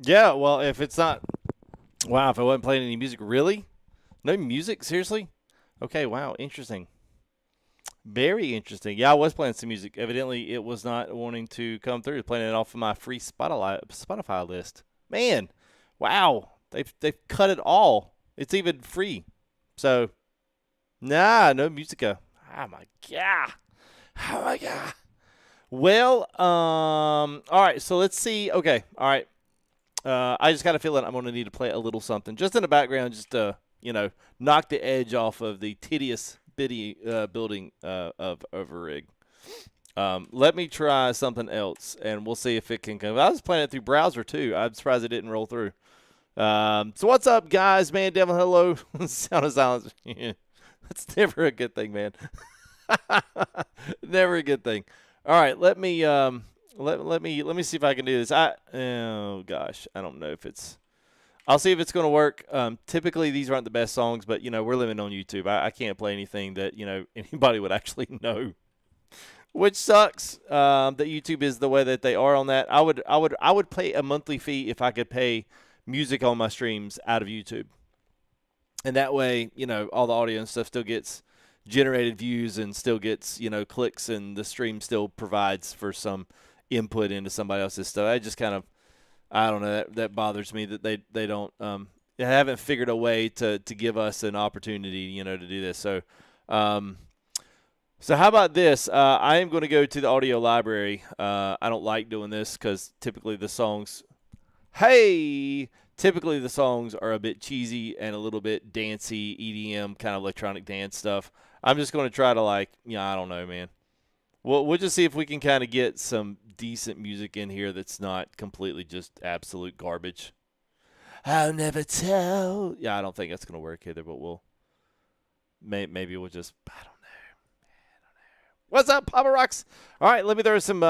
Yeah, well, if it's not, wow, if I wasn't playing any music, really? No music? Seriously? Okay, wow, interesting. Very interesting. Yeah, I was playing some music. Evidently, it was not wanting to come through. Playing it off of my free Spotify list. Man, wow, they've cut it all. It's even free. So, nah, no musica. Oh my god. Oh my god. Well, all right. So let's see. Okay, all right. I just got a feeling I'm going to need to play a little something just in the background, just to knock the edge off of the tedious bitty building of a rig. Let me try something else, and we'll see if it can come. I was playing it through browser too. I'm surprised it didn't roll through. So what's up, guys? Man, Devil, hello. Sound of silence. That's never a good thing, man. Never a good thing. All right, let me let me see if I can do this. Oh gosh, I don't know if it's. I'll see if it's going to work. Typically, these aren't the best songs, but we're living on YouTube. I can't play anything that anybody would actually know, which sucks. That YouTube is the way that they are on that. I would pay a monthly fee if I could pay music on my streams out of YouTube, and that way all the audio and stuff still gets generated views and still gets clicks, and the stream still provides for some input into somebody else's stuff. I just kind of, I don't know, that bothers me that they don't they haven't figured a way to give us an opportunity to do this. So so how about this? I am going to go to the audio library. I don't like doing this because typically the songs are a bit cheesy and a little bit dancey, EDM kind of electronic dance stuff. I'm just going to try to I don't know, man. We'll just see if we can kind of get some decent music in here that's not completely just absolute garbage. I'll never tell. Yeah, I don't think that's going to work either, but maybe we'll just, I don't know. What's up, Papa Rocks? All right, let me throw some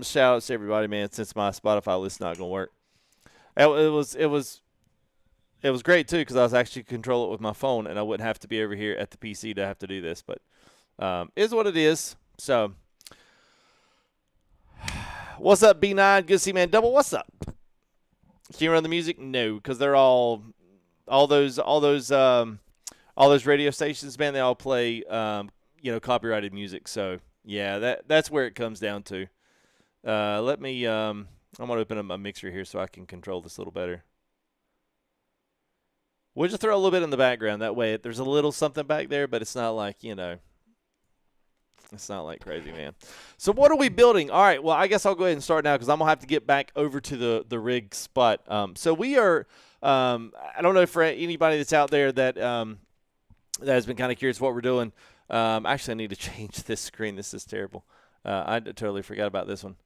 shout outs to everybody, man, since my Spotify list's not going to work. It was great too because I was actually control it with my phone and I wouldn't have to be over here at the PC to have to do this, but is what it is. So, what's up, B9? Good to see you, man. Double, what's up? Can you run the music? No, because they're all those radio stations, man. They all play copyrighted music. So yeah, that's where it comes down to. Let me I'm gonna open up my mixer here so I can control this a little better. We'll just throw a little bit in the background. That way, there's a little something back there, but it's not like it's not like crazy, man. So what are we building? All right, well, I guess I'll go ahead and start now because I'm going to have to get back over to the rig spot. So we are I don't know for anybody that's out there that has been kind of curious what we're doing. Actually, I need to change this screen. This is terrible. I totally forgot about this one.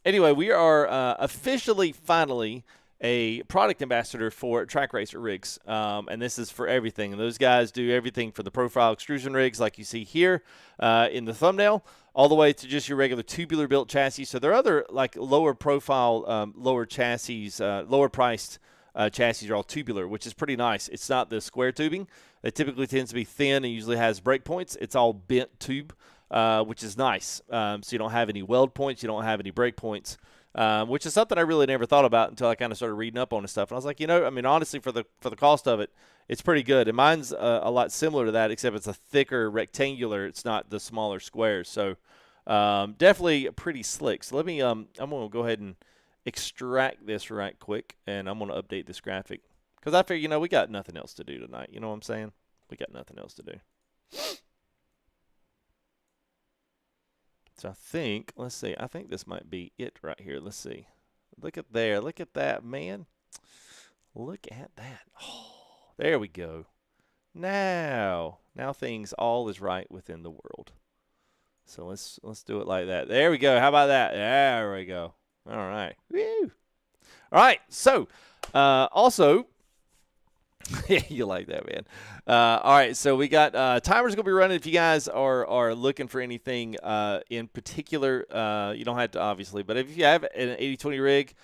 Anyway, we are officially, finally, a product ambassador for TRAK RACER rigs, and this is for everything. And those guys do everything for the profile extrusion rigs like you see here in the thumbnail, all the way to just your regular tubular built chassis. So there are other lower profile, lower chassis, lower priced chassis are all tubular, which is pretty nice. It's not the square tubing. It typically tends to be thin and usually has break points. It's all bent tube, which is nice. So you don't have any weld points. You don't have any break points. Which is something I really never thought about until I kind of started reading up on this stuff. And I was like, honestly, for the cost of it, it's pretty good. And mine's a lot similar to that, except it's a thicker rectangular. It's not the smaller squares. So definitely pretty slick. So let me, I'm going to go ahead and extract this right quick, and I'm going to update this graphic. Because I figure, we got nothing else to do tonight. You know what I'm saying? We got nothing else to do. So I think, let's see, I think this might be it right here. Let's see. Look at there. Look at that, man. Look at that. Oh, there we go. Now things all is right within the world. So let's do it like that. There we go. How about that? There we go. All right. Woo. All right. So also, you like that, man. All right, so we got timers going to be running. If you guys are looking for anything in particular, you don't have to, obviously, but if you have an 80/20 rig,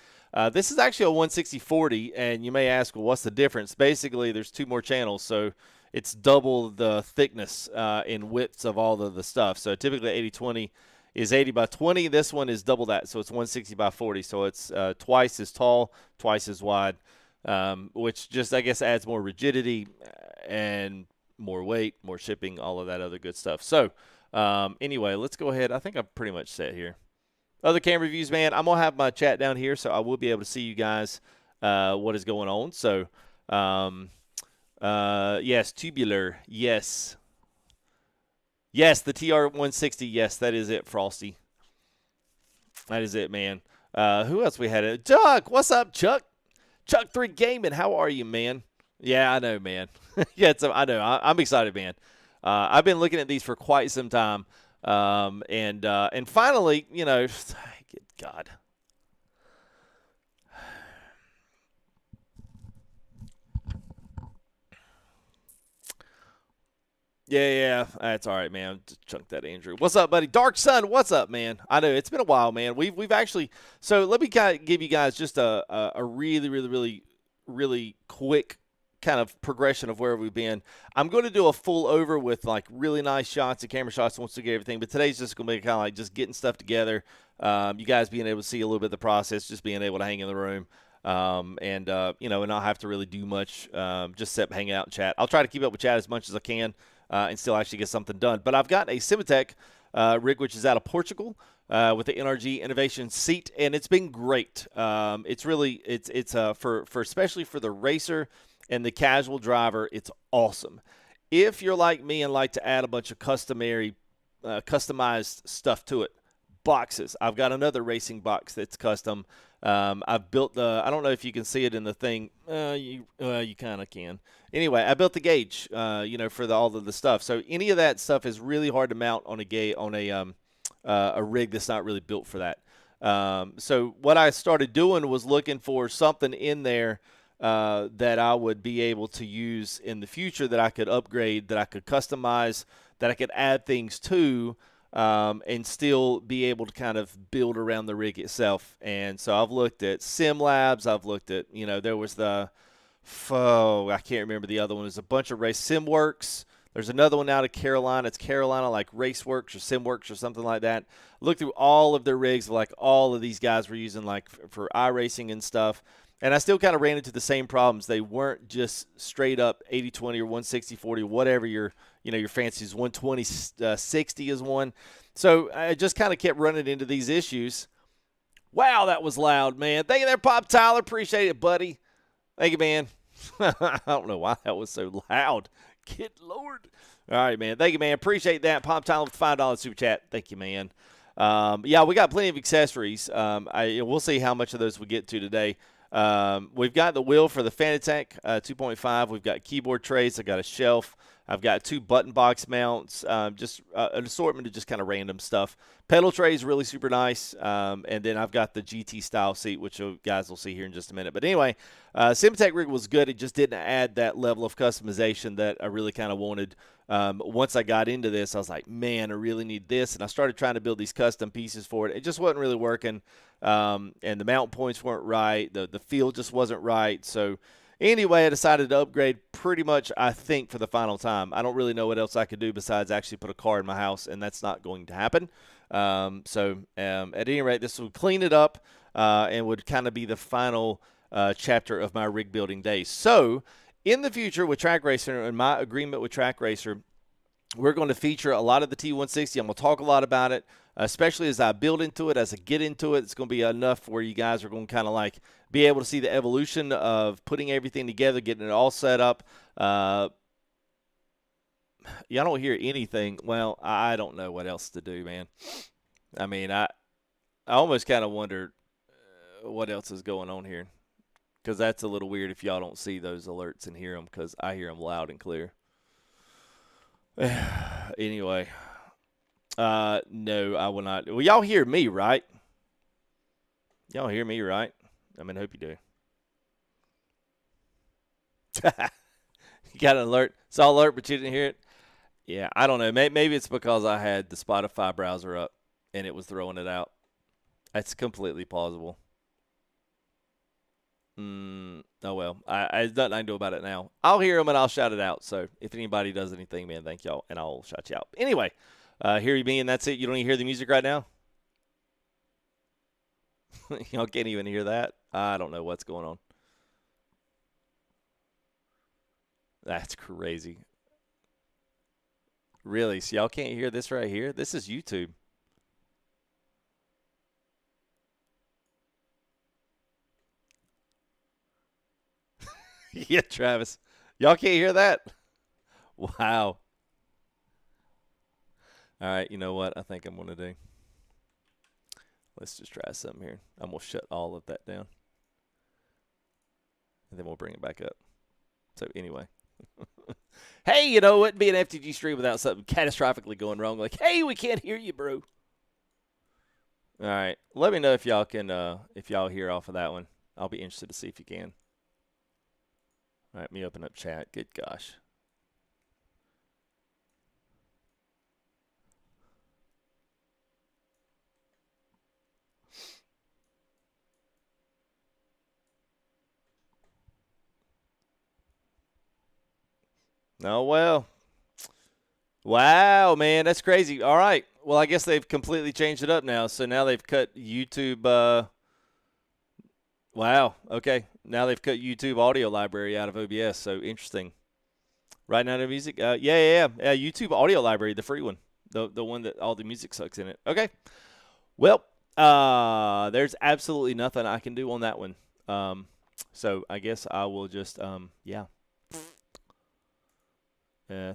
this is actually a 160/40, and you may ask, well, what's the difference? Basically, there's two more channels, so it's double the thickness in widths of all of the stuff. So typically 80/20 is 80 by 20. This one is double that, so it's 160 by 40. So it's twice as tall, twice as wide, which just, I guess, adds more rigidity and more weight, more shipping, all of that other good stuff. So anyway, let's go ahead. I think I'm pretty much set here. Other camera reviews, man, I'm going to have my chat down here, so I will be able to see you guys what is going on. So, yes, tubular, yes. Yes, the TR160, yes, that is it, Frosty. That is it, man. Who else we had? Chuck, what's up, Chuck? Chuck3 Gaming, how are you, man? Yeah, I know, man. Yeah, I know. I'm excited, man. I've been looking at these for quite some time. And finally, you know, good God. Yeah, that's all right, man. Just chunk that, Andrew. What's up, buddy? Dark Sun, what's up, man? I know it's been a while, man. We've actually, so let me kind of give you guys just a really quick kind of progression of where we've been. I'm going to do a full over with like really nice shots and camera shots once we get everything, but today's just going to be kind of like just getting stuff together. You guys being able to see a little bit of the process, just being able to hang in the room. You know, and not have to really do much, just sit, hang out and chat. I'll try to keep up with chat as much as I can and still actually get something done. But I've got a Simetik rig, which is out of Portugal with the NRG Innovation seat, and it's been great. It's really, it's for especially for the racer and the casual driver, it's awesome. If you're like me and like to add a bunch of customized stuff to it, boxes. I've got another racing box that's custom. I've built the, I don't know if you can see it in the thing. You kind of can. Anyway, I built the gauge, you know, for all of the stuff. So any of that stuff is really hard to mount on a rig that's not really built for that. So what I started doing was looking for something in there that I would be able to use in the future, that I could upgrade, that I could customize, that I could add things to, and still be able to kind of build around the rig itself. And so I've looked at Simlabs. I've looked at, you know, there was I can't remember the other one. There's a bunch of SimWorks. There's another one out of Carolina. It's Carolina like RaceWorks or SimWorks or something like that. Looked through all of their rigs, like all of these guys were using like for iRacing and stuff. And I still kind of ran into the same problems. They weren't just straight up 80-20 or 160-40, whatever your fancy is. 120-60 is one. So I just kind of kept running into these issues. Wow, that was loud, man. Thank you there, Pop Tyler. Appreciate it, buddy. Thank you, man. I don't know why that was so loud. Good Lord. All right, man. Thank you, man. Appreciate that. Pop Tyler with $5 super chat. Thank you, man. Yeah, we got plenty of accessories. We'll see how much of those we get to today. We've got the wheel for the Fanatec 2.5. We've got keyboard trays. I've got a shelf. I've got 2 button box mounts, just an assortment of just kind of random stuff. Pedal tray is really super nice. And then I've got the GT style seat, which you guys will see here in just a minute. But anyway, Simetik rig was good. It just didn't add that level of customization that I really kind of wanted. Once I got into this, I was like, man, I really need this. And I started trying to build these custom pieces for it. It just wasn't really working. And the mount points weren't right. The feel just wasn't right. So anyway, I decided to upgrade pretty much, I think, for the final time. I don't really know what else I could do besides actually put a car in my house, and that's not going to happen. At any rate, this would clean it up and would kind of be the final chapter of my rig building days. So in the future with TRAK RACER and my agreement with TRAK RACER, we're going to feature a lot of the T160. I'm going to talk a lot about it, especially as I build into it, as I get into it. It's going to be enough where you guys are going to kind of like be able to see the evolution of putting everything together, getting it all set up. Yeah, I don't hear anything. Well, I don't know what else to do, man. I mean, I almost kind of wonder what else is going on here, because that's a little weird if y'all don't see those alerts and hear them, because I hear them loud and clear. Anyway, no, I will not. Well, y'all hear me, right? Y'all hear me, right? I mean, I hope you do. You got an alert. Saw alert, but you didn't hear it? Yeah, I don't know. Maybe it's because I had the Spotify browser up and it was throwing it out. That's completely plausible. Oh, well. There's nothing I can do about it now. I'll hear them and I'll shout it out. So if anybody does anything, man, thank y'all, and I'll shout you out. Anyway, Hear me and that's it. You don't even hear the music right now? Y'all can't even hear that? I don't know what's going on. That's crazy. Really? So y'all can't hear this right here? This is YouTube. Yeah, Travis. Y'all can't hear that? Wow. All right, you know what I think I'm going to do? Let's just try something here. I'm going to shut all of that down. And then we'll bring it back up. So anyway. Hey, you know, it wouldn't be an FTG stream without something catastrophically going wrong. Like, hey, we can't hear you, bro. All right. Let me know if y'all can, if y'all hear off of that one. I'll be interested to see if you can. All right, let me open up chat. Good gosh. Oh, well. Wow, man, that's crazy. All right. Well, I guess they've completely changed it up now. So now they've cut YouTube. Wow. Okay. Now they've cut YouTube audio library out of OBS. So interesting. Right now, the music. Yeah. YouTube audio library, the free one, the one that all the music sucks in it. Okay. Well, there's absolutely nothing I can do on that one. So I guess I will just yeah.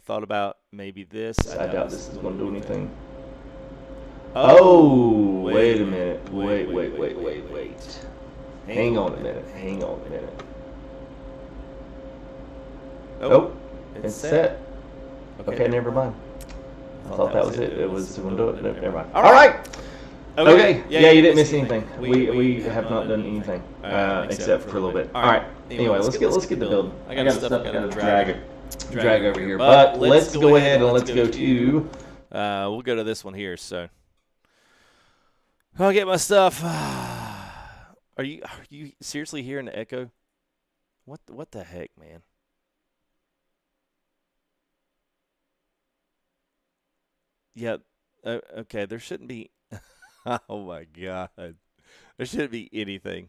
Thought about maybe this. I doubt this is going to do anything. Oh, wait a minute. Wait. Hang on a minute. Oh, it's set. Okay, never mind. I thought that was it. It was going to do it. Never mind. All right. Okay. Yeah, you didn't miss anything. We have not done anything except for a little bit. All right. Anyway, let's get the build. I got stuff to kind of drag over here. But let's go ahead and let's go to. We'll go to this one here. So I'll get my stuff. Are you seriously hearing the echo? What the heck, man? Yeah. Okay. There shouldn't be. Oh my God. There shouldn't be anything.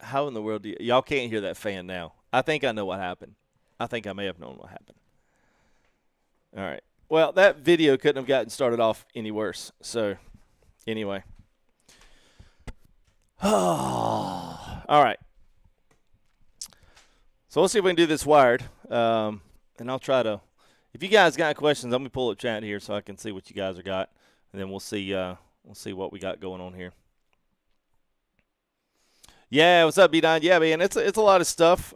How in the world do y'all can't hear that fan now? I think I know what happened. I think I may have known what happened. All right. Well, that video couldn't have gotten started off any worse. So, anyway. All right. So, let's see if we can do this wired. And I'll try to, if you guys got questions, let me pull up chat here so I can see what you guys have got. And then we'll see what we got going on here. Yeah, what's up, B9? Yeah, man, it's a lot of stuff.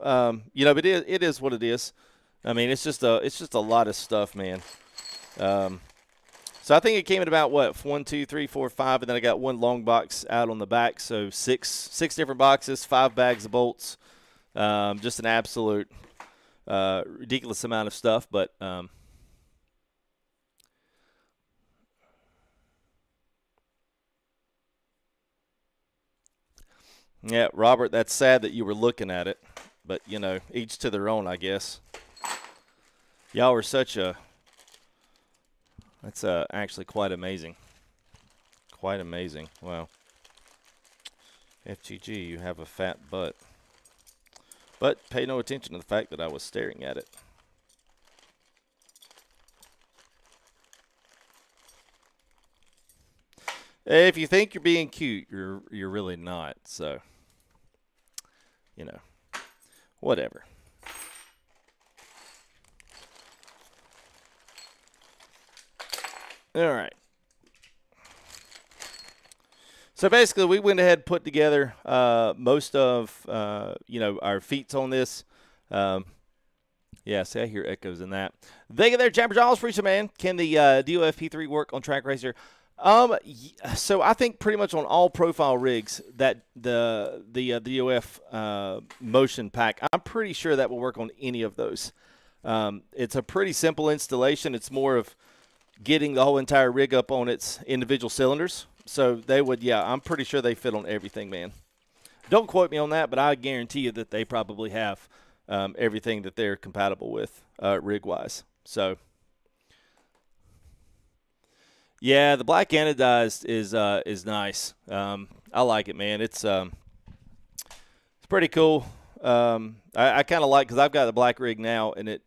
You know, but it is what it is. I mean, it's just a lot of stuff, man. So I think it came in about what 1, 2, 3, 4, 5, and then I got one long box out on the back. So six different boxes, 5 bags of bolts. Just an absolute ridiculous amount of stuff, but. Yeah, Robert, that's sad that you were looking at it, but, you know, each to their own, I guess. Y'all were such a – that's actually quite amazing. Quite amazing. Wow. FGG, you have a fat butt. But pay no attention to the fact that I was staring at it. If you think you're being cute, you're really not, so – you know, whatever. All right. So basically, we went ahead and put together most of, you know, our feats on this. Yeah, see, I hear echoes in that. Thank you there, Jabber Jaws, appreciate, man. Can the DOF P3 work on TRAK RACER? So I think pretty much on all profile rigs that the DOF motion pack, I'm pretty sure that will work on any of those. It's a pretty simple installation. It's more of getting the whole entire rig up on its individual cylinders. So they would, yeah, I'm pretty sure they fit on everything, man. Don't quote me on that, but I guarantee you that they probably have everything that they're compatible with rig-wise. So, yeah, the black anodized is nice. I like it, man. It's pretty cool. I kind of like, because I've got the black rig now, and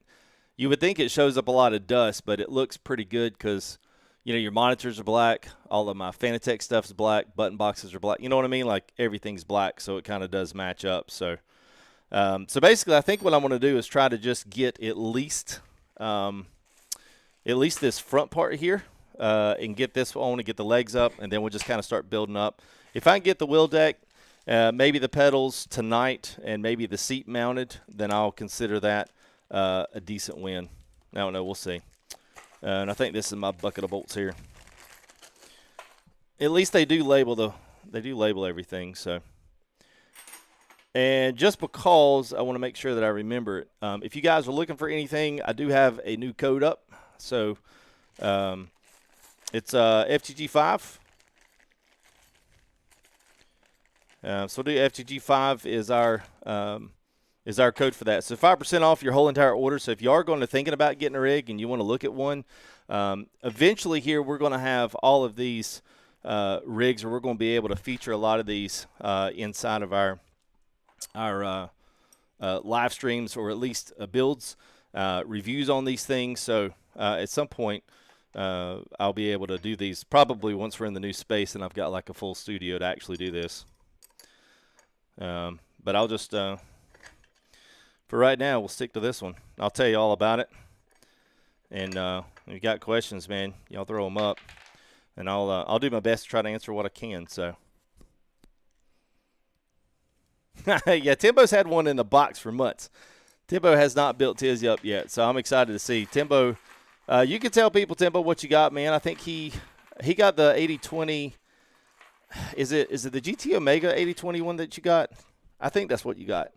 you would think it shows up a lot of dust, but it looks pretty good because, you know, your monitors are black. All of my Fanatec stuff is black. Button boxes are black. You know what I mean? Like, everything's black, so it kind of does match up. So, so basically, I think what I'm going to do is try to just get at least this front part here, and get this on and get the legs up, and then we'll just kind of start building up. If I can get the wheel deck, maybe the pedals tonight, and maybe the seat mounted, then I'll consider that a decent win. I don't know. We'll see. And I think this is my bucket of bolts here. At least they do label everything. So, and just because I want to make sure that I remember it, if you guys are looking for anything, I do have a new code up. So, it's FTG5. So do FTG5 is our code for that. So 5% off your whole entire order. So if you are going to thinking about getting a rig and you want to look at one, eventually here we're going to have all of these rigs, or we're going to be able to feature a lot of these inside of our live streams, or at least builds, reviews on these things. So at some point I'll be able to do these probably once we're in the new space and I've got like a full studio to actually do this. But I'll just for right now, we'll stick to this one. I'll tell you all about it. And if you got questions, man, y'all throw them up, and I'll do my best to try to answer what I can. So, yeah, Timbo's had one in the box for months. Timbo has not built his up yet, so I'm excited to see. Timbo, you can tell people, Timbo, what you got, man. I think he got the 8020. Is it the GT Omega 8020 one that you got? I think that's what you got.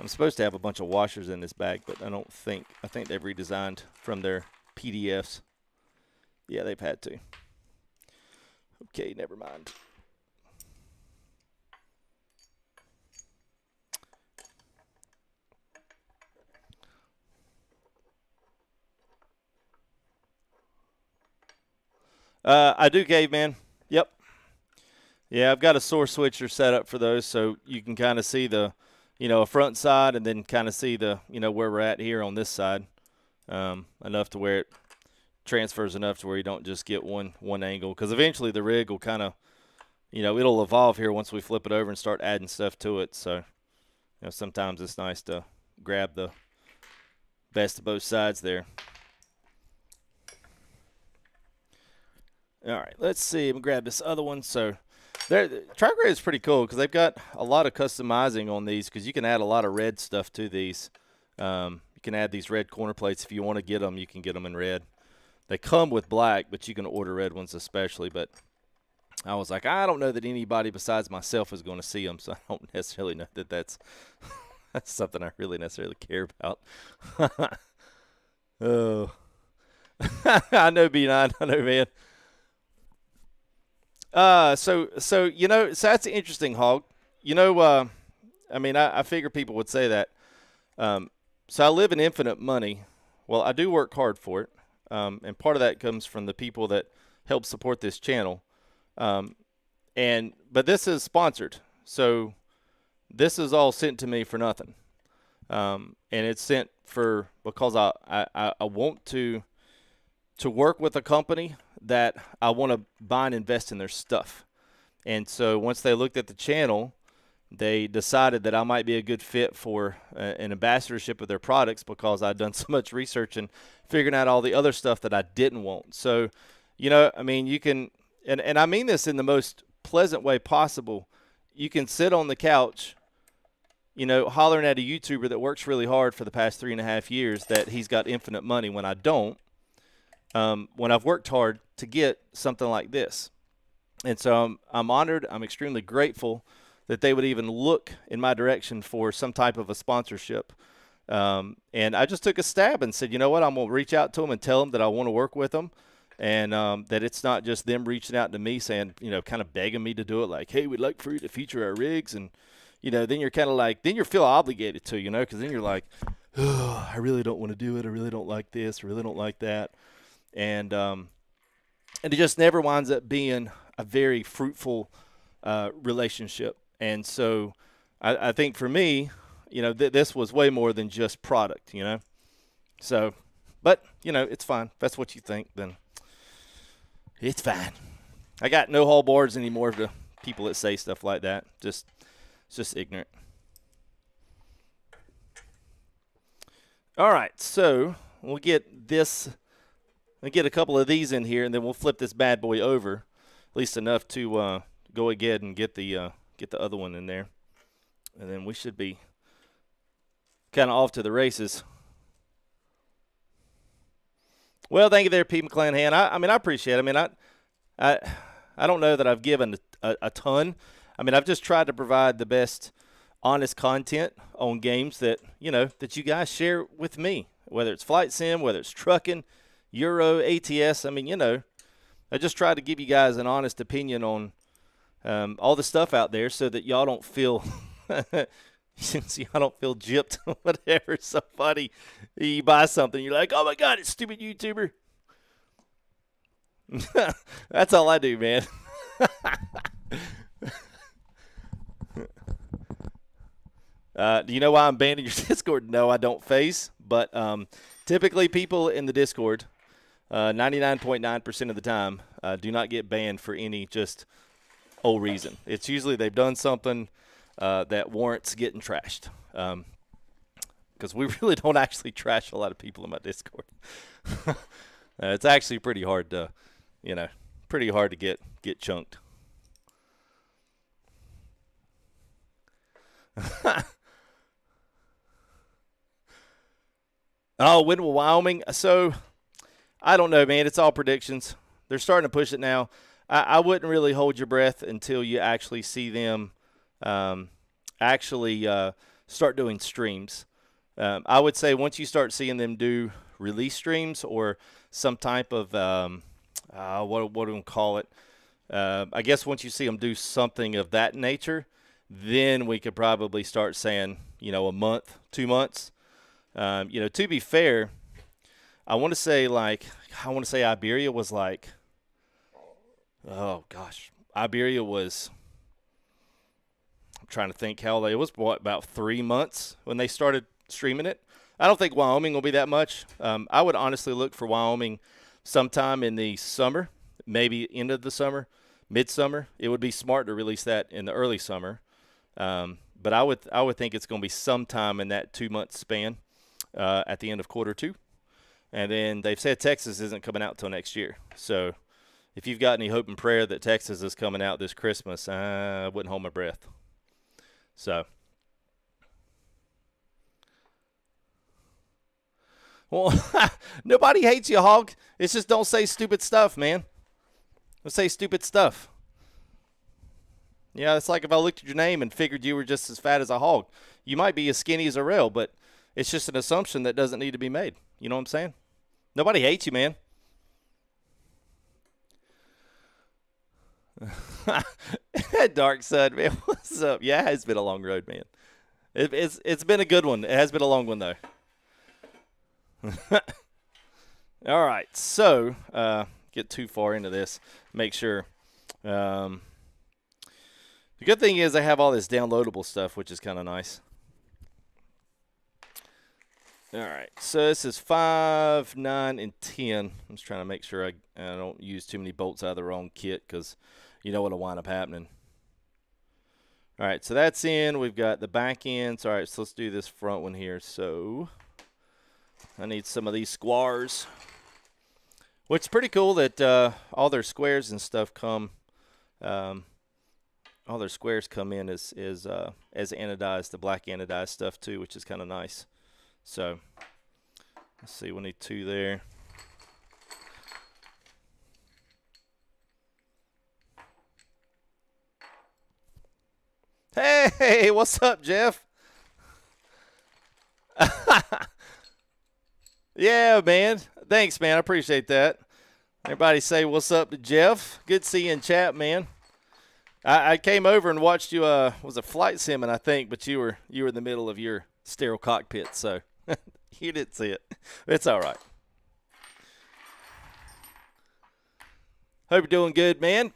I'm supposed to have a bunch of washers in this bag, but I think they've redesigned from their PDFs. Yeah, they've had to. Okay, never mind. I do, Caveman. Yep. Yeah, I've got a source switcher set up for those, so you can kind of see the, a front side, and then kind of see the, where we're at here on this side, enough to where it transfers enough to where you don't just get one angle, because eventually the rig will kind of, it'll evolve here once we flip it over and start adding stuff to it. So, sometimes it's nice to grab the best of both sides there. All right, let's see. I'm going to grab this other one. So, TRAK is pretty cool because they've got a lot of customizing on these, because you can add a lot of red stuff to these. You can add these red corner plates. If you want to get them, you can get them in red. They come with black, but you can order red ones especially. But I was like, I don't know that anybody besides myself is going to see them, so I don't necessarily know that that's something I really necessarily care about. Oh. I know, B9. I know, man. So that's an interesting, Hog. I figure people would say that. So I live in infinite money. Well, I do work hard for it. And part of that comes from the people that help support this channel. But this is sponsored. So this is all sent to me for nothing. And it's sent because I want to work with a company that I want to buy and invest in their stuff. And so once they looked at the channel, they decided that I might be a good fit for an ambassadorship of their products, because I'd done so much research and figuring out all the other stuff that I didn't want. So, you can, and I mean this in the most pleasant way possible. You can sit on the couch, hollering at a YouTuber that works really hard for the past 3.5 years that he's got infinite money when I don't. When I've worked hard to get something like this. And so I'm honored. I'm extremely grateful that they would even look in my direction for some type of a sponsorship. And I just took a stab and said, you know what, I'm going to reach out to them and tell them that I want to work with them. and that it's not just them reaching out to me saying, you know, kind of begging me to do it, like, hey, we'd like for you to feature our rigs, and you know, then you're kind of like, then you feel obligated to, you know, because then you're like, oh, I really don't want to do it. I really don't like this. I really don't like that. And it just never winds up being a very fruitful relationship. And so I think for me, you know, this was way more than just product, you know. So, but, you know, it's fine. If that's what you think, then it's fine. I got no hull boards anymore for people that say stuff like that. It's just ignorant. All right, so we'll get this. I'll get a couple of these in here, and then we'll flip this bad boy over, at least enough to go ahead and get the other one in there, and then we should be kind of off to the races. Well, thank you there, Pete McClanahan. I mean, I appreciate it. I mean, I don't know that I've given a ton. I mean, I've just tried to provide the best honest content on games that, you know, that you guys share with me, whether it's flight sim, whether it's trucking, Euro, ATS. I mean, you know, I just try to give you guys an honest opinion on all the stuff out there so that y'all don't feel since y'all don't feel gypped or whatever. It's so funny. You buy something, you're like, oh my God, it's stupid YouTuber. That's all I do, man. Do you know why I'm banned in your Discord? No, I don't face. But typically people in the Discord, 99.9% of the time, do not get banned for any just old reason. It's usually they've done something that warrants getting trashed. Because we really don't actually trash a lot of people in my Discord. It's actually pretty hard to, you know, pretty hard to get chunked. Oh, when will Wyoming? So, I don't know, man. It's all predictions. They're starting to push it now. I wouldn't really hold your breath until you actually see them start doing streams. I would say once you start seeing them do release streams or some type of, what do we call it? I guess once you see them do something of that nature, then we could probably start saying, you know, a month, 2 months. You know, to be fair, I want to say Iberia was like, oh gosh, Iberia was, I'm trying to think how it was, what, about 3 months when they started streaming it. I don't think Wyoming will be that much. I would honestly look for Wyoming sometime in the summer, maybe end of the summer, midsummer. It would be smart to release that in the early summer. But I would think it's going to be sometime in that 2 month span. At the end of Q2. And then they've said Texas isn't coming out until next year. So if you've got any hope and prayer that Texas is coming out this Christmas, I wouldn't hold my breath. So. Well, nobody hates you, Hog. It's just don't say stupid stuff, man. Don't say stupid stuff. Yeah, it's like if I looked at your name and figured you were just as fat as a hog. You might be as skinny as a rail, but it's just an assumption that doesn't need to be made. You know what I'm saying? Nobody hates you, man. Dark Side, man. What's up? Yeah, it's been a long road, man. It's been a good one. It has been a long one, though. All right. So, get too far into this. Make sure. The good thing is I have all this downloadable stuff, which is kind of nice. All right, so this is 5, 9, and 10. I'm just trying to make sure I don't use too many bolts out of the wrong kit because you know what'll wind up happening. All right, so that's in. We've got the back ends. All right, so let's do this front one here. So I need some of these squares, which is pretty cool that all their squares and stuff come. All their squares come in as anodized, the black anodized stuff too, which is kind of nice. So, let's see, we need 2 there. Hey, what's up, Jeff? Yeah, man. Thanks, man. I appreciate that. Everybody say what's up to Jeff. Good to see you in chat, man. I came over and watched you. Was a flight simming, I think, but you were in the middle of your sterile cockpit, so you didn't see it. It's all right. Hope you're doing good, man.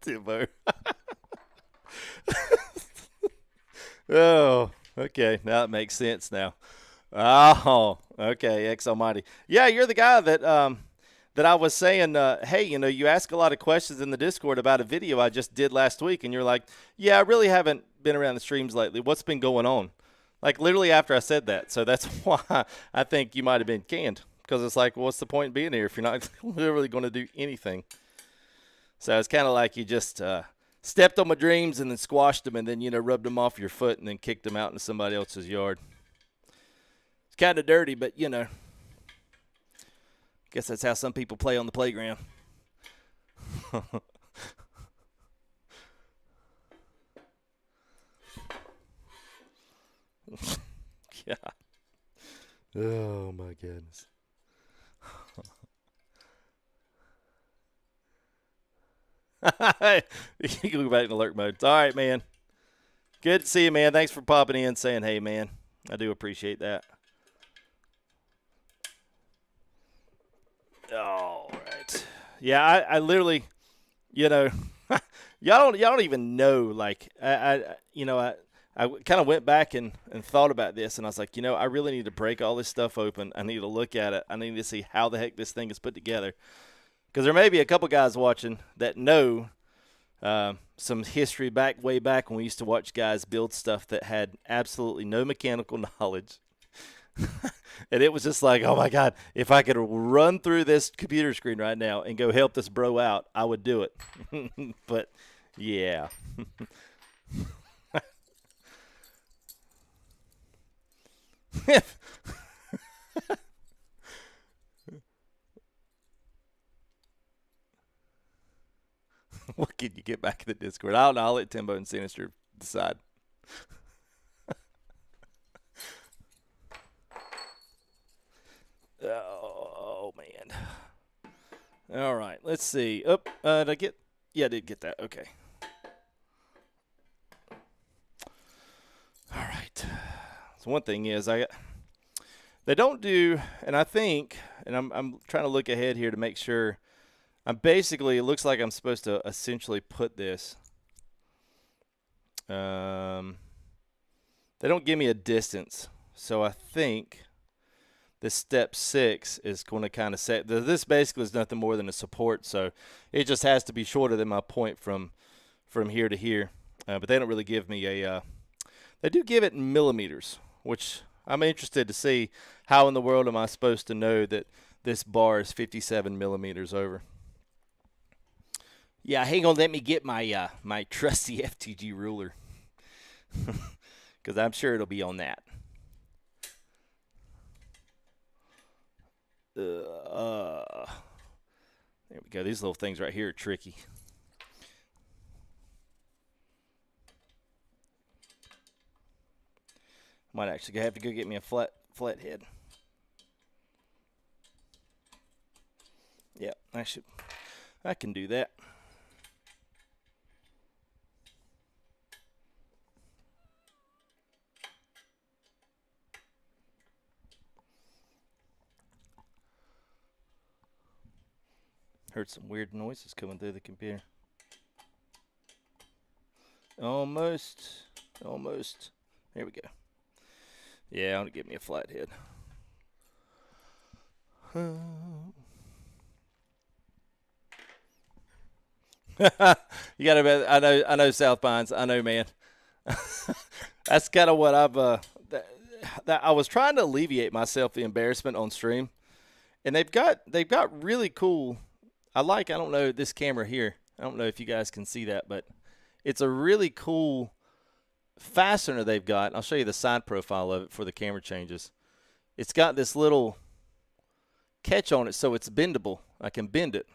Timbo. Oh, okay. Now it makes sense now. Oh, okay. X Almighty. Yeah, you're the guy that that I was saying, hey, you know, you ask a lot of questions in the Discord about a video I just did last week, and you're like, yeah, I really haven't been around the streams lately. What's been going on? Like, literally after I said that. So that's why I think you might have been canned, because it's like, well, what's the point in being here if you're not literally going to do anything? So it's kind of like you just stepped on my dreams and then squashed them and then, you know, rubbed them off your foot and then kicked them out into somebody else's yard. It's kind of dirty, but, you know, guess that's how some people play on the playground. Yeah. Oh, my goodness. You can go back in alert mode. All right, man. Good to see you, man. Thanks for popping in, saying hey, man. I do appreciate that. All right. Yeah, I literally, you know, y'all don't even know. Like, I kind of went back and thought about this, and I was like, you know, I really need to break all this stuff open. I need to look at it. I need to see how the heck this thing is put together. Because there may be a couple guys watching that know some history way back when we used to watch guys build stuff that had absolutely no mechanical knowledge. And it was just like, oh, my God, if I could run through this computer screen right now and go help this bro out, I would do it. But, yeah. What can you get back in the Discord? I don't know. I'll let Timbo and Sinister decide. Oh, man. All right. Let's see. Oh, did I get? Yeah, I did get that. Okay. All right. So one thing is they don't do, and I think, and I'm trying to look ahead here to make sure. It looks like I'm supposed to essentially put this. They don't give me a distance. So I think this step 6 is going to kind of set. This basically is nothing more than a support. So it just has to be shorter than my point from here to here. But they don't really give me they do give it in millimeters, which I'm interested to see how in the world am I supposed to know that this bar is 57 millimeters over. Yeah, hang on. Let me get my my trusty FTG ruler, because I'm sure it'll be on that. There we go. These little things right here are tricky. Might actually have to go get me a flat head. Yeah, I can do that. Heard some weird noises coming through the computer. Almost. There we go. Yeah, I'm gonna give me a flat head. You gotta bet. I know South Pines. I know, man. That's kind of what I've. That I was trying to alleviate myself the embarrassment on stream, and they've got really cool. I don't know this camera here. I don't know if you guys can see that, but it's a really cool fastener they've got. I'll show you the side profile of it for the camera changes. It's got this little catch on it, so it's bendable. I can bend it.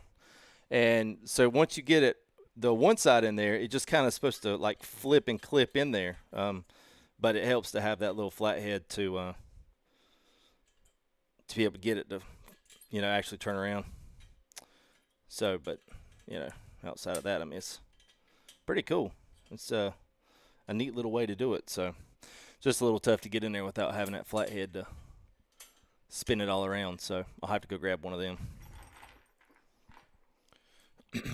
And so once you get it, the one side in there, it just kind of supposed to like flip and clip in there. but it helps to have that little flathead to be able to get it to, you know, actually turn around. So, but, you know, outside of that, I mean, it's pretty cool. It's a neat little way to do it. So, just a little tough to get in there without having that flathead to spin it all around. So, I'll have to go grab one of them.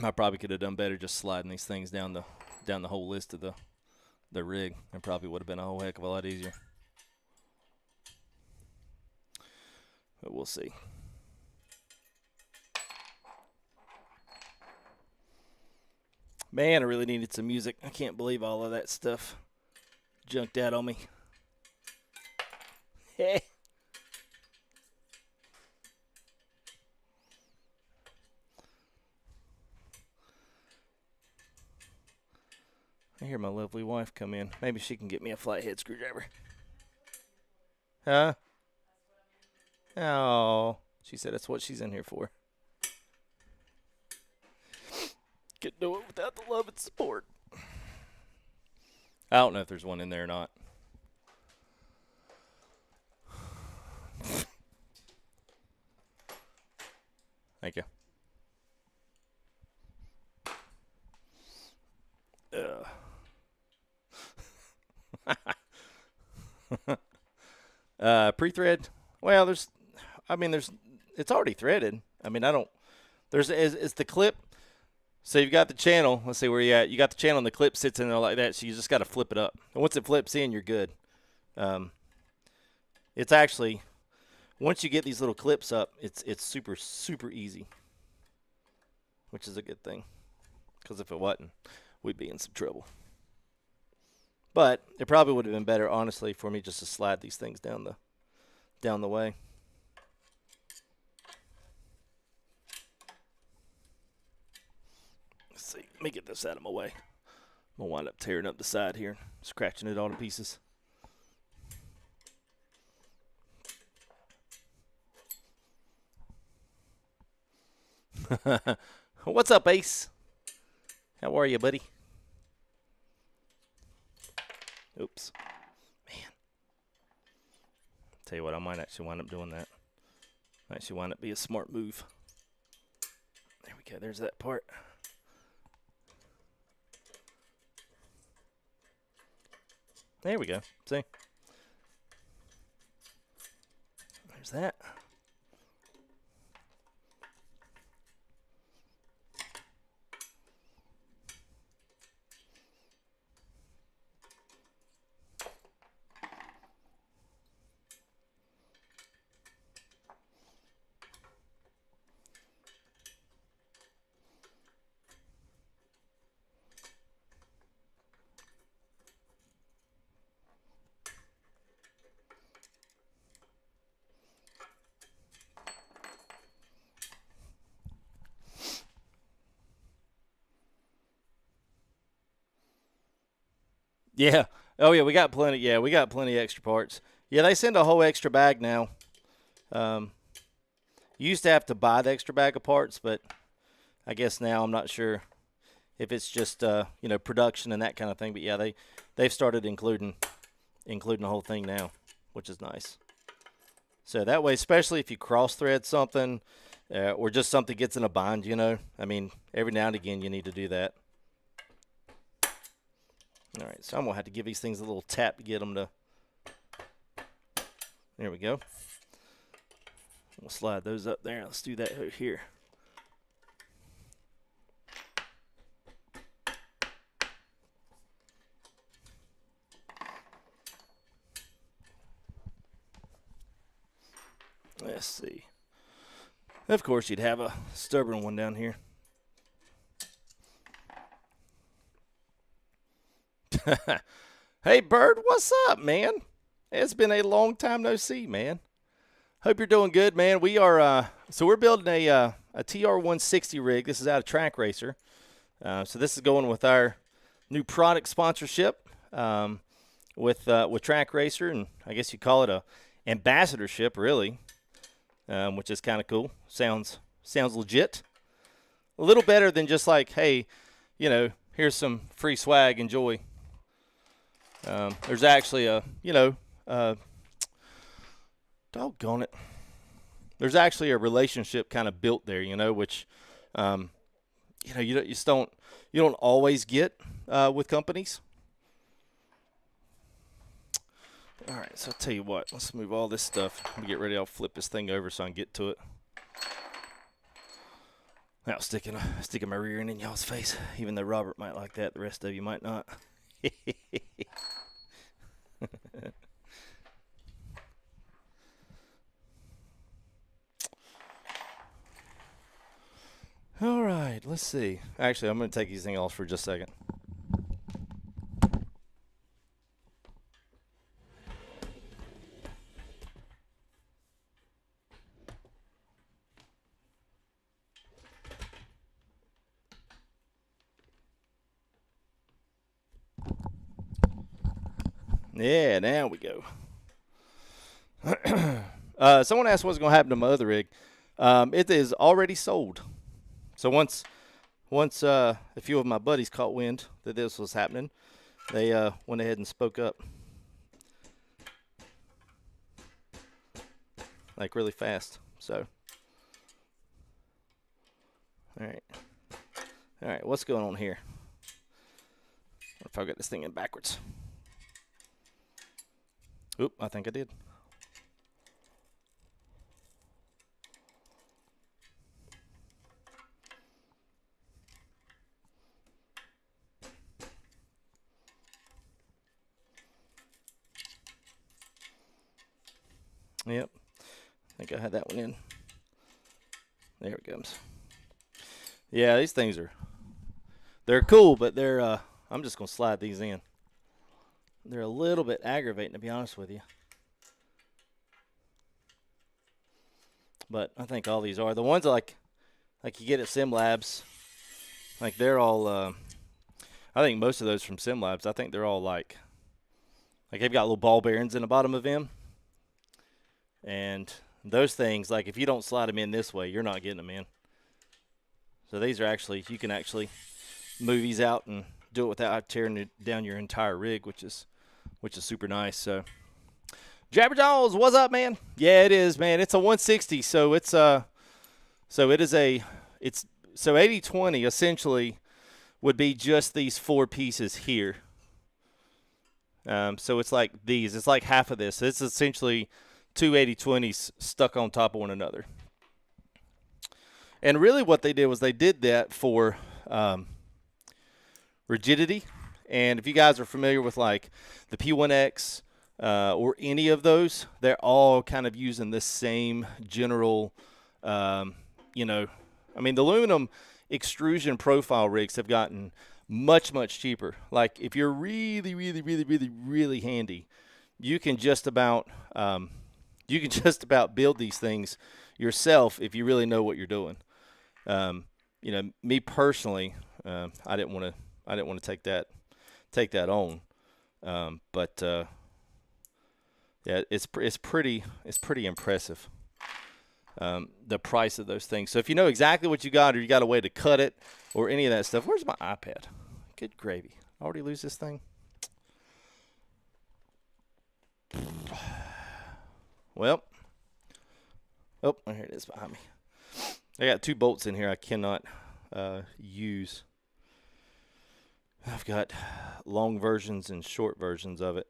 I probably could have done better just sliding these things down the whole list of the rig. It probably would have been a whole heck of a lot easier. But we'll see. Man, I really needed some music. I can't believe all of that stuff junked out on me. Hey. I hear my lovely wife come in. Maybe she can get me a flathead screwdriver. Huh? Oh, she said that's what she's in here for. Couldn't do it without the love and support. I don't know if there's one in there or not. Thank you. Pre-thread. Well, it's already threaded. I mean, it's the clip. So you've got the channel. Let's see where you're at. You got the channel and the clip sits in there like that. So you just got to flip it up. And once it flips in, you're good. It's actually, once you get these little clips up, it's super, super easy, which is a good thing. Because if it wasn't, we'd be in some trouble. But it probably would have been better, honestly, for me just to slide these things down the way. Let's see. Let me get this out of my way. I'm going to wind up tearing up the side here, scratching it all to pieces. What's up, Ace? How are you, buddy? Oops. Man. Tell you what, I might actually wind up doing that. Might actually wind up being a smart move. There we go. There's that part. There we go. See? There's that. Yeah. Oh, yeah, we got plenty. Yeah, we got plenty of extra parts. Yeah, they send a whole extra bag now. You used to have to buy the extra bag of parts, but I guess now I'm not sure if it's just you know, production and that kind of thing. But yeah, they've started including the whole thing now, which is nice. So that way, especially if you cross thread something or just something gets in a bind, you know. I mean, every now and again you need to do that. All right, so I'm going to have to give these things a little tap to get them to. There we go. We'll slide those up there. Let's do that here. Let's see. Of course, you'd have a stubborn one down here. Hey, Bird, what's up, man? It's been a long time no see, man. Hope you're doing good, man. We are so we're building a TR160 rig. This is out of TRAK RACER. So this is going with our new product sponsorship with TRAK RACER, and I guess you call it a ambassadorship, really, which is kind of cool. Sounds legit. A little better than just like, hey, you know, here's some free swag, enjoy. There's actually a, you know, doggone it. There's actually a relationship kind of built there, you know, which, you know, you don't always get with companies. All right, so I'll tell you what. Let's move all this stuff. Let me get ready. I'll flip this thing over so I can get to it. Now sticking my rear end in y'all's face, even though Robert might like that, the rest of you might not. All right, let's see. Actually, I'm going to take these things off for just a second. Yeah, now we go. Someone asked what's going to happen to my other rig. It is already sold. So once a few of my buddies caught wind that this was happening, they went ahead and spoke up. Like really fast. So, all right, what's going on here? What if I got this thing in backwards? Oop, I think I did. Yep, I think I had that one in. There it comes. Yeah, these things they're cool, but they're I'm just gonna slide these in. They're a little bit aggravating, to be honest with you. But I think all these are. The ones like you get at Simlabs, like they're all, I think most of those from Simlabs, I think they're all like they've got little ball bearings in the bottom of them. And those things, like if you don't slide them in this way, you're not getting them in. So these are actually, you can actually move these out and do it without tearing down your entire rig, which is super nice. So Jabberjaws, what's up, man? Yeah, it is, man. It's a 160, so it's so 80/20 essentially would be just these four pieces here. So it's like these. It's like half of this. It's essentially two 80/20s stuck on top of one another. And really what they did was they did that for rigidity. And if you guys are familiar with like the P1X or any of those, they're all kind of using the same general, you know, I mean, the aluminum extrusion profile rigs have gotten much, much cheaper. Like if you're really, really, really, really, really handy, you can just about build these things yourself if you really know what you're doing. You know, me personally, I didn't want to take that on, but yeah, it's pretty impressive. The price of those things. So if you know exactly what you got, or you got a way to cut it, or any of that stuff. Where's my iPad? Good gravy. I already lose this thing. Well, oh, here it is behind me. I got two bolts in here I cannot use. I've got long versions and short versions of it,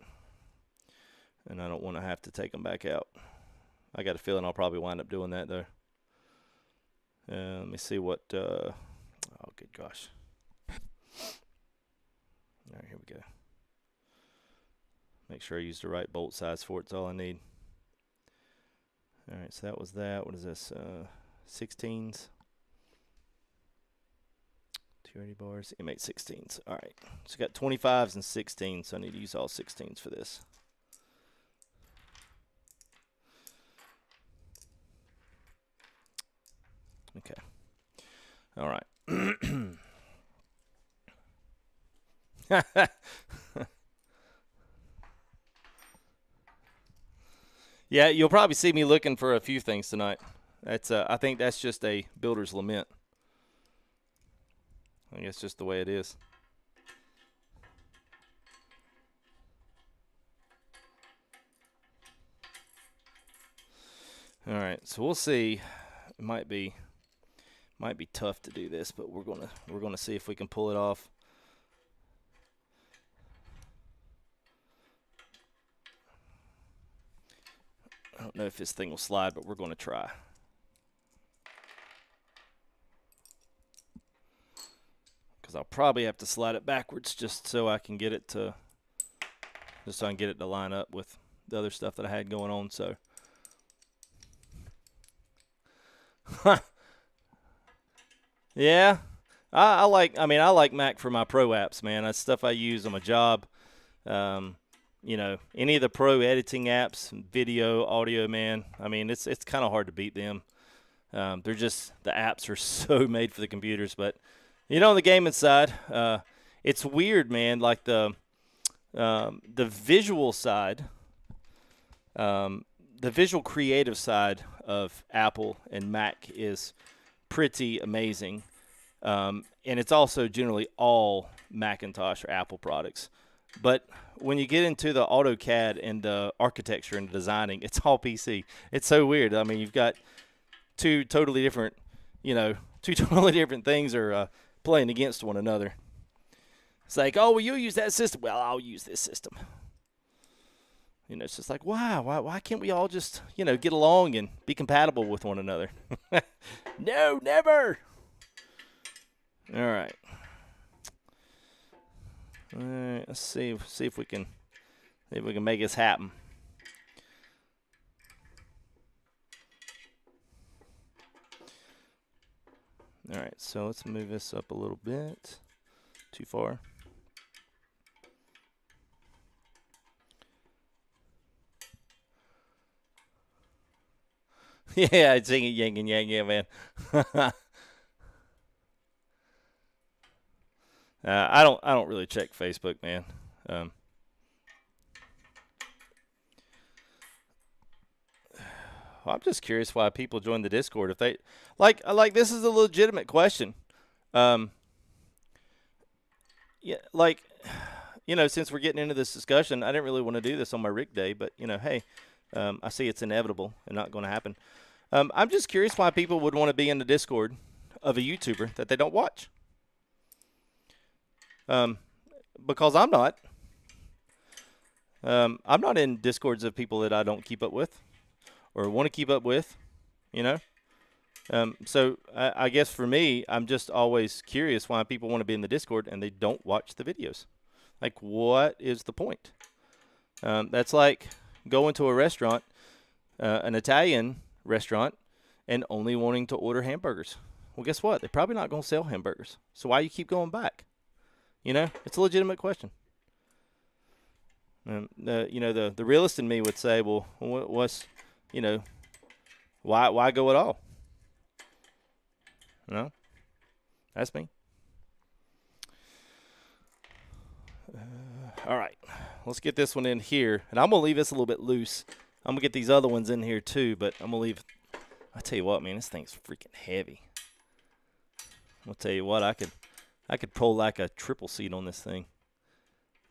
and I don't want to have to take them back out. I got a feeling I'll probably wind up doing that, though. Let me see what, oh, good gosh. All right, here we go. Make sure I use the right bolt size for it. It's all I need. All right, so that was that. What is this? 16s. 280 bars. It makes 16s. All right. So got 25s and 16s, so I need to use all 16s for this. Okay. All right. Yeah, you'll probably see me looking for a few things tonight. That's I think that's just a builder's lament. I think it's just the way it is. All right, so we'll see. It might be tough to do this, but we're gonna see if we can pull it off. I don't know if this thing will slide, but we're going to try. Because I'll probably have to slide it backwards just so I can get it to line up with the other stuff that I had going on. So, yeah, I like Mac for my pro apps, man. That's stuff I use on my job. You know, any of the pro editing apps, video, audio, man. I mean, it's kind of hard to beat them. They're just, the apps are so made for the computers. But, you know, on the gaming side, it's weird, man. Like the visual side, the visual creative side of Apple and Mac is pretty amazing. And it's also generally all Macintosh or Apple products. But when you get into the AutoCAD and the architecture and the designing, it's all PC. It's so weird. I mean, you've got two totally different things are playing against one another. It's like, oh, well, you'll use that system. Well, I'll use this system. You know, it's just like, wow, why can't we all just, you know, get along and be compatible with one another? No, never. All right. All right, let's see if we can make this happen. All right, so let's move this up a little bit. Too far. Yeah, it's singing yang and yang, yeah, man. I don't really check Facebook, man. I'm just curious why people join the Discord if they like this is a legitimate question. Yeah, like, you know, since we're getting into this discussion, I didn't really want to do this on my rig day, but you know, hey, I see it's inevitable and not going to happen. I'm just curious why people would want to be in the Discord of a YouTuber that they don't watch. Because I'm not. I'm not in Discords of people that I don't keep up with or want to keep up with, you know. So I guess for me, I'm just always curious why people want to be in the Discord and they don't watch the videos. Like, what is the point? That's like going to a restaurant, an Italian restaurant, and only wanting to order hamburgers. Well, guess what? They're probably not going to sell hamburgers. So why you keep going back? You know, it's a legitimate question. You know, the realist in me would say, well, what's, you know, why go at all? You know, that's me. All right, let's get this one in here. And I'm going to leave this a little bit loose. I'm going to get these other ones in here too, but I'm going to leave. I tell you what, man, this thing's freaking heavy. I'll tell you what, I could pull like a triple seat on this thing,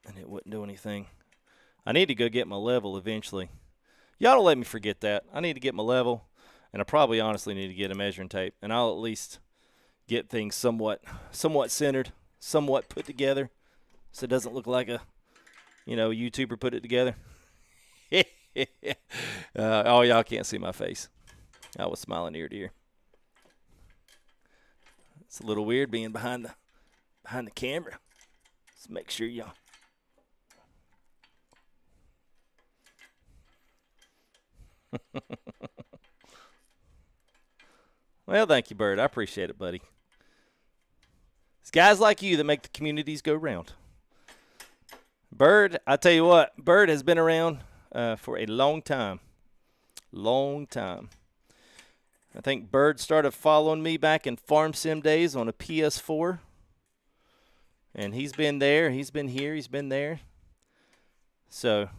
and it wouldn't do anything. I need to go get my level eventually. Y'all don't let me forget that. I need to get my level, and I probably honestly need to get a measuring tape, and I'll at least get things somewhat centered, somewhat put together, so it doesn't look like a, you know, YouTuber put it together. Oh, y'all can't see my face. I was smiling ear to ear. It's a little weird being behind the camera. Let's make sure y'all. Well, thank you, Bird. I appreciate it, buddy. It's guys like you that make the communities go round. Bird, I tell you what, Bird has been around for a long time. Long time. I think Bird started following me back in Farm Sim days on a PS4. And he's been there. He's been here. He's been there. So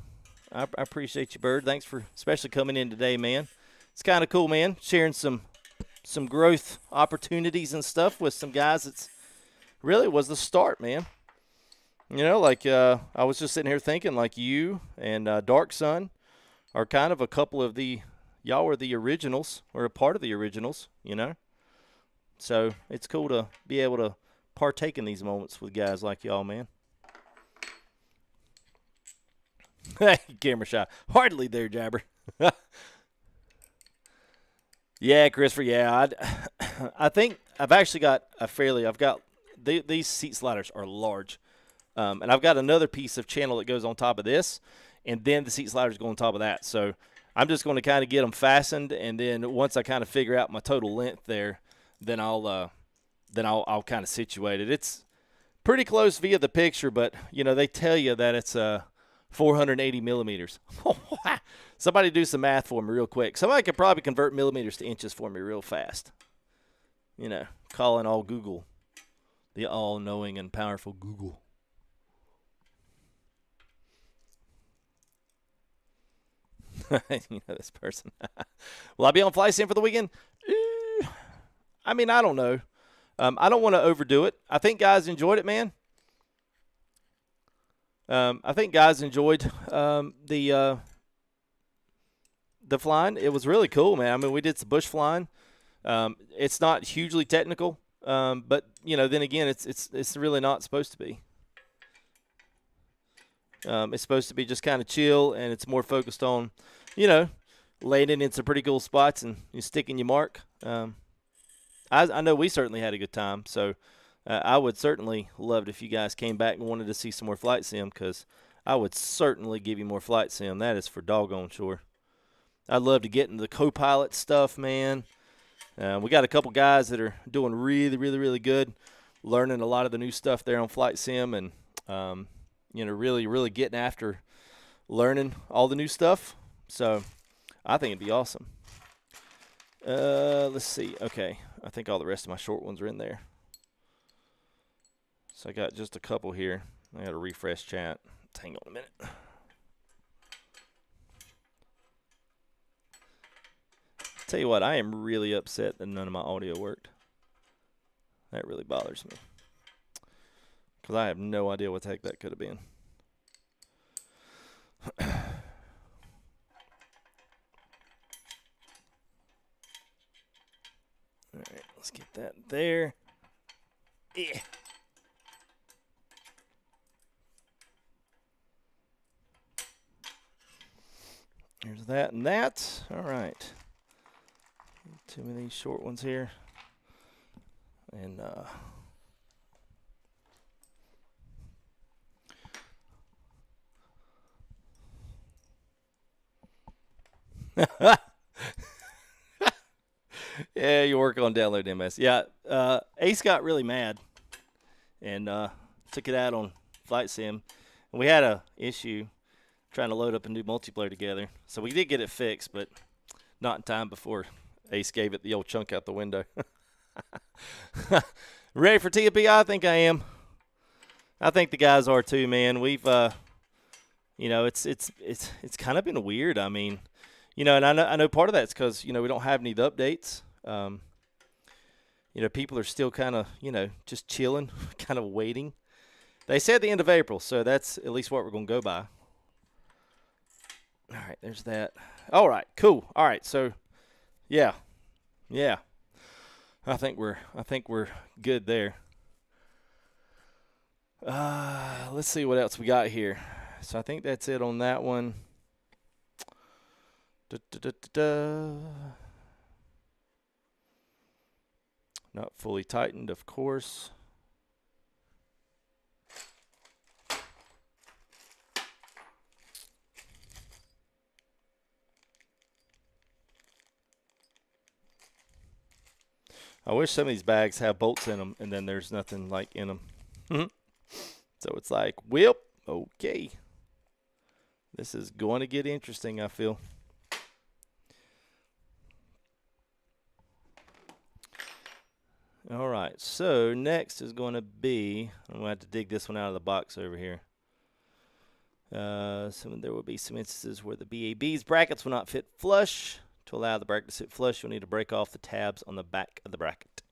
I appreciate you, Bird. Thanks for especially coming in today, man. It's kind of cool, man, sharing some growth opportunities and stuff with some guys. It's really was the start, man. You know, like I was just sitting here thinking, like you and Dark Sun are kind of a couple of the, y'all were the originals, or a part of the originals, you know. So it's cool to be able to partake in these moments with guys like y'all, man. Camera shot. Hardly there, Jabber. Yeah, Christopher, yeah. I think I've actually got these seat sliders are large. And I've got another piece of channel that goes on top of this, and then the seat sliders go on top of that. So I'm just going to kind of get them fastened, and then once I kind of figure out my total length there, then I'll kind of situate it. It's pretty close via the picture, but you know they tell you that it's 480 millimeters. Somebody do some math for me real quick. Somebody could probably convert millimeters to inches for me real fast. You know, calling all Google, the all-knowing and powerful Google. You know this person. Will I be on Flight Sim for the weekend? I mean, I don't know. I don't want to overdo it. I think guys enjoyed it, man. I think guys enjoyed the flying. It was really cool, man. I mean, we did some bush flying. It's not hugely technical, but you know, then again, it's really not supposed to be. It's supposed to be just kind of chill, and it's more focused on, you know, landing in some pretty cool spots and you sticking your mark. I know we certainly had a good time, so I would certainly love it if you guys came back and wanted to see some more Flight Sim, because I would certainly give you more Flight Sim. That is for doggone sure. I'd love to get into the co-pilot stuff, man. We got a couple guys that are doing really, really, really good, learning a lot of the new stuff there on Flight Sim, and you know, really, really getting after learning all the new stuff. So I think it'd be awesome. Let's see. Okay, I think all the rest of my short ones are in there. So I got just a couple here. I got to refresh chat. Hang on a minute. Tell you what, I am really upset that none of my audio worked. That really bothers me, because I have no idea what the heck that could have been. All right, let's get that there. Yeah. Here's that and that. All right. Too many short ones here. And yeah, you work on download MS. Yeah, Ace got really mad and took it out on Flight Sim. And we had a issue trying to load up and do multiplayer together. So we did get it fixed, but not in time before Ace gave it the old chunk out the window. Ready for TFP? I think I am. I think the guys are too, man. We've, you know, it's kind of been weird. I mean, you know, and I know part of that's because, you know, we don't have any of the updates. You know, people are still kind of, you know, just chilling, kind of waiting. They said the end of April, so that's at least what we're going to go by. All right, there's that. All right, cool. All right, so yeah. I think we're good there. Let's see what else we got here. So I think that's it on that one. Not fully tightened, of course. I wish some of these bags have bolts in them, and then there's nothing like in them. So it's like, well, okay. This is going to get interesting, I feel. All right, so next is going to be, I'm going to have to dig this one out of the box over here. There will be some instances where the BAB's brackets will not fit flush. To allow the bracket to sit flush, you'll need to break off the tabs on the back of the bracket.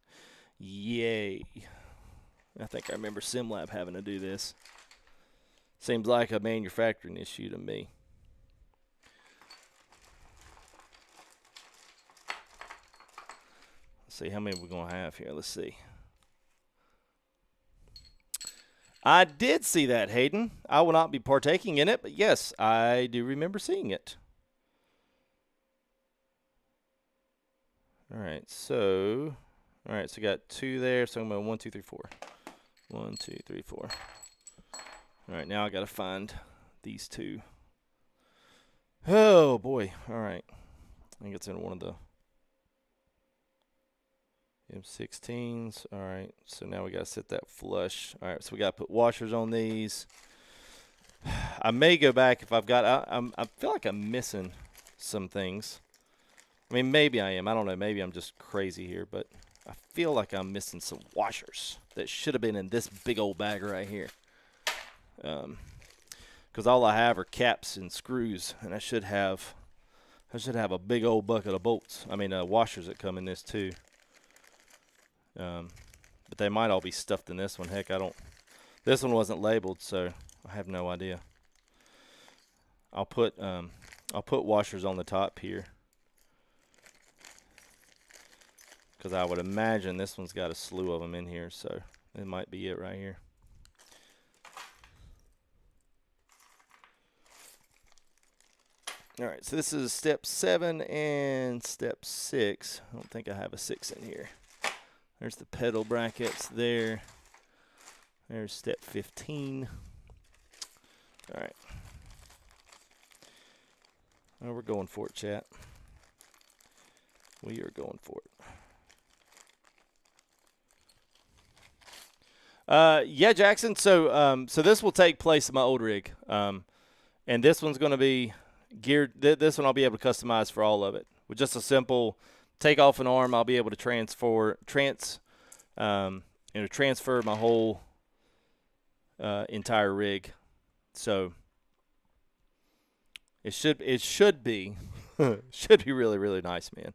Yay. I think I remember Simlab having to do this. Seems like a manufacturing issue to me. Let's see how many we're going to have here. Let's see. I did see that, Hayden. I will not be partaking in it, but yes, I do remember seeing it. All right, so we got 2 there. So I'm going 1, 2, 3, 4. 1, 2, 3, 4. All right, now I got to find these 2. Oh boy! All right, I think it's in one of the M16s. All right, so now we got to set that flush. All right, so we got to put washers on these. I may go back if I've got. I feel like I'm missing some things. I mean, maybe I am. I don't know. Maybe I'm just crazy here, but I feel like I'm missing some washers that should have been in this big old bag right here. Because all I have are caps and screws, and I should have a big old bucket of bolts. I mean, washers that come in this too. But they might all be stuffed in this one. Heck, I don't. This one wasn't labeled, so I have no idea. I'll put washers on the top here. Because I would imagine this one's got a slew of them in here, so it might be it right here. All right, so this is step 7 and step 6. I don't think I have a 6 in here. There's the pedal brackets there. There's step 15. All right. Oh, we're going for it, chat. We are going for it. Yeah, Jackson. So this will take place in my old rig, and this one's going to be geared. This one I'll be able to customize for all of it with just a simple take off an arm. I'll be able to transfer my whole entire rig. So it should be should be really, really nice, man.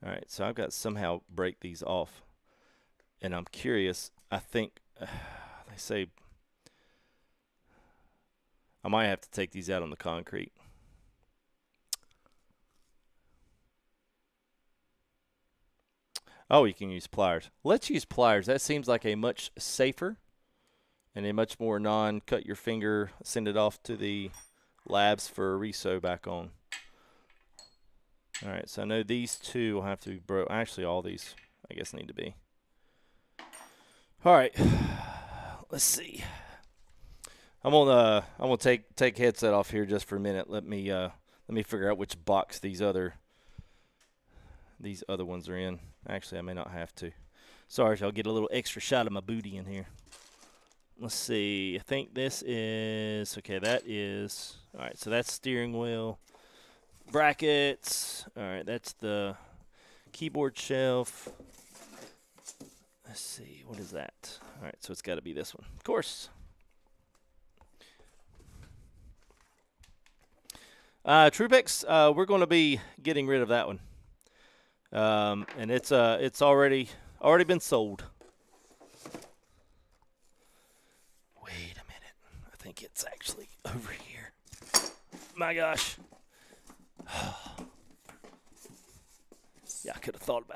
All right, so I've got to somehow break these off, and I'm curious. I think they say I might have to take these out on the concrete. Oh, you can use pliers. Let's use pliers. That seems like a much safer and a much more non-cut your finger, send it off to the labs for a resew back on. All right, so I know these 2 will have to be broke. Actually, all these, I guess, need to be. All right, let's see. I'm gonna take headset off here just for a minute. Let me figure out which box these other ones are in. Actually, I may not have to. Sorry if I'll get a little extra shot of my booty in here. Let's see. I think this is okay. That is all right. So that's steering wheel, brackets. All right, that's the keyboard shelf. Let's see, what is that? All right, so it's got to be this one, of course. Truebex, we're going to be getting rid of that one, and it's already been sold. Wait a minute, I think it's actually over here. My gosh. Yeah, I could have thought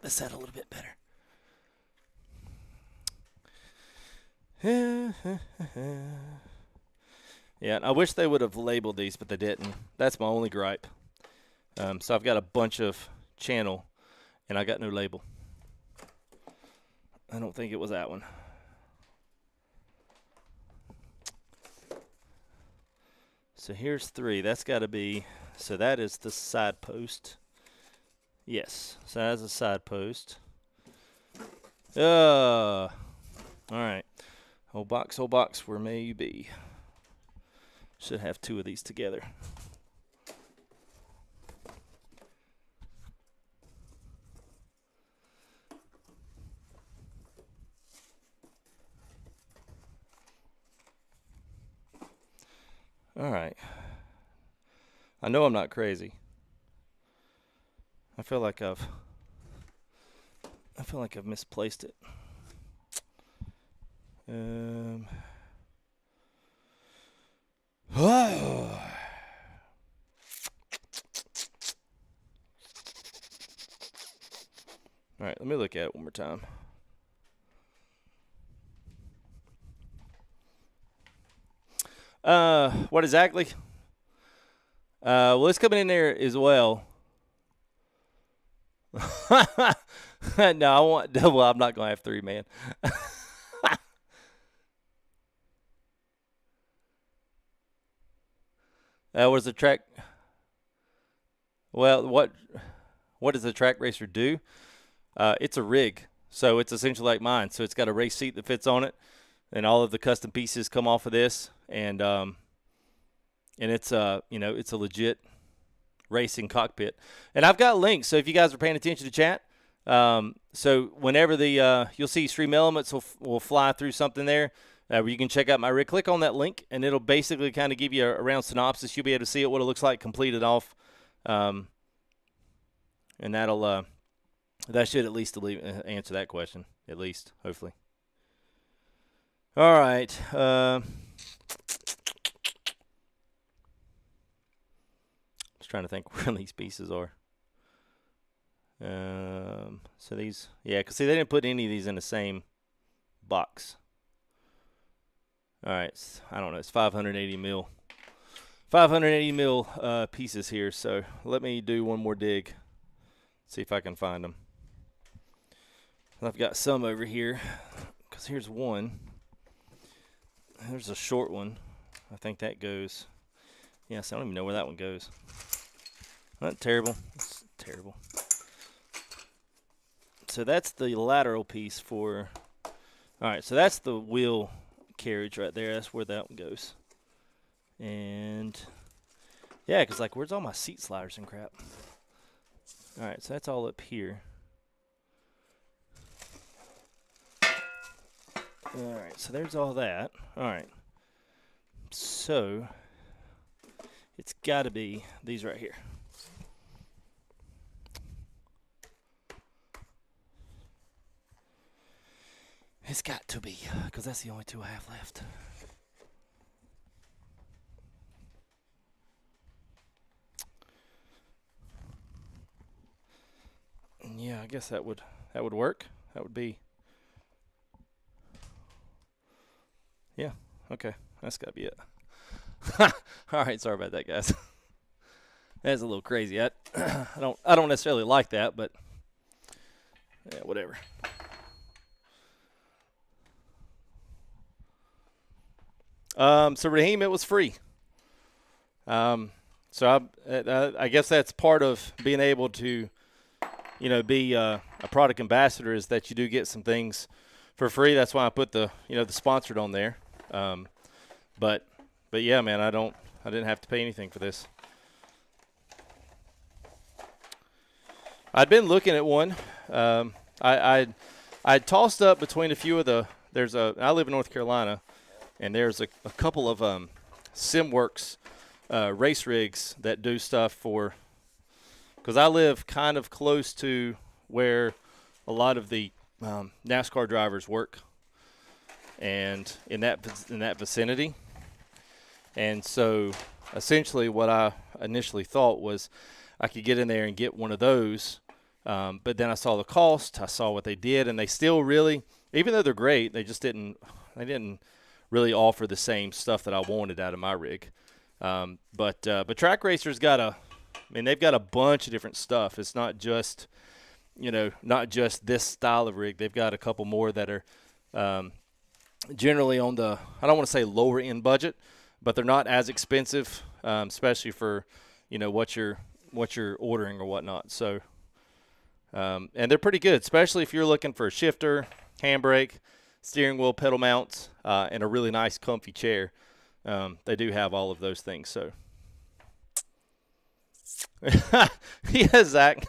this out a little bit better. Yeah, I wish they would have labeled these, but they didn't. That's my only gripe. So I've got a bunch of channel, and I got no label. I don't think it was that one. So here's 3. That's got to be, so that is the side post. Yes, so that's a side post. All right. Old box, where may you be? Should have 2 of these together. All right. I know I'm not crazy. I feel like I've misplaced it. All right, let me look at it one more time. What exactly? Well, it's coming in there as well. No, I want double. I'm not going to have 3, man. What does the TRAK? Well, what does the TRAK RACER do? It's a rig, so it's essentially like mine. So it's got a race seat that fits on it, and all of the custom pieces come off of this, and it's it's a legit racing cockpit. And I've got links, so if you guys are paying attention to chat, so whenever the you'll see Stream Elements will fly through something there. Where you can check out my rig. Click on that link, and it'll basically kind of give you a round synopsis. You'll be able to see what it looks like completed off, and that'll that should at least answer that question, at least, hopefully. All right. Just trying to think where these pieces are. So these, yeah, because see, they didn't put any of these in the same box. All right, I don't know. It's 580 mil pieces here. So let me do one more dig. See if I can find them. I've got some over here, because here's one. There's a short one. I think that goes. Yes, I don't even know where that one goes. Not terrible. It's terrible. So that's the lateral piece for. All right, so that's the wheel carriage right there. That's where that one goes. And yeah, because like, where's all my seat sliders and crap? All right, so that's all up here. All right, so there's all that. All right, so it's got to be these right here. It's got to be, because that's the only 2 I have left. And yeah, I guess that would work. That would be. Yeah, okay. That's got to be it. All right, sorry about that, guys. That's a little crazy. I don't necessarily like that, but yeah, whatever. So Raheem, it was free. So I guess that's part of being able to, be a product ambassador, is that you do get some things for free. That's why I put the sponsored on there. But yeah, man, I didn't have to pay anything for this. I'd been looking at one. I tossed up between a few of the. I live in North Carolina. And there's a couple of SimWorks race rigs that do stuff for, because I live kind of close to where a lot of the NASCAR drivers work, and in that vicinity. And so essentially what I initially thought was I could get in there and get one of those, but then I saw the cost, I saw what they did, and they still really, even though they're great, they didn't really offer the same stuff that I wanted out of my rig. But TRAK RACER's got they've got a bunch of different stuff. It's not just, this style of rig. They've got a couple more that are generally on the, I don't want to say lower end budget, but they're not as expensive, especially for, what you're ordering or whatnot. So, and they're pretty good, especially if you're looking for a shifter, handbrake, steering wheel, pedal mounts, and a really nice comfy chair. They do have all of those things. So, yeah, Zach.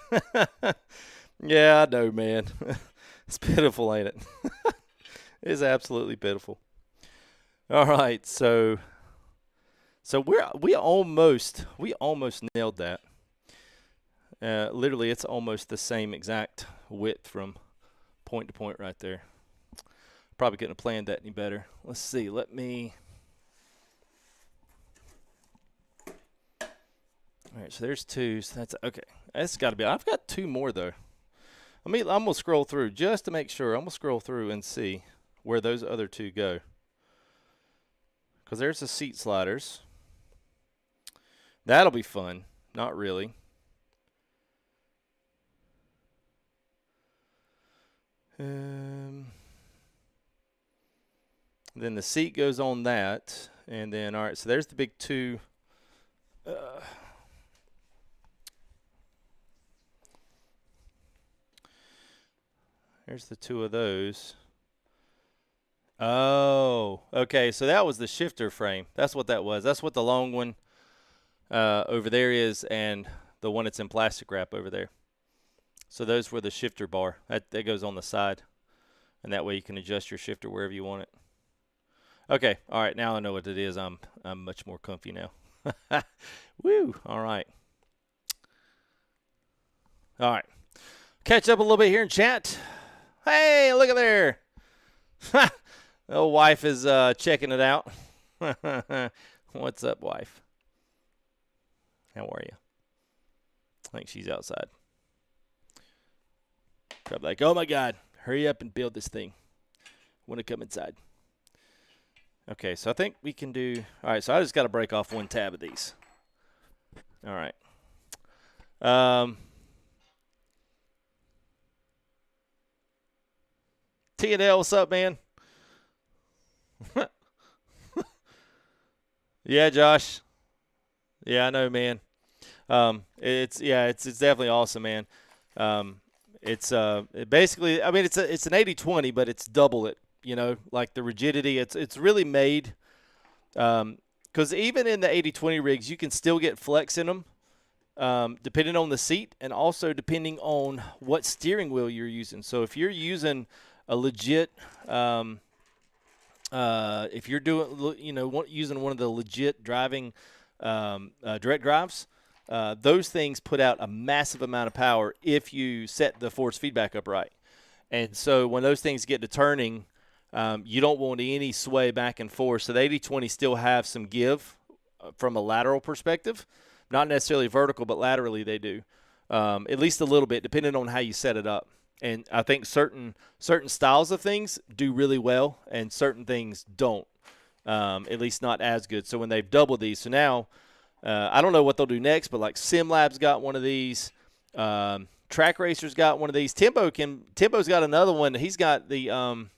Yeah, I know, man. It's pitiful, ain't it? It's absolutely pitiful. All right, so we almost nailed that. Literally, it's almost the same exact width from point to point right there. Probably couldn't have planned that any better. Let's see. Let me. All right, so there's 2. So that's okay. That's got to be. I've got 2 more though. I'm gonna scroll through just to make sure. I'm gonna scroll through and see where those other two go. Because there's the seat sliders. That'll be fun. Not really. Then the seat goes on that. And then, all right, so there's the big two. There's the two of those. Oh, okay. So that was the shifter frame. That's what that was. That's what the long one over there is, and the one that's in plastic wrap over there. So those were the shifter bar. That goes on the side, and that way you can adjust your shifter wherever you want it. Okay. All right. Now I know what it is. I'm much more comfy now. Woo. All right. All right. Catch up a little bit here in chat. Hey, look at there. The wife is checking it out. What's up, wife? How are you? I think she's outside. Probably like, oh my God, hurry up and build this thing. Want to come inside. Okay, so I think we can do, all right, so I just got to break off one tab of these. All right. T&L, what's up, man? Yeah, Josh. Yeah, I know, man. It's definitely awesome, man. Basically, I mean, it's an 80-20, but it's double it. You know, like the rigidity. It's really made. Because even in the 80-20 rigs, you can still get flex in them, depending on the seat and also depending on what steering wheel you're using. So if you're using a legit, if you're doing, using one of the legit driving direct drives, those things put out a massive amount of power if you set the force feedback up right. And so when those things get to turning, you don't want any sway back and forth. So the 80-20 still have some give from a lateral perspective, not necessarily vertical, but laterally they do, at least a little bit, depending on how you set it up. And I think certain styles of things do really well, and certain things don't, at least not as good. So when they've doubled these, so now I don't know what they'll do next, but like Simlab's got one of these, TRAK RACER's got one of these. Timbo's got another one. He's got the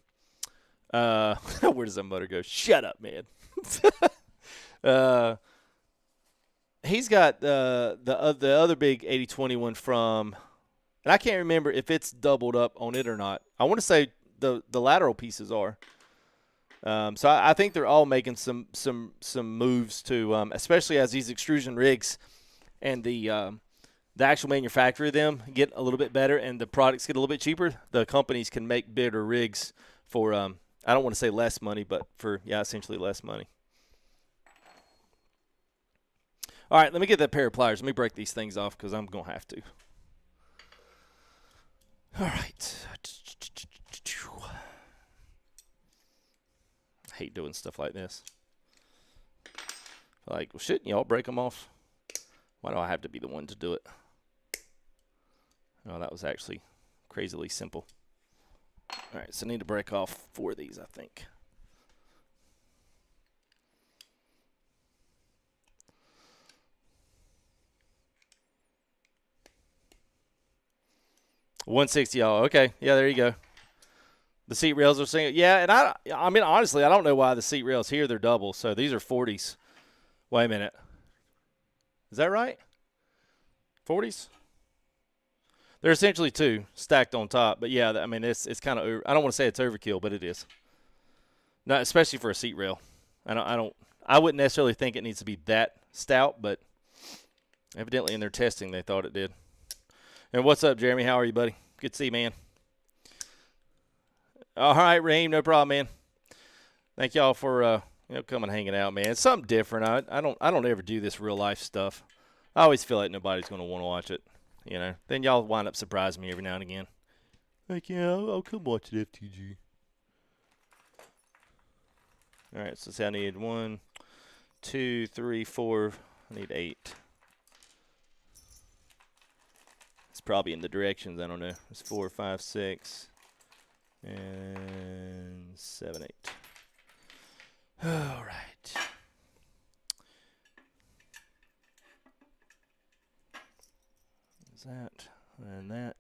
where does that motor go? Shut up, man. He's got the other big 80-20 one from. And I can't remember if it's doubled up on it or not. I want to say the lateral pieces are. So I think they're all making some moves to, especially as these extrusion rigs and the actual manufacturer of them get a little bit better and the products get a little bit cheaper. The companies can make better rigs for, I don't want to say less money, but for, essentially less money. All right, let me get that pair of pliers. Let me break these things off because I'm going to have to. All right. I hate doing stuff like this. Like, well, shouldn't y'all break them off? Why do I have to be the one to do it? Oh, that was actually crazily simple. All right, so I need to break off 4 of these, I think. $160. Okay, yeah, there you go. The seat rails are single. Yeah, and I mean, honestly, I don't know why the seat rails here, they're double. So these are 40s. Wait a minute. Is that right? 40s? They're essentially 2 stacked on top. But, yeah, I mean, it's kind of – I don't want to say it's overkill, but it is. Not especially for a seat rail. I wouldn't necessarily think it needs to be that stout, but evidently in their testing they thought it did. And what's up, Jeremy? How are you, buddy? Good to see you, man. All right, Raheem, no problem, man. Thank y'all for coming hanging out, man. It's something different. I don't ever do this real life stuff. I always feel like nobody's going to want to watch it, you know. Then y'all wind up surprising me every now and again. Like, yeah, I'll come watch it, FTG. All right, so I need 1, 2, 3, 4. I need 8. probably in the directions. I don't know. It's 4, 5, 6, and 7, 8. All right. Is that and that?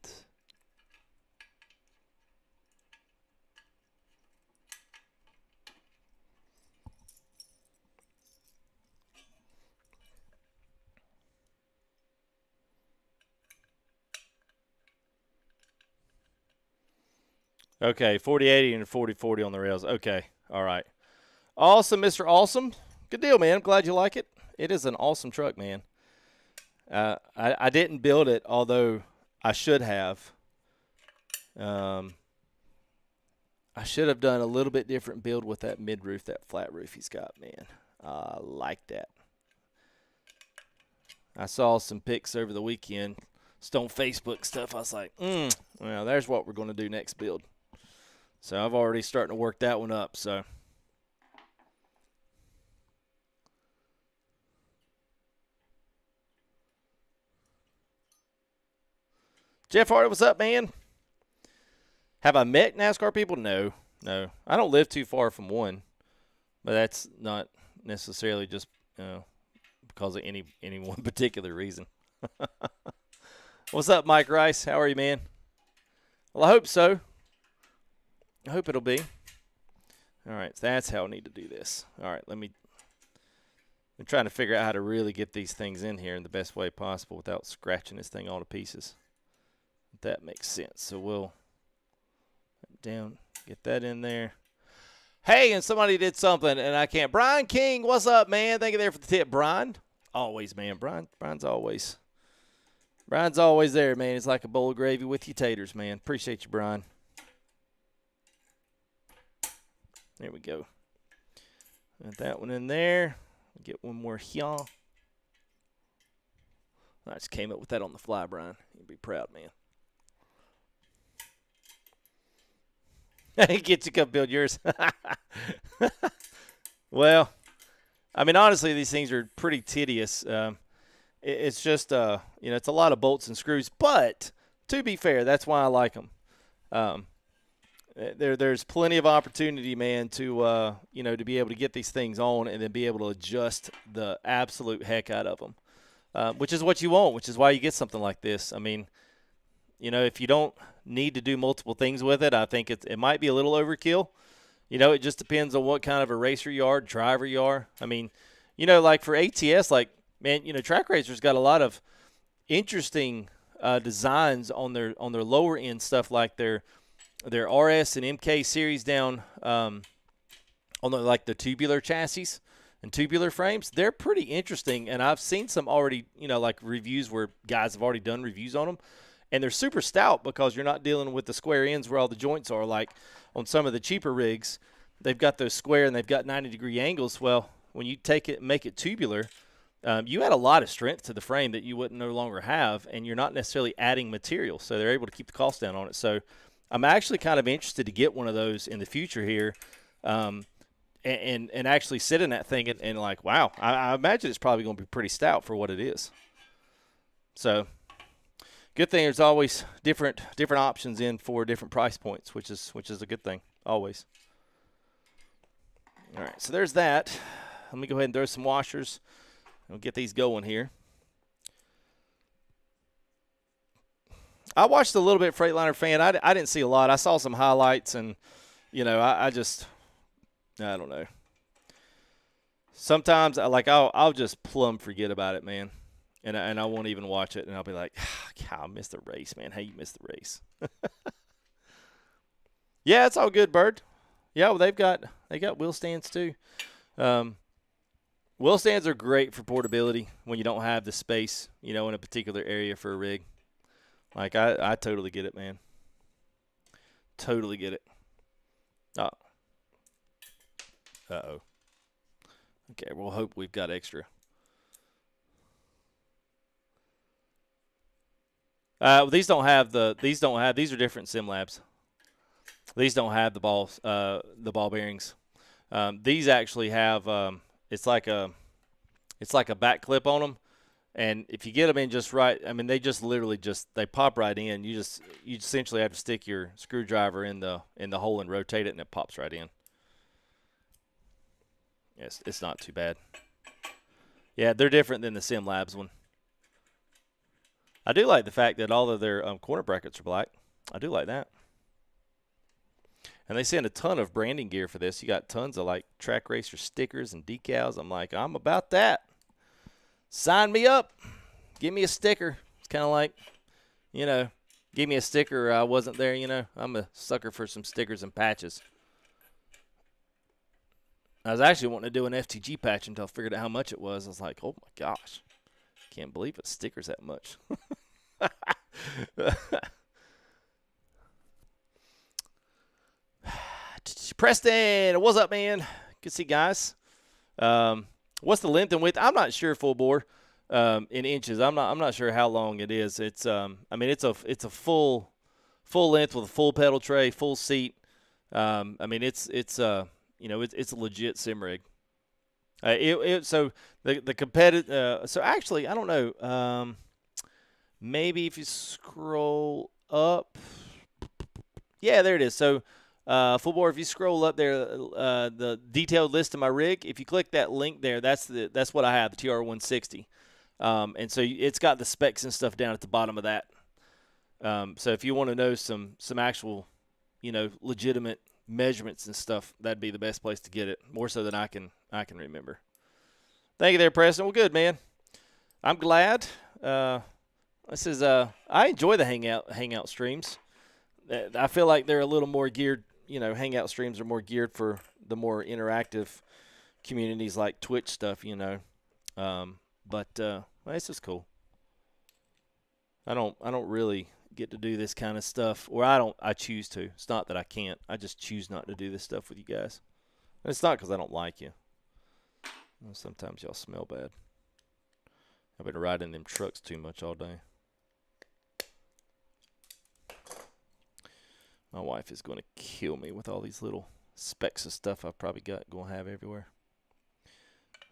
Okay, 4080 and 4040 on the rails. Okay, all right. Awesome, Mr. Awesome. Good deal, man. I'm glad you like it. It is an awesome truck, man. I didn't build it, although I should have. I should have done a little bit different build with that mid-roof, that flat roof he's got, man. I like that. I saw some pics over the weekend, just on Facebook stuff. I was like, well, there's what we're going to do next build. So I've already starting to work that one up. So Jeff Hardy, what's up, man? Have I met NASCAR people? No. I don't live too far from one, but that's not necessarily just because of any one particular reason. What's up, Mike Rice? How are you, man? Well, I hope so. I hope it'll be. All right, so that's how I need to do this. All right, I'm trying to figure out how to really get these things in here in the best way possible without scratching this thing all to pieces. If that makes sense. So we'll down, get that in there. Hey, and somebody did something, and I can't. Brian King, what's up, man? Thank you there for the tip, Brian. Always, man. Brian's always there, man. It's like a bowl of gravy with your taters, man. Appreciate you, Brian. There we go. Got that one in there. Get one more here. I just came up with that on the fly, Brian. You'll be proud, man. Get you come build yours. Well, I mean, honestly, these things are pretty tedious. It's just, it's a lot of bolts and screws. But to be fair, that's why I like them. There's plenty of opportunity, man, to to be able to get these things on and then be able to adjust the absolute heck out of them, which is what you want, which is why you get something like this. I mean, if you don't need to do multiple things with it, I think it might be a little overkill. It just depends on what kind of a racer you are, driver you are. I mean, like for ATS, like, man, TRAK Racer's got a lot of interesting designs on their lower end stuff, like their RS and MK series down on the tubular chassis and tubular frames. They're pretty interesting, and I've seen some already, like reviews where guys have already done reviews on them, and they're super stout because you're not dealing with the square ends where all the joints are. Like on some of the cheaper rigs, they've got those square and they've got 90-degree angles. Well, when you take it and make it tubular, you add a lot of strength to the frame that you wouldn't no longer have, and you're not necessarily adding material, so they're able to keep the cost down on it. So I'm actually kind of interested to get one of those in the future here, and actually sit in that thing and like, wow, I imagine it's probably going to be pretty stout for what it is. So good thing there's always different options in for different price points, which is a good thing always. All right, so there's that. Let me go ahead and throw some washers. We'll get these going here. I watched a little bit Freightliner Fan. I didn't see a lot. I saw some highlights, and I don't know. Sometimes I'll just plumb forget about it, man, and I won't even watch it, and I'll be like, God, I missed the race, man. Hey, you missed the race. Yeah, it's all good, Bird. Yeah, well, they got wheel stands too. Wheel stands are great for portability when you don't have the space, in a particular area for a rig. Like, I totally get it, man. Totally get it. Oh. Uh-oh. Okay, we'll hope we've got extra. These are different Simlabs. These don't have the ball bearings. These actually have, it's like a back clip on them. And if you get them in just right, I mean, they just literally they pop right in. You essentially have to stick your screwdriver in the hole and rotate it, and it pops right in. Yes, it's not too bad. Yeah, they're different than the Simlabs one. I do like the fact that all of their corner brackets are black. I do like that. And they send a ton of branding gear for this. You got tons of like TRAK RACER stickers and decals. I'm like, I'm about that. Sign me up. Give me a sticker. It's kind of like, you know, give me a sticker or I wasn't there, you know. I'm a sucker for some stickers and patches. I was actually wanting to do an FTG patch until I figured out how much it was. I was like, oh my gosh. Can't believe it stickers that much. Preston, what's up, man? Good to see you guys. What's the length and width? I'm not sure full bore in inches. I'm not sure how long it is. It's I mean it's a full length with a full pedal tray, full seat. I mean it's you know it's a legit sim rig. So the competitive. So actually I don't know. Maybe if you scroll up, yeah, there it is. So. Full bore, if you scroll up there, the detailed list of my rig, if you click that link there, that's what I have, the TR160. And so it's got the specs and stuff down at the bottom of that. So if you want to know some actual, you know, legitimate measurements and stuff, that'd be the best place to get it, more so than I can remember. Thank you there, Preston. Well, good, man. I'm glad. This is I enjoy the hangout streams. I feel like they're a little more geared. You know, hangout streams are more geared for the more interactive communities like Twitch stuff, you know. But this is cool. I don't really get to do this kind of stuff, or I choose to. It's not that I can't. I just choose not to do this stuff with you guys. And it's not because I don't like you. Sometimes y'all smell bad. I've been riding them trucks too much all day. My wife is going to kill me with all these little specks of stuff I've probably got going to have everywhere.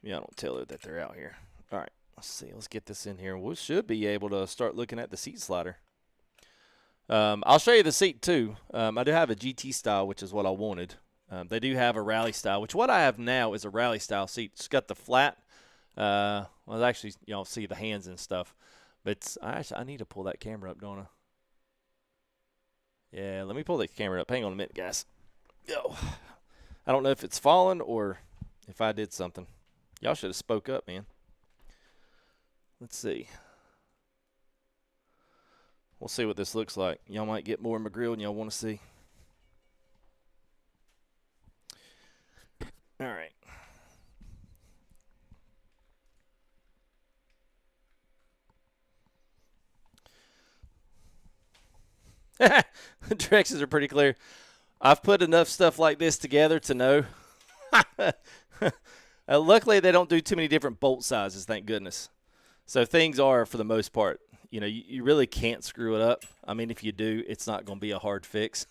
Yeah, I don't tell her that they're out here. All right, let's see. Let's get this in here. We should be able to start looking at the seat slider. I'll show you the seat too. I do have a GT style, which is what I wanted. They do have a rally style, which what I have now is a rally style seat. It's got the flat. Well, actually, y'all see the hands and stuff. But I need to pull that camera up, don't I? Yeah, let me pull the camera up. Hang on a minute, guys. Yo, I don't know if it's fallen or if I did something. Y'all should have spoke up, man. Let's see. We'll see what this looks like. Y'all might get more in my grill than y'all want to see. All right. The directions are pretty clear. I've put enough stuff like this together to know. Luckily, they don't do too many different bolt sizes, thank goodness. So things are, for the most part, you know, you really can't screw it up. I mean, if you do, it's not going to be a hard fix.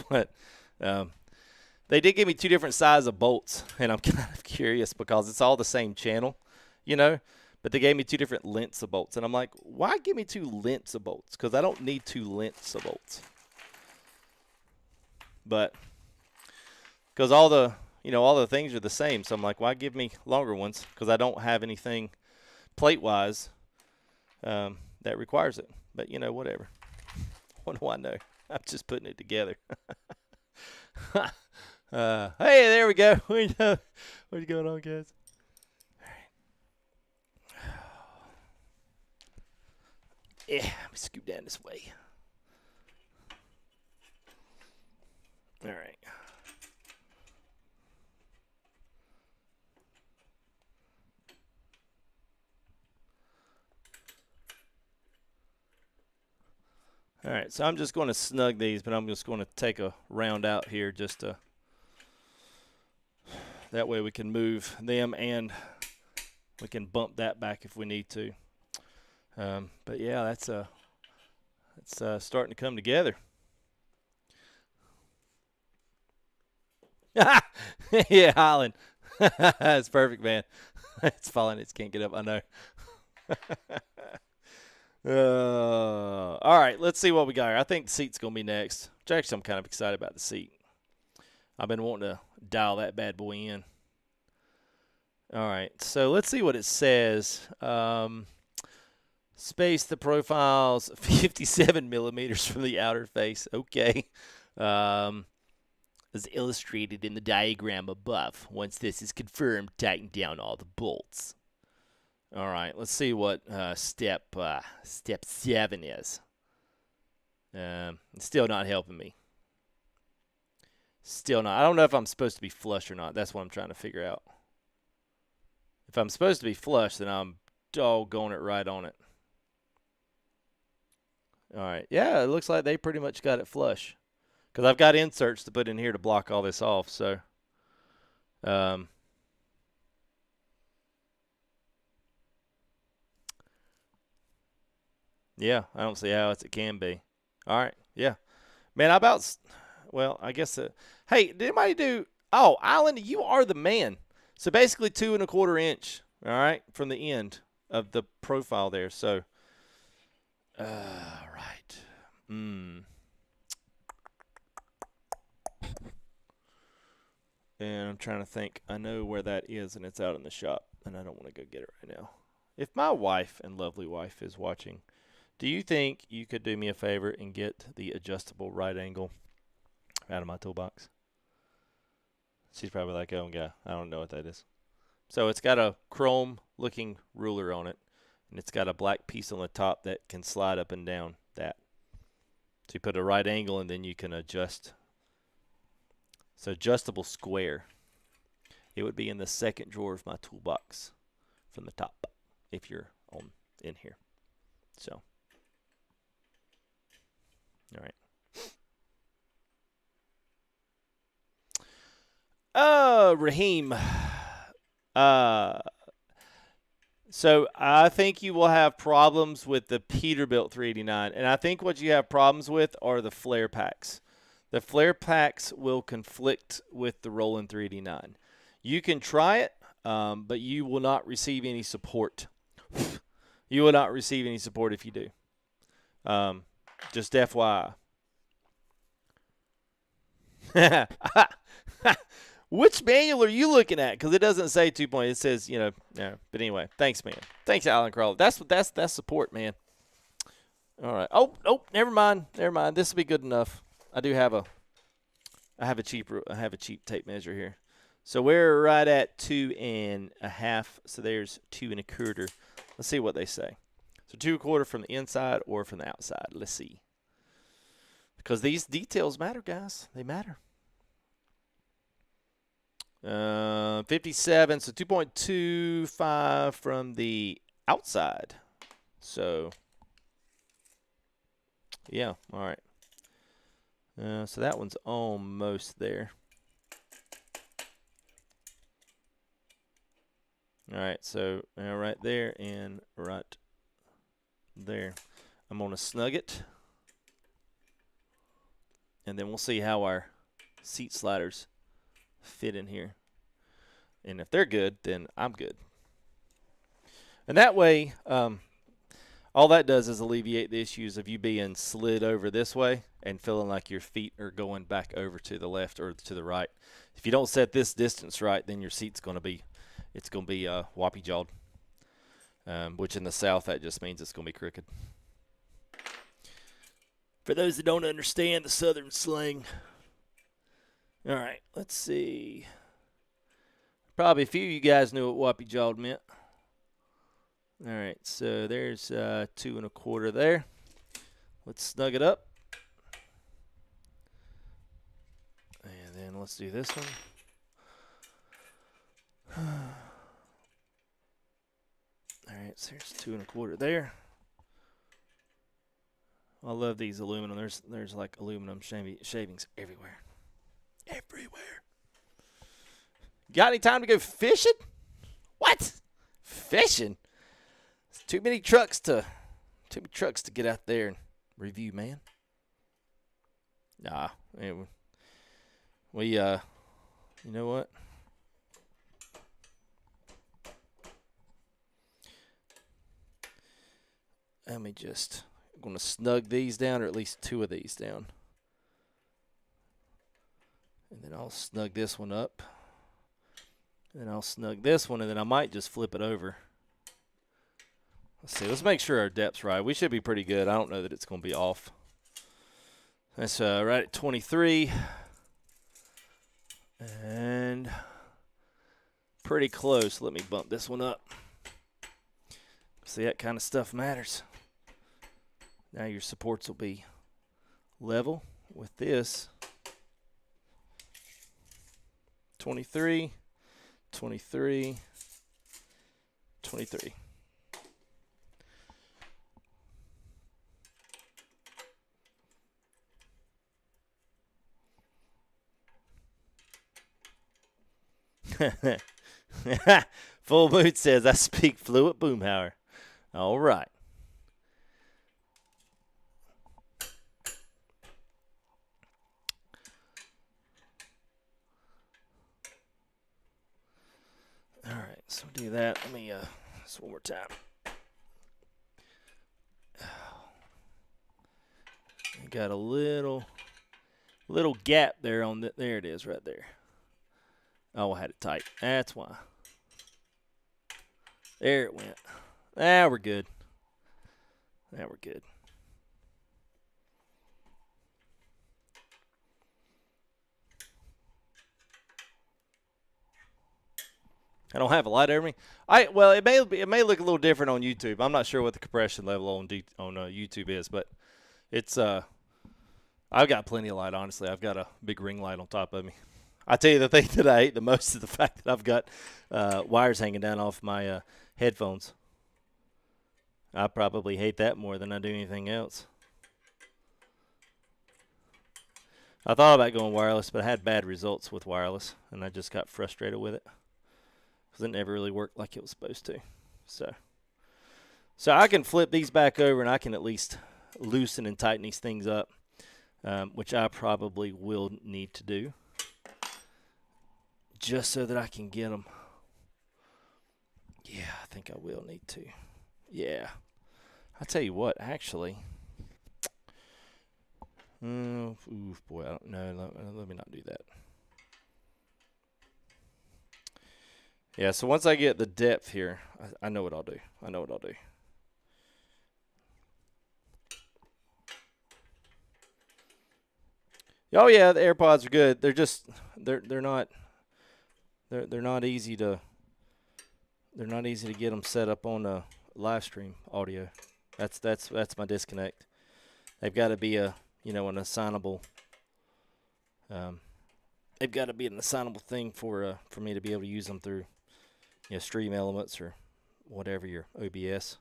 But they did give me two different sizes of bolts, and I'm kind of curious because it's all the same channel, you know. But they gave me two different lengths of bolts. And I'm like, why give me two lengths of bolts? Because I don't need two lengths of bolts. But because all the things are the same. So I'm like, why give me longer ones? Because I don't have anything plate-wise that requires it. But, you know, whatever. What do I know? I'm just putting it together. Hey, there we go. What's going on, guys? Yeah, let me scoot down this way. All right. All right, so I'm just going to snug these, but I'm just going to take a round out here just to, that way we can move them and we can bump that back if we need to. But yeah, that's starting to come together. Yeah, Holland. That's perfect, man. It's falling. It can't get up. I know. All right, let's see what we got here. I think the seat's going to be next. Which actually, I'm kind of excited about the seat. I've been wanting to dial that bad boy in. All right, so let's see what it says. Space the profiles 57 millimeters from the outer face. Okay. As illustrated in the diagram above. Once this is confirmed, tighten down all the bolts. All right, let's see what step 7 is. It's still not helping me. Still not. I don't know if I'm supposed to be flush or not. That's what I'm trying to figure out. If I'm supposed to be flush, then I'm doggone it right on it. All right. Yeah, it looks like they pretty much got it flush. Because I've got inserts to put in here to block all this off. So, yeah, I don't see how else it can be. All right. Yeah. Man, well, I guess, hey, did anybody do, oh, Alan, you are the man. So basically 2 1/4 inch, all right, from the end of the profile there. So, right. And I'm trying to think. I know where that is, and it's out in the shop, and I don't want to go get it right now. If my wife and lovely wife is watching, do you think you could do me a favor and get the adjustable right angle out of my toolbox? She's probably like, oh, God, I don't know what that is. So it's got a chrome-looking ruler on it, and it's got a black piece on the top that can slide up and down that. So you put a right angle, and then you can adjust. It's an adjustable square. It would be in the second drawer of my toolbox from the top if you're in here. So, all right. Raheem. So I think you will have problems with the Peterbilt 389, and I think what you have problems with are the flare packs. The flare packs will conflict with the Roland 389. You can try it, but you will not receive any support. You will not receive any support if you do. Just FYI. Which manual are you looking at? Because it doesn't say 2 point. It says, yeah. But anyway, thanks, man. Thanks, Alan Crawley. That's support, man. All right. Oh, never mind. This will be good enough. I have a cheap tape measure here. So we're right at 2 1/2. So there's 2 1/4. Let's see what they say. So 2 1/4 from the inside or from the outside. Let's see. Because these details matter, guys. They matter. 57, so 2.25 from the outside. So, yeah, all right. So that one's almost there. All right, so right there and right there. I'm going to snug it. And then we'll see how our seat sliders fit in here. And if they're good, then I'm good. And that way, all that does is alleviate the issues of you being slid over this way and feeling like your feet are going back over to the left or to the right. If you don't set this distance right, then your seat's going to be, whoppy-jawed. Which in the South, that just means it's going to be crooked. For those that don't understand the Southern slang. All right, let's see. Probably a few of you guys knew what whoppy-jawed meant. All right, so there's 2 1/4 there. Let's snug it up. And then let's do this one. All right, so there's 2 1/4 there. I love these aluminum. There's like aluminum shavings everywhere. Everywhere. Got any time to go fishing? What? Fishing? It's too many trucks to get out there and review, man. Nah, man, you know what? let me just, I'm going to snug these down, or at least 2 of these down. And then I'll snug this one up. And then I'll snug this one, and then I might just flip it over. Let's see. Let's make sure our depth's right. We should be pretty good. I don't know that it's going to be off. That's right at 23. And pretty close. Let me bump this one up. See, that kind of stuff matters. Now your supports will be level with this. 23, 23, 23. Full Mood says, I speak fluent Boomhauer. All right. All right, so do that. Let me, just one more time. I got a little gap there on the, there it is right there. Oh, I had it tight. That's why. There it went. Now we're good. Now we're good. I don't have a light over me. Well, it may look a little different on YouTube. I'm not sure what the compression level on YouTube is, but it's I've got plenty of light. Honestly, I've got a big ring light on top of me. I tell you, the thing that I hate the most is the fact that I've got wires hanging down off my headphones. I probably hate that more than I do anything else. I thought about going wireless, but I had bad results with wireless, and I just got frustrated with it because it never really worked like it was supposed to. So I can flip these back over, and I can at least loosen and tighten these things up, which I probably will need to do, just so that I can get them. Yeah, I think I will need to. Yeah. I'll tell you what, actually. Oof, boy, I don't know. Let me not do that. Yeah, so once I get the depth here, I know what I'll do. I know what I'll do. Oh yeah, the AirPods are good. They're just they're not easy to get them set up on a live stream audio. That's my disconnect. They've got to be an assignable. They've got to be an assignable thing for me to be able to use them through, Stream Elements or whatever your OBS.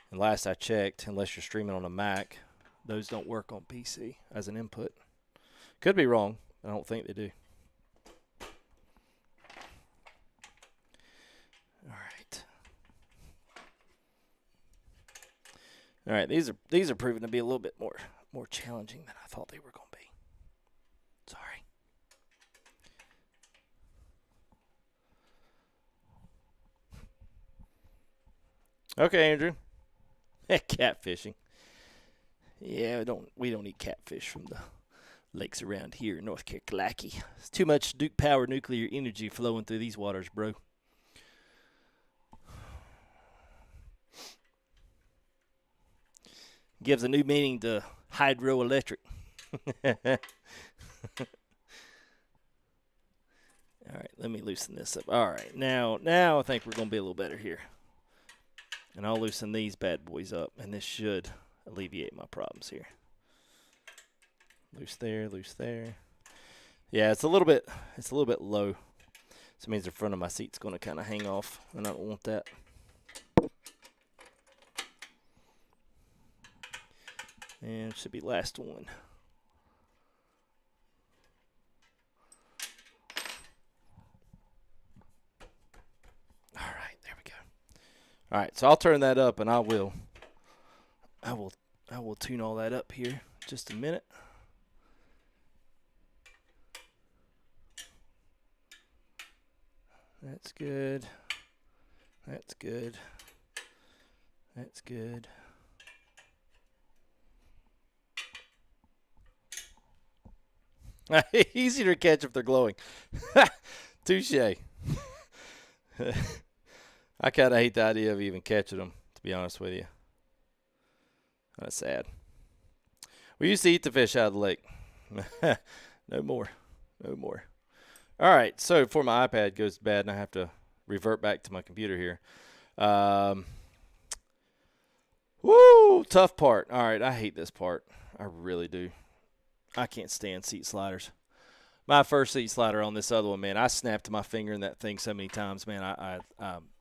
And last I checked, unless you're streaming on a Mac, those don't work on PC as an input. Could be wrong. I don't think they do. All right, these are proving to be a little bit more challenging than I thought they were going to be. Sorry. Okay, Andrew. Catfishing. Yeah, we don't eat catfish from the lakes around here in North Carolina. It's too much Duke Power nuclear energy flowing through these waters, bro. Gives a new meaning to hydroelectric. All right, let me loosen this up. All right, now I think we're going to be a little better here. And I'll loosen these bad boys up, and this should alleviate my problems here. Loose there, loose there. Yeah, it's a little bit low. So it means the front of my seat's going to kind of hang off, and I don't want that. And it should be last one. All right, there we go. All right, so I'll turn that up, and I will tune all that up here in just a minute. That's good. That's good. That's good. Easier to catch if they're glowing. Touche. I kind of hate the idea of even catching them, to be honest with you. That's sad. We used to eat the fish out of the lake. No more. No more. All right, so before my iPad goes bad and I have to revert back to my computer here. Woo, tough part. All right, I hate this part. I really do. I can't stand seat sliders. My first seat slider on this other one, man, I snapped my finger in that thing so many times, man.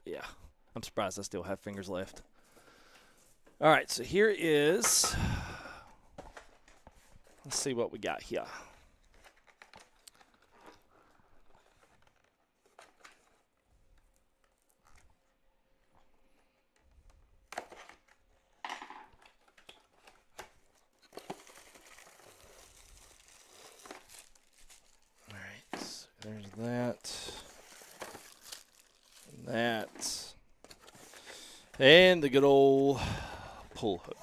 Yeah, I'm surprised I still have fingers left. All right, so here is, let's see what we got here. There's that, and that, and the good old pull hook.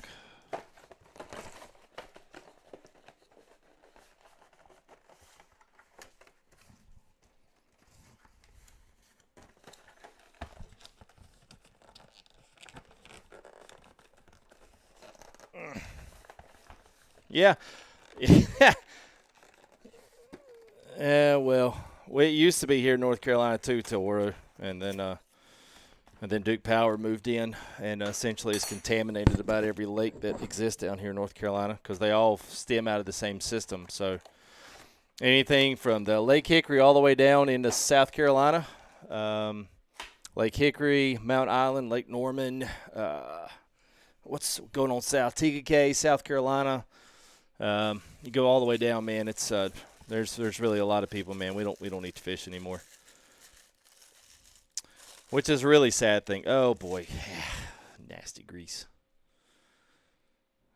Yeah. Well, it used to be here in North Carolina too, till and then Duke Power moved in and essentially has contaminated about every lake that exists down here in North Carolina because they all stem out of the same system. So anything from the Lake Hickory all the way down into South Carolina, Lake Hickory, Mount Island, Lake Norman, what's going on South TK, South Carolina. You go all the way down, man. It's there's really a lot of people, man. We don't eat fish anymore, which is a really sad thing. Oh boy, nasty grease.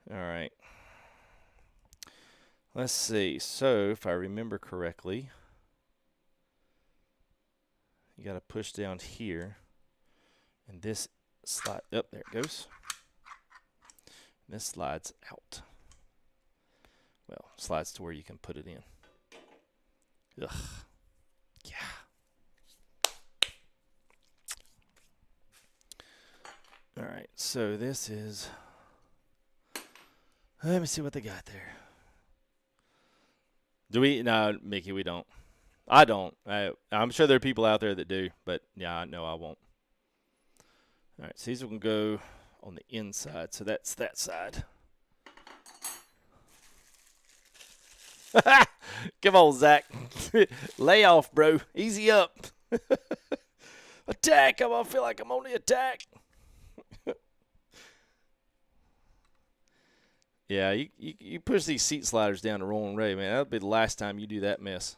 All right, let's see. So if I remember correctly, you got to push down here, and this slide. Oh, there it goes. And this slides out. Well, slides to where you can put it in. Ugh. Yeah. All right, so this is, let me see what they got there. Do we? No, Mickey, we don't. I don't. I'm sure there are people out there that do, but yeah, no, I won't. All right, so these are going to go on the inside, so that's that side. Come on, Zach. Lay off, bro. Easy up. Attack. I feel like I'm on the attack. Yeah, you push these seat sliders down the wrong way, man. That'll be the last time you do that mess.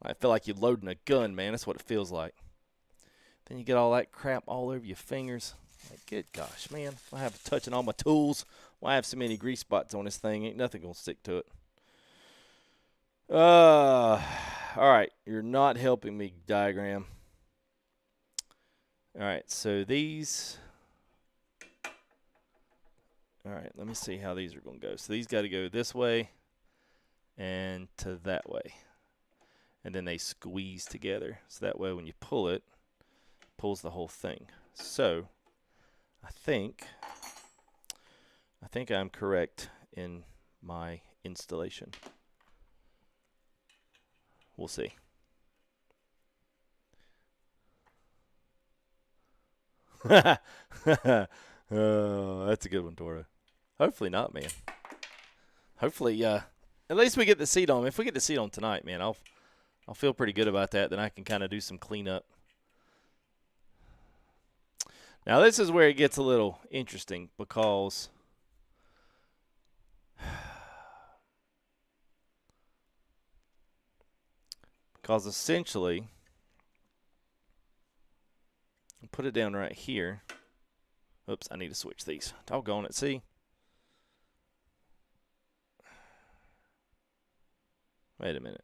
I feel like you're loading a gun, man. That's what it feels like. Then you get all that crap all over your fingers. Like, good gosh, man. I have touching all my tools. Why I have so many grease spots on this thing? Ain't nothing going to stick to it. All right. You're not helping me, diagram. All right. So these. All right. Let me see how these are going to go. So these got to go this way and to that way. And then they squeeze together. So that way when you pull it, it pulls the whole thing. So I think I'm correct in my installation. We'll see. Oh, that's a good one, Toro. Hopefully not, man. Hopefully, at least we get the seat on. If we get the seat on tonight, man, I'll feel pretty good about that. Then I can kind of do some cleanup. Now, this is where it gets a little interesting because essentially, I'll put it down right here. Oops, I need to switch these. Doggone it, see? Wait a minute.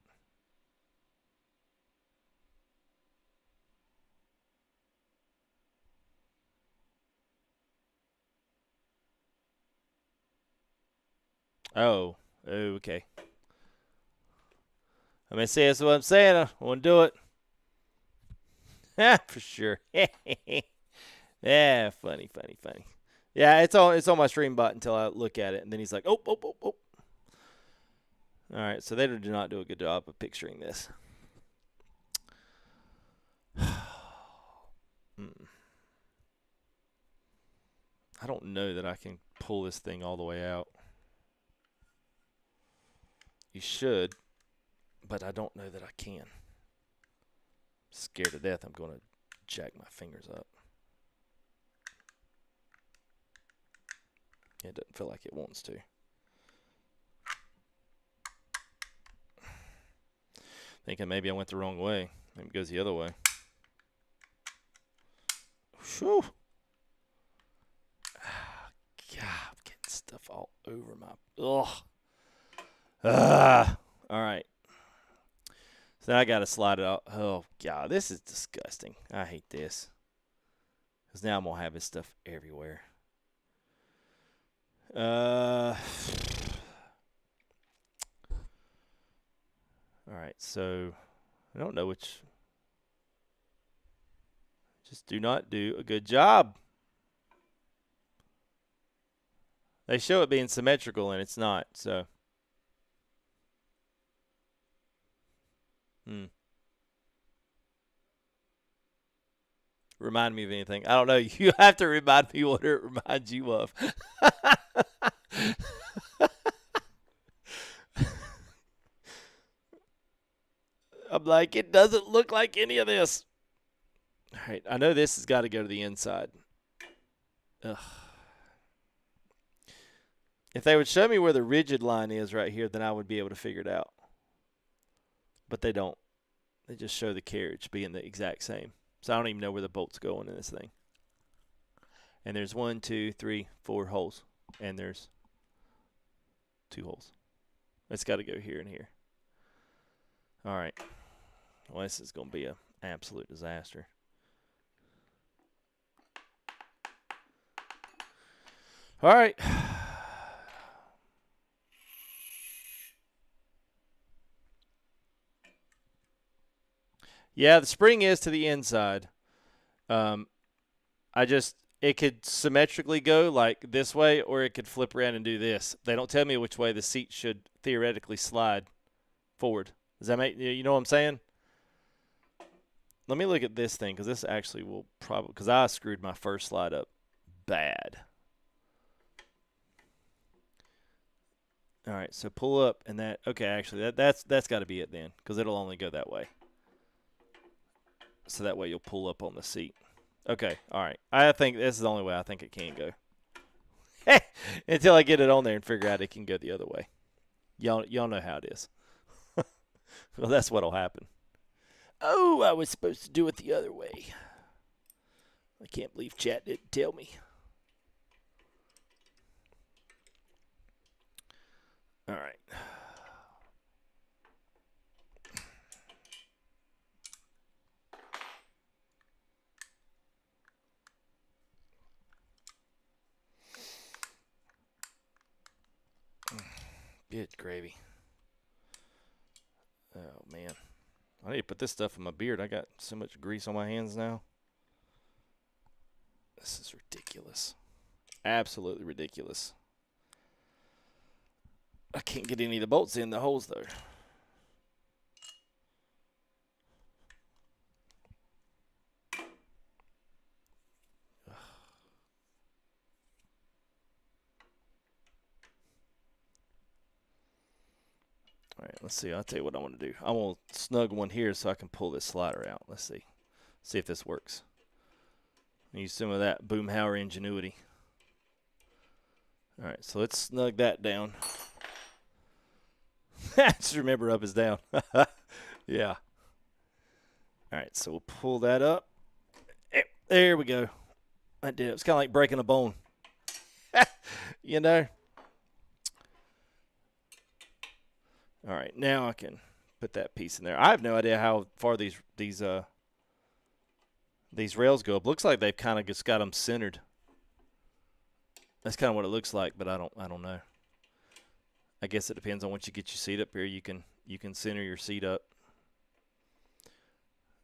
Oh, okay. I mean, see, that's what I'm saying. I want to do it. For sure. Yeah, funny. Yeah, it's on my stream bot until I look at it, and then he's like, oh. All right, so they do not do a good job of picturing this. I don't know that I can pull this thing all the way out. You should, but I don't know that I can. Scared to death I'm going to jack my fingers up. It doesn't feel like it wants to. Thinking maybe I went the wrong way. Maybe it goes the other way. Whew. God, I'm getting stuff all over my... Ugh. All right. So now I got to slide it out. Oh, God, this is disgusting. I hate this. Because now I'm going to have this stuff everywhere. All right, so I don't know which. Just do not do a good job. They show it being symmetrical, and it's not, so. Remind me of anything. I don't know. You have to remind me what it reminds you of. I'm like, it doesn't look like any of this. All right, I know this has got to go to the inside. Ugh. If they would show me where the rigid line is right here, then I would be able to figure it out. But they don't. They just show the carriage being the exact same. So I don't even know where the bolt's going in this thing. And there's 1, 2, 3, 4 holes. And there's 2 holes. It's got to go here and here. All right. Well, this is going to be an absolute disaster. All right. Yeah, the spring is to the inside. It could symmetrically go like this way, or it could flip around and do this. They don't tell me which way the seat should theoretically slide forward. Does that make, you know what I'm saying? Let me look at this thing, because this actually will probably, because I screwed my first slide up bad. All right, so pull up, and that, okay, actually, that's got to be it then, because it'll only go that way. So that way you'll pull up on the seat. Okay, all right. I think this is the only way I think it can go. Until I get it on there and figure out it can go the other way. Y'all know how it is. Well, that's what'll happen. Oh, I was supposed to do it the other way. I can't believe chat didn't tell me. All right. Good gravy. Oh, man. I need to put this stuff in my beard. I got so much grease on my hands now. This is ridiculous. Absolutely ridiculous. I can't get any of the bolts in the holes, though. All right, let's see. I'll tell you what I want to do. I want to snug one here so I can pull this slider out. Let's see. See if this works. Use some of that Boomhauer ingenuity. All right, so let's snug that down. Just remember, up is down. Yeah. All right, so we'll pull that up. There we go. I did it. It's kind of like breaking a bone. You know? All right, now I can put that piece in there. I have no idea how far these rails go up. Looks like they've kind of just got them centered. That's kind of what it looks like, but I don't know. I guess it depends on once you get your seat up here. You can center your seat up.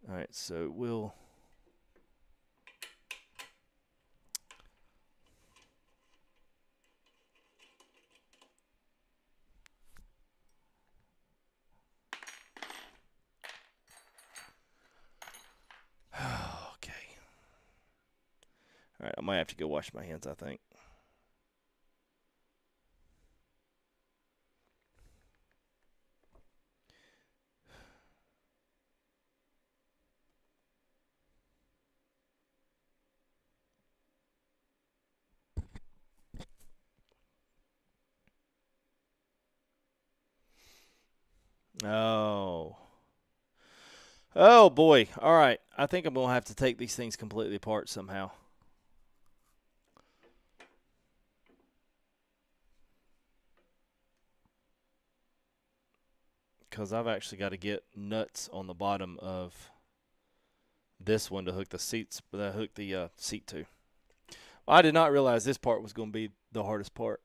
All right, so we'll. Okay. All right, I might have to go wash my hands, I think. Oh boy. All right. I think I'm going to have to take these things completely apart somehow. Because I've actually got to get nuts on the bottom of this one to hook the seat to. I did not realize this part was going to be the hardest part.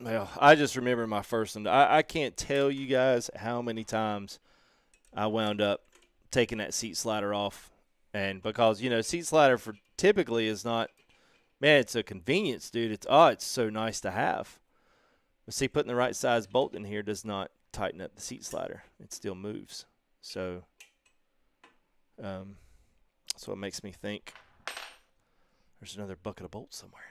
Well, I just remember my first one. I can't tell you guys how many times I wound up taking that seat slider off. And because, you know, seat slider for typically is not, man, it's a convenience, dude. It's so nice to have. But see, putting the right size bolt in here does not tighten up the seat slider. It still moves. So that's what makes me think there's another bucket of bolts somewhere.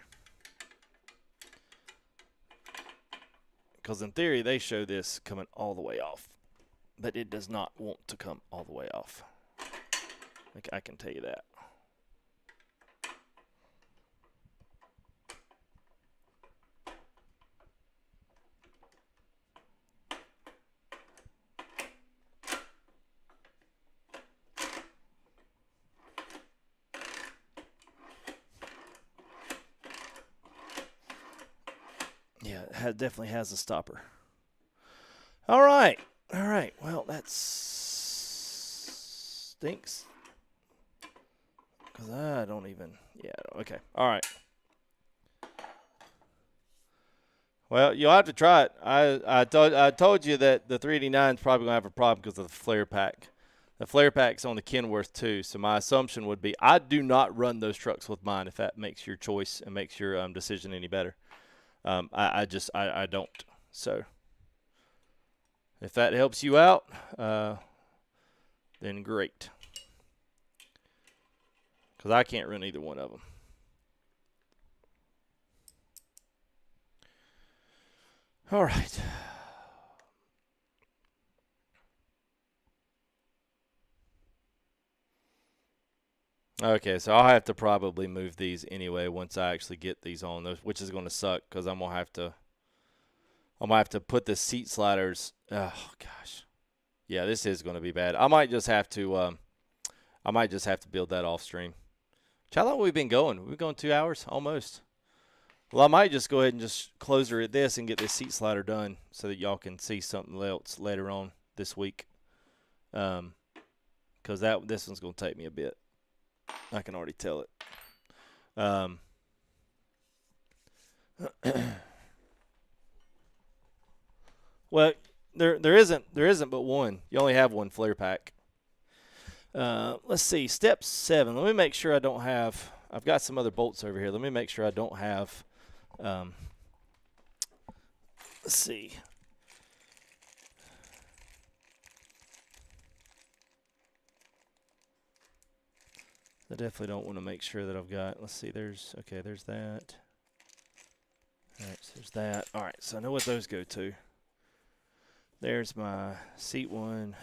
Because in theory, they show this coming all the way off. But it does not want to come all the way off. Like, I can tell you that. Yeah, it definitely has a stopper. All right. All right. Well, that stinks. Because I don't even, yeah, okay. All right. Well, you'll have to try it. I told you that the 389 is probably going to have a problem because of the flare pack. The flare pack's on the Kenworth too, so my assumption would be I do not run those trucks with mine if that makes your choice and makes your decision any better. I don't. So if that helps you out, then great. Because I can't run either one of them. All right. Okay, so I'll have to probably move these anyway once I actually get these on those, which is going to suck because I'm gonna have to put the seat sliders. Oh gosh, yeah, this is going to be bad. I might just have to build that off stream. How long have we been going? We've been going 2 hours almost. Well, I might just go ahead and just close her at this and get this seat slider done so that y'all can see something else later on this week. Because this one's going to take me a bit. I can already tell it. Well, there isn't but one. You only have one flare pack. Let's see, step 7. Let me make sure I don't have. I've got some other bolts over here. Let me make sure I don't have. Let's see. I definitely don't want to make sure that I've got. Let's see. There's that. All right, so there's that. All right, so I know what those go to. There's my seat one.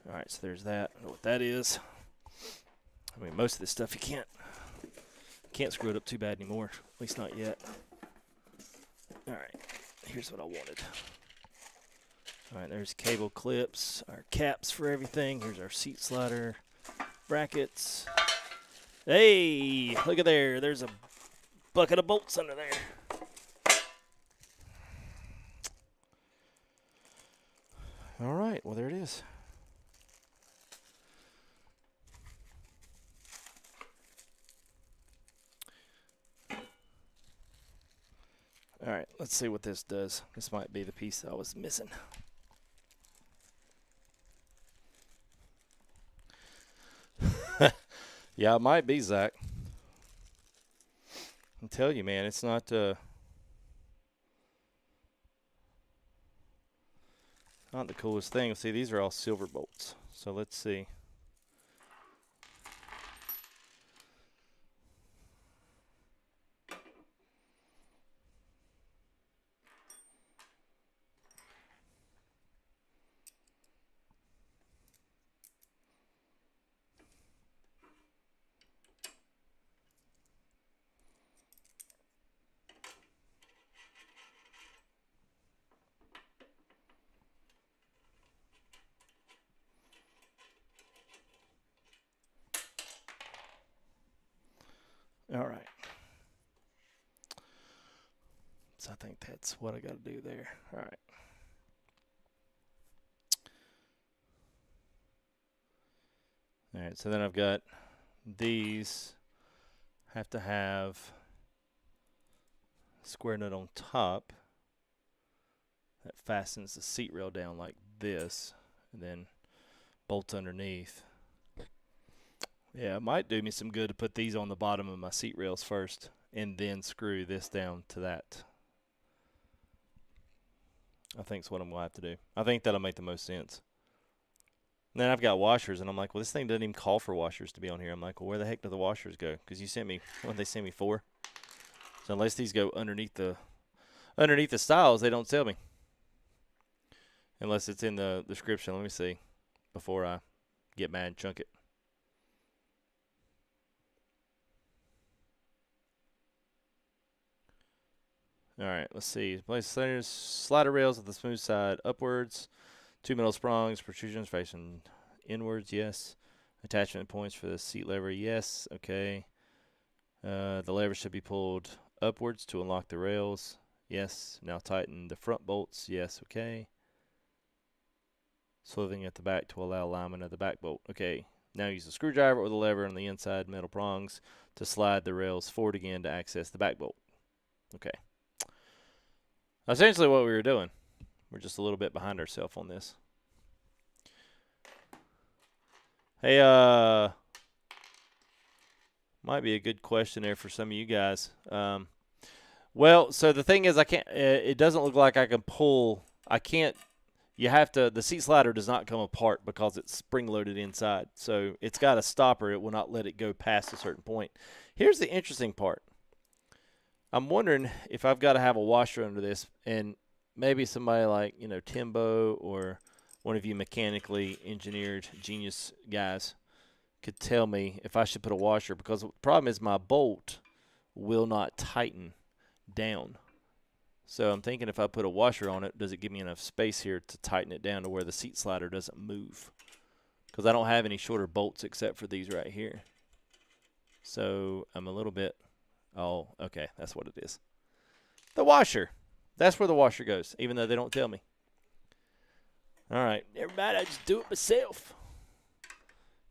All right, so there's that. I know what that is. I mean, most of this stuff you can't screw it up too bad anymore. At least not yet. All right, here's what I wanted. All right, there's cable clips, our caps for everything. Here's our seat slider, brackets. Hey, look at there. There's a bucket of bolts under there. All right, well, there it is. Let's see what this does. This might be the piece that I was missing. Yeah, it might be, Zach. I tell you, man, it's not not the coolest thing. See, these are all silver bolts. So let's see. All right. So I think that's what I got to do there. All right. All right, so then I've got these have to have a square nut on top that fastens the seat rail down like this, and then bolts underneath. Yeah, it might do me some good to put these on the bottom of my seat rails first and then screw this down to that. I think it's what I'm going to have to do. I think that'll make the most sense. And then I've got washers, and I'm like, well, this thing doesn't even call for washers to be on here. I'm like, well, where the heck do the washers go? Because you sent me, what did they send me, 4? So unless these go underneath the styles, they don't tell me. Unless it's in the description. Let me see before I get mad and chunk it. All right, let's see. Place centers, slider rails at the smooth side upwards. 2 metal prongs, protrusions facing inwards, yes. Attachment points for the seat lever, yes. Okay. The lever should be pulled upwards to unlock the rails, yes. Now tighten the front bolts, yes. Okay. Sliving at the back to allow alignment of the back bolt. Okay. Now use the screwdriver or the lever on the inside metal prongs to slide the rails forward again to access the back bolt. Okay. Essentially what we were doing. We're just a little bit behind ourselves on this. Hey, might be a good question there for some of you guys. Well, so the thing is, I can't. It doesn't look like I can pull. I can't. You have to. The seat slider does not come apart because it's spring loaded inside. So it's got a stopper. It will not let it go past a certain point. Here's the interesting part. I'm wondering if I've got to have a washer under this, and maybe somebody like, you know, Timbo or one of you mechanically engineered genius guys could tell me if I should put a washer, because the problem is my bolt will not tighten down. So I'm thinking if I put a washer on it, does it give me enough space here to tighten it down to where the seat slider doesn't move? Because I don't have any shorter bolts except for these right here. So I'm a little bit, oh, okay, that's what it is. The washer. That's where the washer goes, even though they don't tell me. All right, never mind, I just do it myself.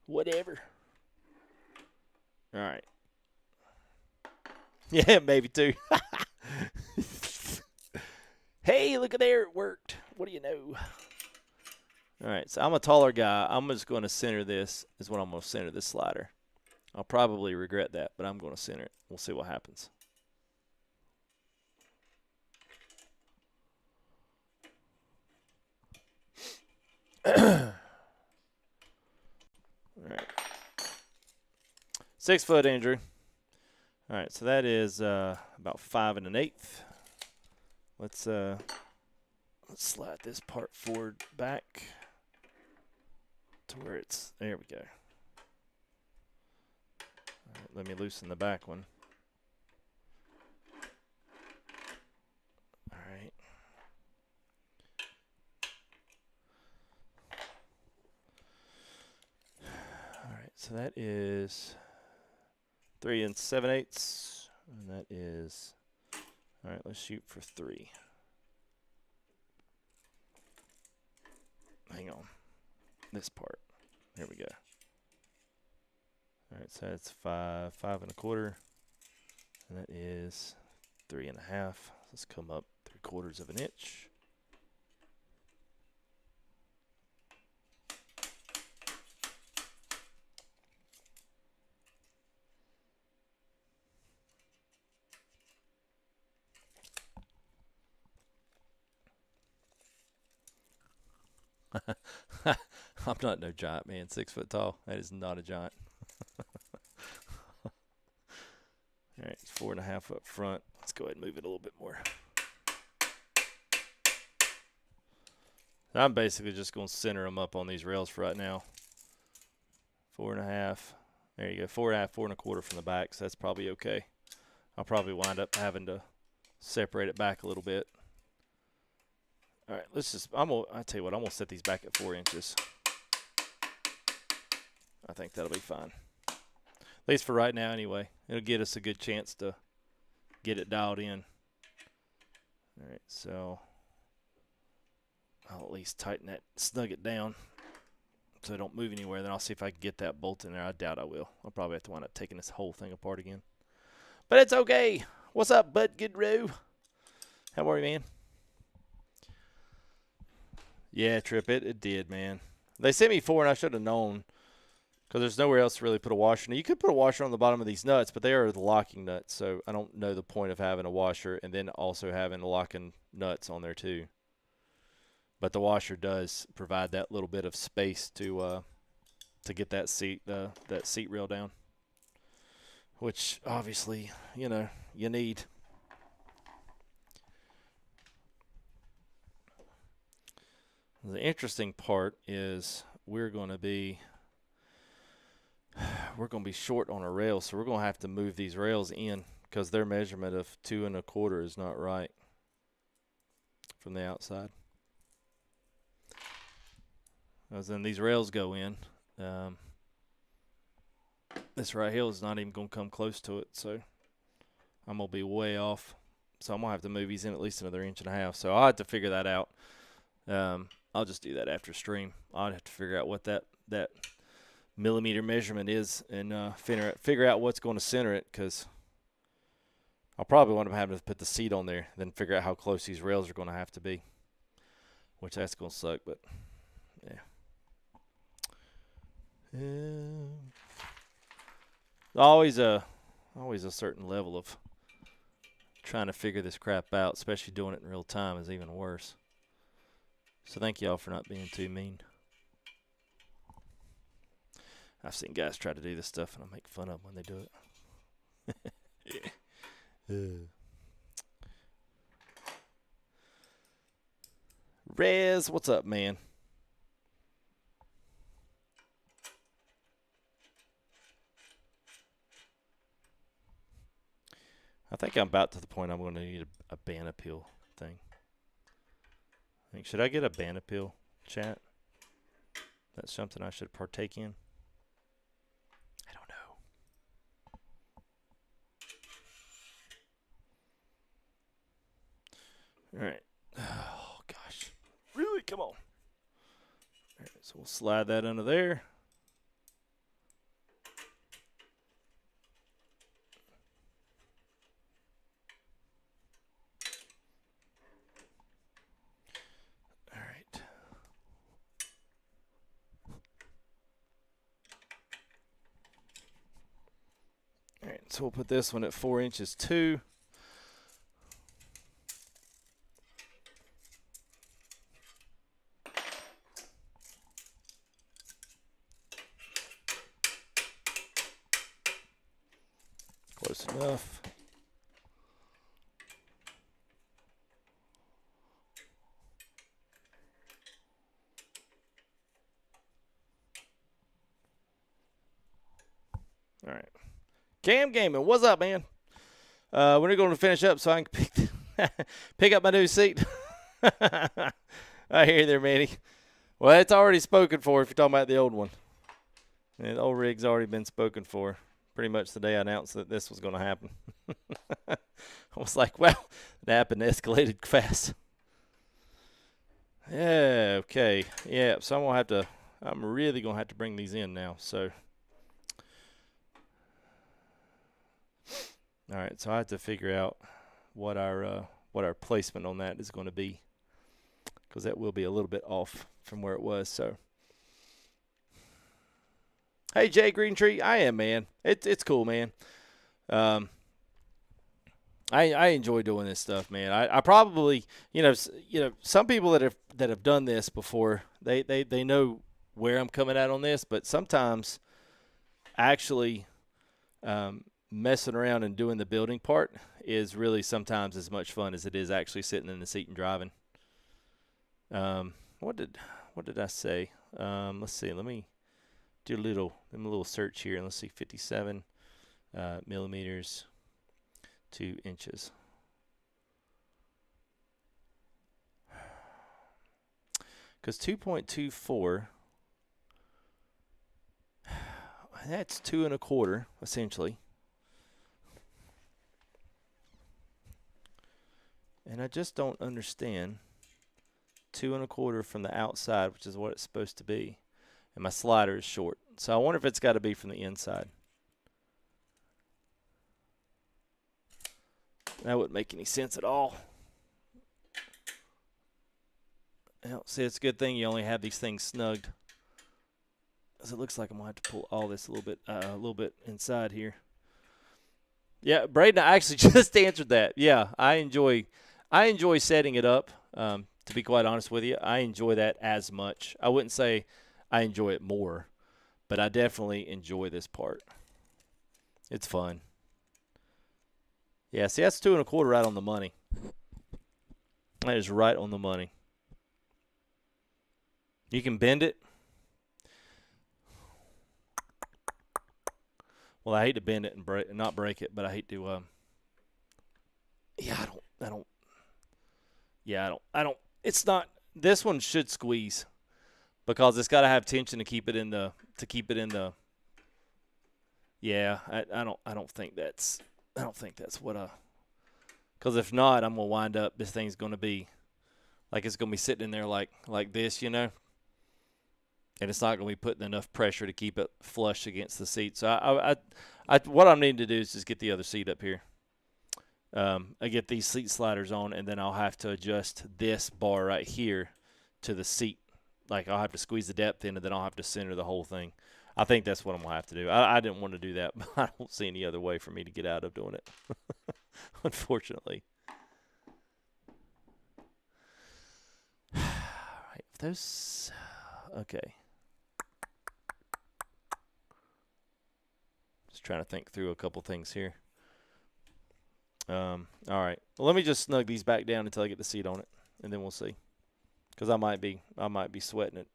Whatever. All right. Yeah, maybe too. Hey, look at there, it worked. What do you know? All right, so I'm a taller guy. I'm just going to center this, is what I'm going to center this slider. I'll probably regret that, but I'm going to center it. We'll see what happens. All right. 6 foot, Andrew. All right, so that is about 5 1/8. Let's slide this part forward back to where it's, there we go. All right, let me loosen the back one. All right. All right, so that is 3 7/8, and that is, all right, let's shoot for 3. Hang on, this part, here we go. All right, so that's 5 1/4, and that is 3 1/2. Let's come up 3/4 of an inch. I'm not no giant, man. 6 foot tall. That is not a giant. All right, 4.5 up front. Let's go ahead and move it a little bit more. I'm basically just going to center them up on these rails for right now. 4.5. There you go. 4.5, 4.25 from the back. So that's probably okay. I'll probably wind up having to separate it back a little bit. All right, let's just, I'll tell you what, I'm going to set these back at 4 inches. I think that'll be fine. At least for right now anyway. It'll get us a good chance to get it dialed in. All right, so I'll at least tighten that, snug it down so I don't move anywhere. Then I'll see if I can get that bolt in there. I doubt I will. I'll probably have to wind up taking this whole thing apart again. But it's okay. What's up, Bud Goodrow? How are you, man? Yeah, Trip, it did, man. They sent me 4, and I should have known because there's nowhere else to really put a washer. Now, you could put a washer on the bottom of these nuts, but they are the locking nuts, so I don't know the point of having a washer and then also having the locking nuts on there too. But the washer does provide that little bit of space to get that seat rail down, which obviously, you know, you need. The interesting part is we're going to be short on a rail, so we're going to have to move these rails in because their measurement of 2 1/4 is not right from the outside. As then these rails go in, this right here is not even going to come close to it, so I'm going to be way off. So I'm going to have to move these in at least another 1.5 inches. So I'll have to figure that out. I'll just do that after stream. I'll have to figure out what that millimeter measurement is and figure out what's going to center it, because I'll probably want to have to put the seat on there, then figure out how close these rails are going to have to be, which that's going to suck, but yeah. Always a certain level of trying to figure this crap out, especially doing it in real time is even worse. So thank y'all for not being too mean. I've seen guys try to do this stuff, and I make fun of them when they do it. Rez, what's up, man? I think I'm about to the point I'm going to need a banana peel thing. Should I get a banana peel, chat? That's something I should partake in. I don't know. All right. Oh, gosh. Really? Come on. All right, so we'll slide that under there. So we'll put this one at 4 inches too. Close enough. All right. Cam Gaming, what's up, man? We're going to finish up so I can pick up my new seat. I hear you there, Manny. Well, it's already spoken for if you're talking about the old one. And the old rig's already been spoken for pretty much the day I announced that this was going to happen. I was like, well, it happened, escalated fast. Yeah, okay. Yeah, so I'm really going to have to bring these in now, so. All right, so I have to figure out what our placement on that is going to be, because that will be a little bit off from where it was. So, hey Jay Greentree, I am, man. It's cool, man. I enjoy doing this stuff, man. I probably, some people that have done this before, they know where I'm coming at on this, but sometimes actually messing around and doing the building part is really sometimes as much fun as it is actually sitting in the seat and driving. What did I say? Let's see. Let me do a little search here, and let's see. 57 millimeters. 2 inches. Because 2.24, that's 2 1/4 essentially. And I just don't understand 2 1/4 from the outside, which is what it's supposed to be. And my slider is short. So I wonder if it's got to be from the inside. That wouldn't make any sense at all. Well, see, it's a good thing you only have these things snugged, because it looks like I'm gonna have to pull all this a little bit inside here. Yeah, Braden, I actually just answered that. Yeah, I enjoy setting it up. To be quite honest with you, I enjoy that as much. I wouldn't say I enjoy it more, but I definitely enjoy this part. It's fun. Yeah, see, that's 2 1/4 right on the money. That is right on the money. You can bend it. Well, I hate to bend it and not break it, but I hate to. I don't. It's not. This one should squeeze, because it's got to have tension to keep it in the. Yeah, I don't think that's what because if not, I'm gonna wind up, this thing's gonna be like, it's gonna be sitting in there like this, and it's not gonna be putting enough pressure to keep it flush against the seat. So what I need to do is just get the other seat up here. I get these seat sliders on, and then I'll have to adjust this bar right here to the seat. Like, I'll have to squeeze the depth in, and then I'll have to center the whole thing. I think that's what I'm going to have to do. I didn't want to do that, but I don't see any other way for me to get out of doing it, unfortunately. All right, those, okay. Just trying to think through a couple things here. All right. Well, let me just snug these back down until I get the seat on it, and then we'll see. Because I might be sweating it,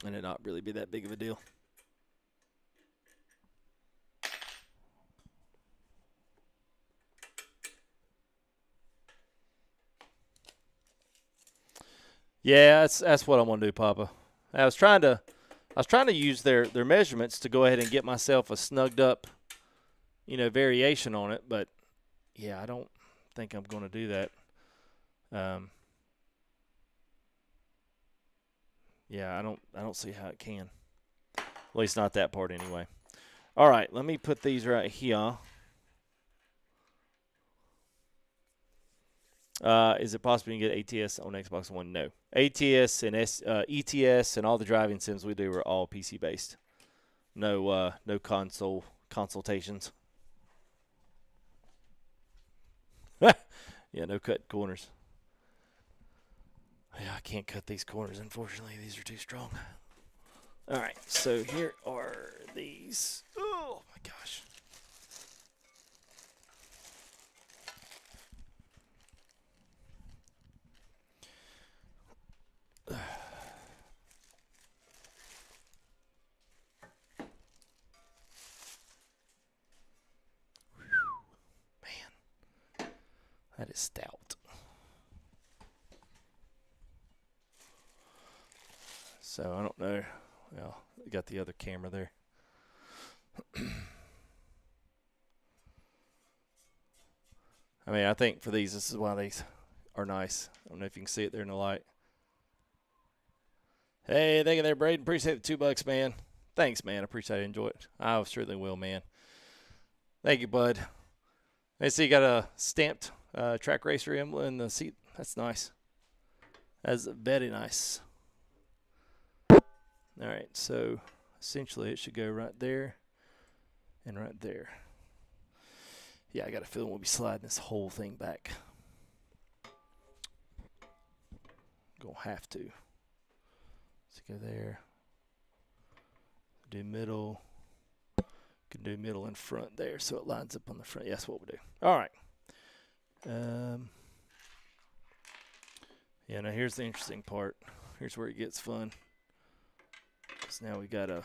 and it not really be that big of a deal. Yeah, that's what I'm gonna do, Papa. I was trying to use their measurements to go ahead and get myself a snugged up, variation on it, but yeah, I don't think I'm gonna do that. Yeah, I don't see how it can. At least not that part anyway. All right, let me put these right here. Is it possible you can get ATS on Xbox One? No. ATS and ETS and all the driving sims we do are all PC based. No console consultations. Yeah, no cut corners. Yeah, I can't cut these corners, unfortunately. These are too strong. All right, so here are these. Oh, my gosh. Man, that is stout. So I don't know. Well, I got the other camera there. I mean, I think for these, this is why these are nice. I don't know if you can see it there in the light. Hey, thank you there, Braden. Appreciate the $2, man. Thanks, man. I appreciate it. Enjoy it. I certainly will, man. Thank you, bud. I see you got a stamped TRAK RACER emblem in the seat. That's nice. That's very nice. All right, so essentially it should go right there and right there. Yeah, I got a feeling we'll be sliding this whole thing back. Gonna have to. Let's go there. Do middle. Can do middle and front there, so it lines up on the front. Yeah, that's what we do. All right. Yeah, now here's the interesting part. Here's where it gets fun. Because now we gotta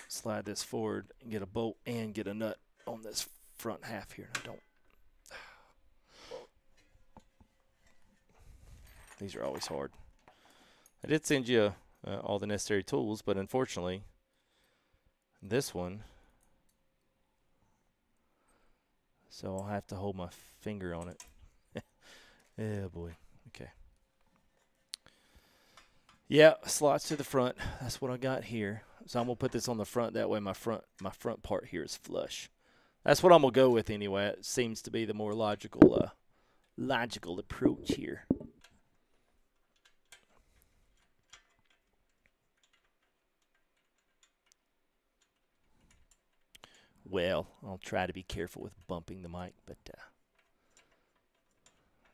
slide this forward and get a bolt and get a nut on this front half here. I don't. These are always hard. I did send you all the necessary tools, but unfortunately, this one, so I'll have to hold my finger on it. Oh boy. Okay. Yeah, slots to the front. That's what I got here. So I'm gonna put this on the front. That way my front part here is flush. That's what I'm gonna go with anyway. It seems to be the more logical approach here. Well, I'll try to be careful with bumping the mic, but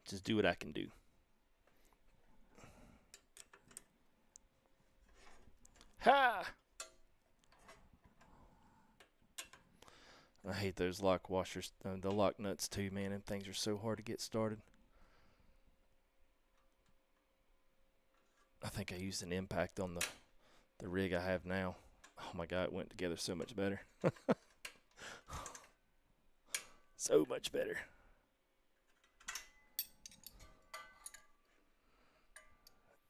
just do what I can do. Ha! I hate those lock washers, the lock nuts too, man. And things are so hard to get started. I think I used an impact on the rig I have now. Oh my God, it went together so much better. So much better.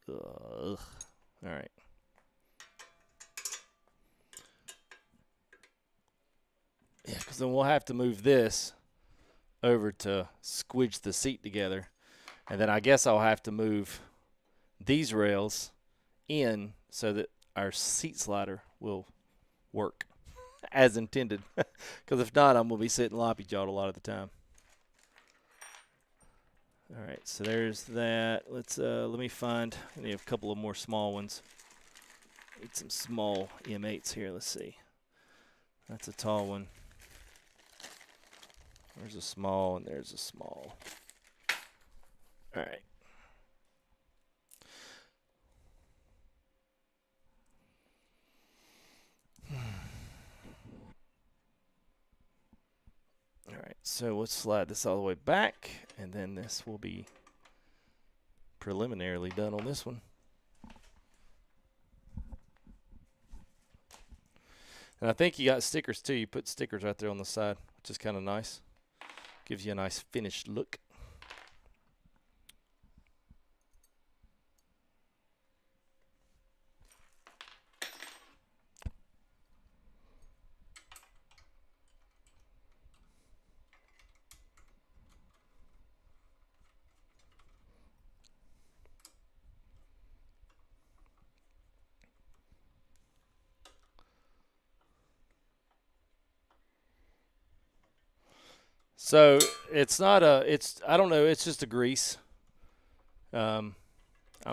Ugh. All right. Yeah, because then we'll have to move this over to squidge the seat together. And then I guess I'll have to move these rails in so that our seat slider will work as intended. Because if not, I'm going to be sitting loppy-jawed a lot of the time. All right, so there's that. Let's let me find. I need a couple of more small ones. Need some small M8s here. Let's see. That's a tall one. There's a small and there's a small. All right. All right, so let's slide this all the way back, and then this will be preliminarily done on this one. And I think you got stickers too. You put stickers right there on the side, which is kind of nice. Gives you a nice finished look. So it's not I don't know, it's just a grease. I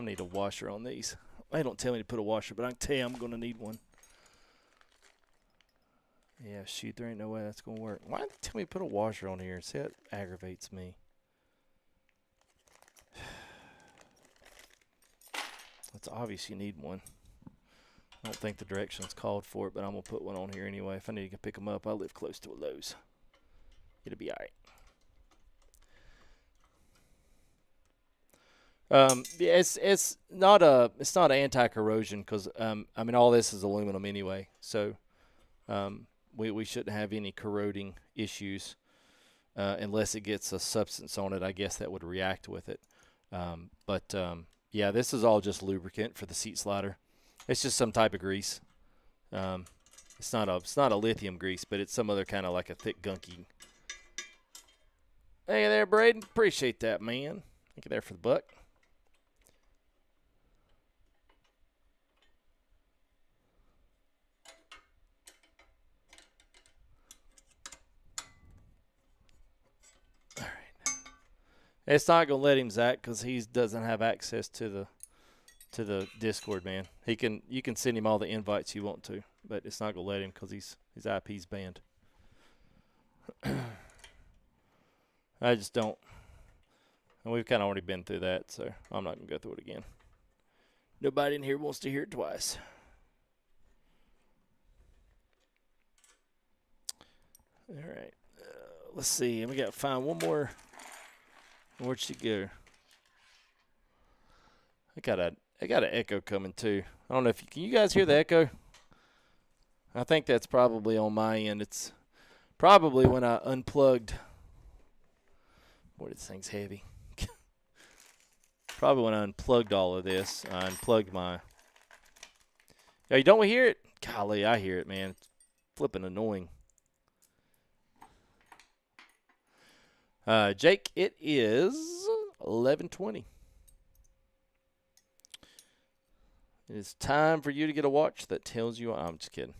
need a washer on these. They don't tell me to put a washer, but I can tell you I'm going to need one. Yeah, shoot, there ain't no way that's going to work. Why did they tell me to put a washer on here? See, that aggravates me. It's obvious you need one. I don't think the directions called for it, but I'm going to put one on here anyway. If I need to pick them up, I live close to a Lowe's. It'll be all right. Yeah, it's not anti-corrosion because I mean all this is aluminum anyway, so we shouldn't have any corroding issues unless it gets a substance on it. I guess that would react with it. Yeah, this is all just lubricant for the seat slider. It's just some type of grease. It's not a lithium grease, but it's some other kind of like a thick gunky. Hey there, Braden. Appreciate that, man. Thank you there for the buck. It's not gonna let him, Zach, because he doesn't have access to the Discord, man. You can send him all the invites you want to, but it's not gonna let him because his IP's banned. I just don't. And we've kind of already been through that, so I'm not gonna go through it again. Nobody in here wants to hear it twice. All right, let's see. We got to find one more. Where'd she go? I got an echo coming too. I don't know if can you guys hear the echo? I think that's probably on my end. It's probably when I unplugged. Boy, this thing's heavy. Probably when I unplugged all of this. I unplugged my. Hey, don't we hear it? Golly, I hear it, man. It's flipping annoying. Jake, it is 11:20. It is time for you to get a watch that tells you. I'm just kidding.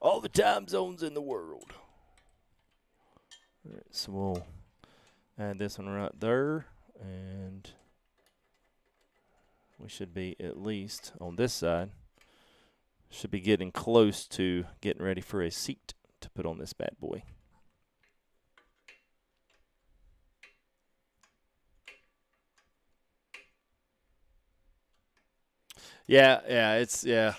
All the time zones in the world. All right, so we'll add this one right there, and we should be at least on this side. Should be getting close to getting ready for a seat to put on this bad boy. Yeah.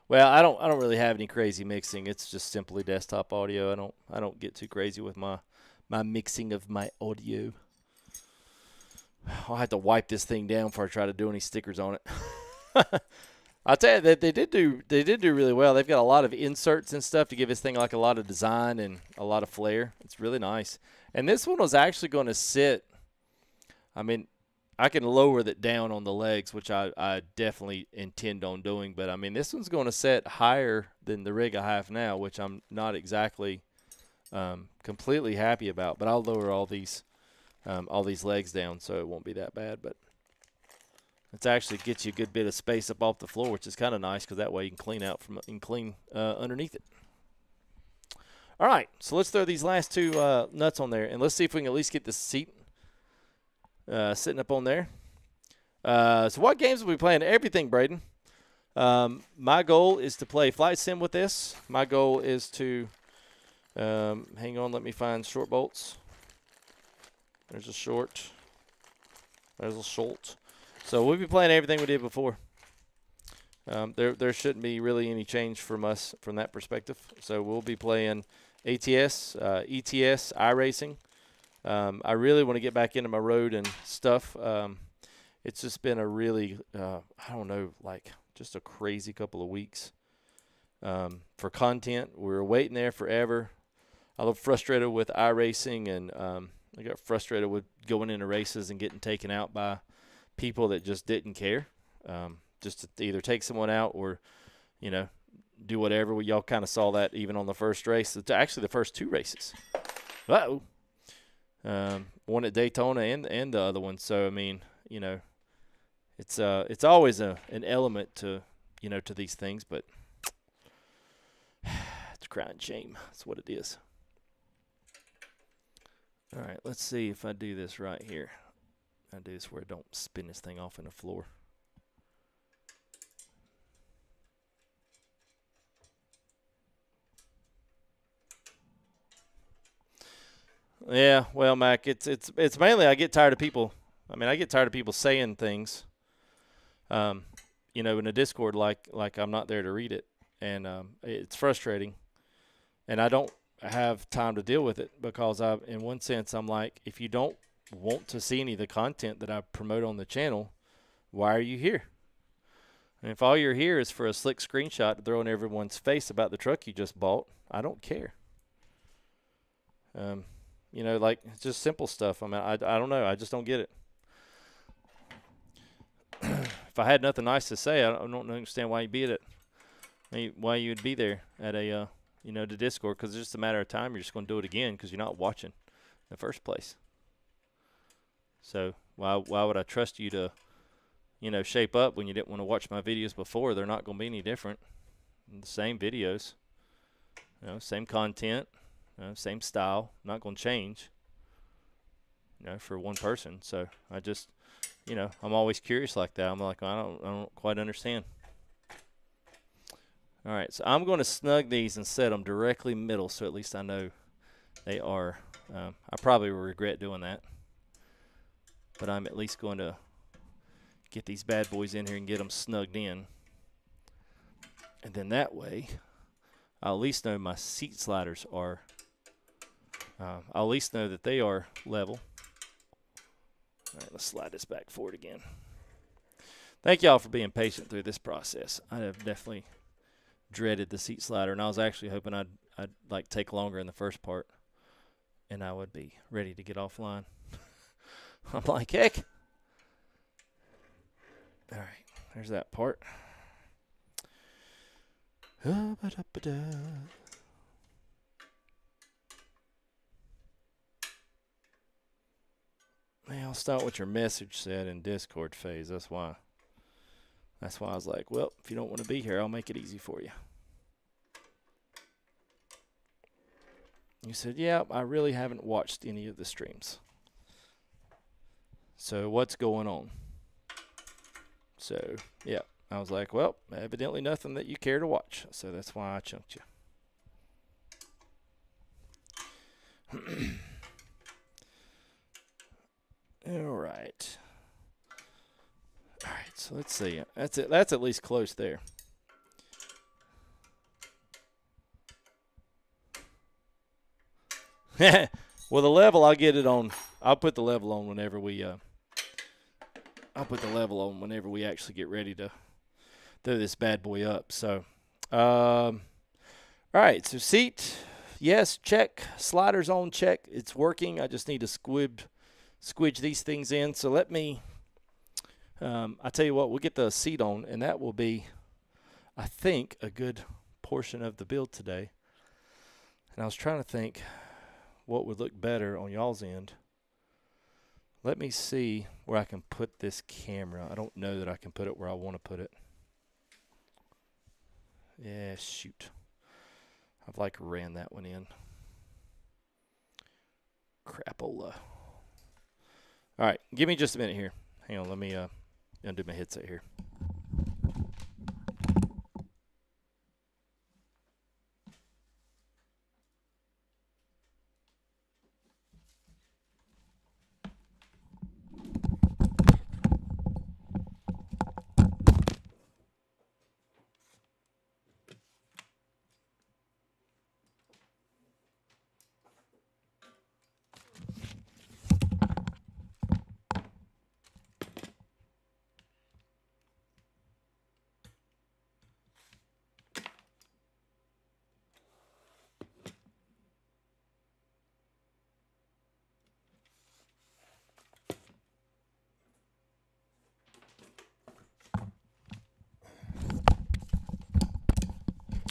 Well, I don't really have any crazy mixing. It's just simply desktop audio. I don't get too crazy with my mixing of my audio. I'll have to wipe this thing down before I try to do any stickers on it. I'll tell you that they did do really well. They've got a lot of inserts and stuff to give this thing like a lot of design and a lot of flair. It's really nice. And this one was actually going to sit. I mean, I can lower it down on the legs, which I definitely intend on doing. But, I mean, this one's going to set higher than the rig I have now, which I'm not exactly completely happy about. But I'll lower all these legs down so it won't be that bad. But it actually gets you a good bit of space up off the floor, which is kind of nice because that way you can clean underneath it. All right, so let's throw these last two nuts on there, and let's see if we can at least get the seat sitting up on there. So what games are we playing? Everything, Braden. My goal is to play Flight Sim with this. My goal is to, hang on, let me find short bolts. There's a short. There's a short. So we'll be playing everything we did before. There shouldn't be really any change from us from that perspective. So we'll be playing ATS, ETS, iRacing. I really want to get back into my road and stuff. It's just been a really, I don't know, like just a crazy couple of weeks for content. We were waiting there forever. I was frustrated with iRacing, and I got frustrated with going into races and getting taken out by people that just didn't care. Just to either take someone out or, you know, do whatever. Y'all kind of saw that even on the first race. It's actually the first two races. Uh-oh. One at Daytona and the other one. So, I mean, you know, it's always an element to, you know, to these things, but it's a crying shame. That's what it is. All right, let's see if I do this right here. I do this where I don't spin this thing off in the floor. Yeah, well, Mac, it's mainly I get tired of people. I mean, I get tired of people saying things, you know, in a Discord like I'm not there to read it, and it's frustrating, and I don't have time to deal with it because in one sense, I'm like, if you don't want to see any of the content that I promote on the channel, why are you here? And if all you're here is for a slick screenshot to throw in everyone's face about the truck you just bought, I don't care. You know, like, it's just simple stuff. I mean, I don't know. I just don't get it. If I had nothing nice to say, I don't understand why you'd be at it. Why you would be there at a, you know, the Discord, because it's just a matter of time. You're just going to do it again because you're not watching in the first place. So why would I trust you to, you know, shape up when you didn't want to watch my videos before? They're not going to be any different. The same videos, you know, same content. Same style, not going to change. you know, for one person. So I just, you know, I'm always curious like that. I'm like, I don't quite understand. All right, so I'm going to snug these and set them directly middle, so at least I know they are. I probably will regret doing that, but I'm at least going to get these bad boys in here and get them snugged in. And then that way, I'll at least know my seat sliders are, I'll at least know that they are level. All right, let's slide this back forward again. Thank y'all for being patient through this process. I have definitely dreaded the seat slider, and I was actually hoping I'd like take longer in the first part, and I would be ready to get offline. I'm like, heck. All right, there's that part. Man, I'll start with your message set in Discord phase. That's why I was like, well, if you don't want to be here, I'll make it easy for you. You said, yeah, I really haven't watched any of the streams. So what's going on? So, yeah, I was like, well, evidently nothing that you care to watch. So that's why I chunked you. All right. All right, so let's see. That's it. That's at least close there. Well, the level, I'll get it on. I'll put the level on whenever we. I'll put the level on whenever we actually get ready to throw this bad boy up. So, all right. So seat, yes, check. Sliders on, check. It's working. I just need to squidge these things in. So let me. I tell you what, we'll get the seat on, and that will be, I think, a good portion of the build today. And I was trying to think what would look better on y'all's end. Let me see where I can put this camera. I don't know that I can put it where I want to put it. Yeah, shoot. I've like ran that one in. Crapola. All right, give me just a minute here. Hang on, let me undo my headset here.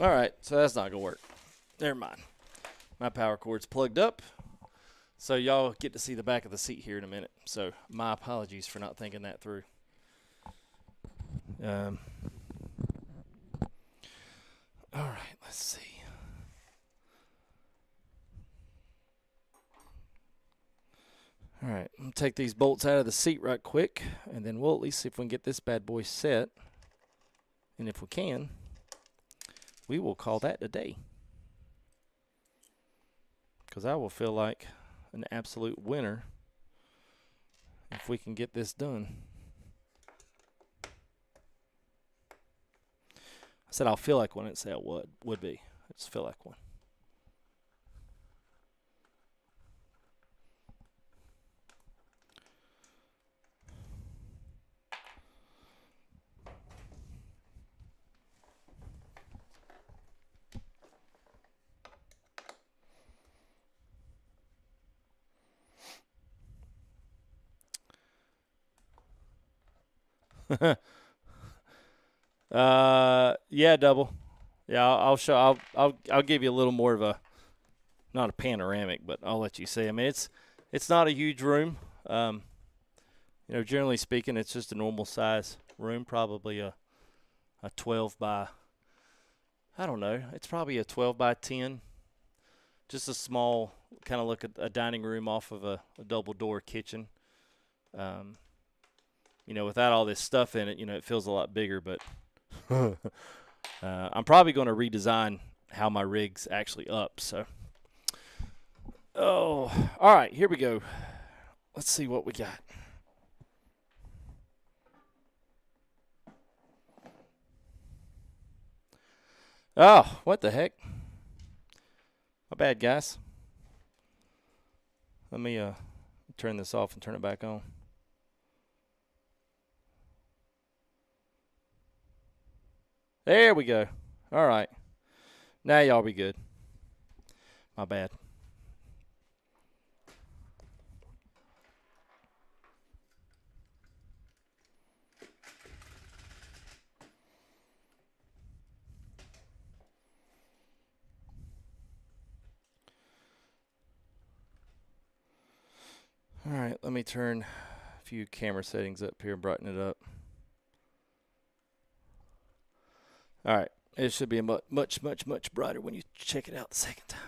All right, so that's not going to work. Never mind. My power cord's plugged up, so y'all get to see the back of the seat here in a minute. So my apologies for not thinking that through. All right, let's see. All right, I'm going to take these bolts out of the seat right quick, and then we'll at least see if we can get this bad boy set. And if we can, we will call that a day. Because I will feel like an absolute winner if we can get this done. I said I'll feel like one. I didn't say I would be. I just feel like one. Yeah, double. Yeah, I'll show. I'll give you a little more of a, not a panoramic, but I'll let you see. I mean, it's not a huge room. You know, generally speaking, it's just a normal size room, probably a 12 by, I don't know, it's probably a 12 by 10, just a small kind of look at a dining room off of a double door kitchen. You know, without all this stuff in it, you know, it feels a lot bigger, but I'm probably going to redesign how my rig's actually up. So, all right, here we go. Let's see what we got. Oh, what the heck? My bad, guys. Let me turn this off and turn it back on. There we go. All right. Now y'all be good. My bad. All right, let me turn a few camera settings up here and brighten it up. All right, it should be much brighter when you check it out the second time.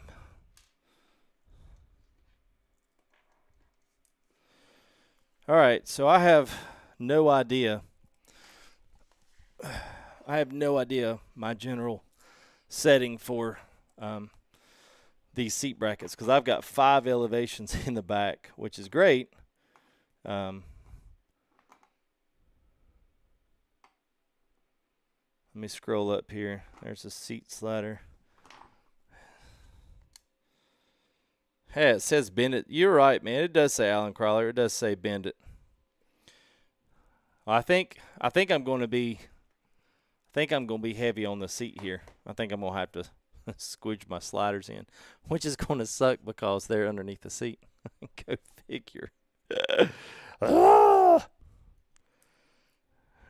All right, so I have no idea. My general setting for these seat brackets, because I've got 5 elevations in the back, which is great. Let me scroll up here. There's a seat slider. Hey, it says bend it. You're right, man. It does say Alan Crawler. It does say bend it. I think I'm going to be heavy on the seat here. I think I'm going to have to squidge my sliders in, which is going to suck because they're underneath the seat. Go figure. All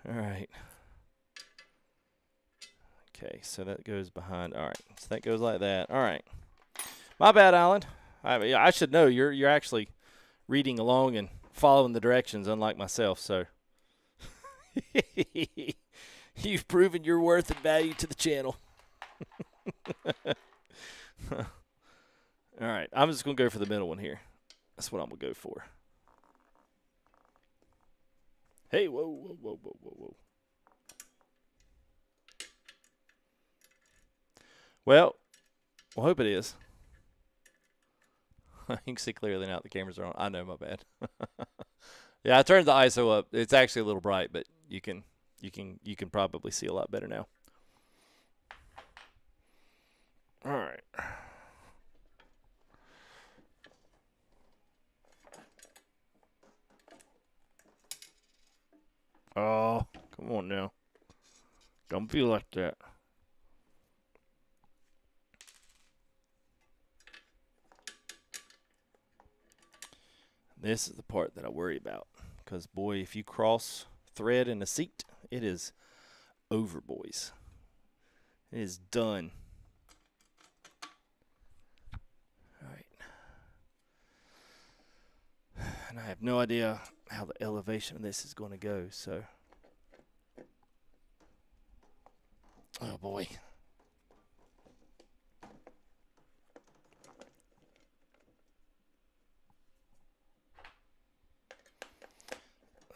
right. Okay, so that goes behind. All right, so that goes like that. All right. My bad, Alan. I should know you're actually reading along and following the directions, unlike myself. So you've proven your worth and value to the channel. All right, I'm just going to go for the middle one here. That's what I'm going to go for. Hey, whoa. Well, we'll hope it is. You can see clearly now the cameras are on. I know, my bad. Yeah, I turned the ISO up. It's actually a little bright, but you can probably see a lot better now. All right. Oh, come on now. Don't feel like that. This is the part that I worry about. Because, boy, if you cross thread in a seat, it is over, boys. It is done. All right. And I have no idea how the elevation of this is going to go, so. Oh, boy.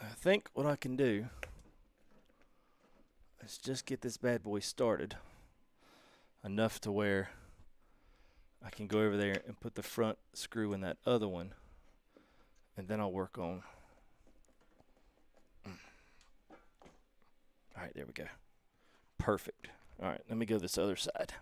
I think what I can do is just get this bad boy started enough to where I can go over there and put the front screw in that other one, and then I'll work on. All right, there we go. Perfect. All right, let me go this other side.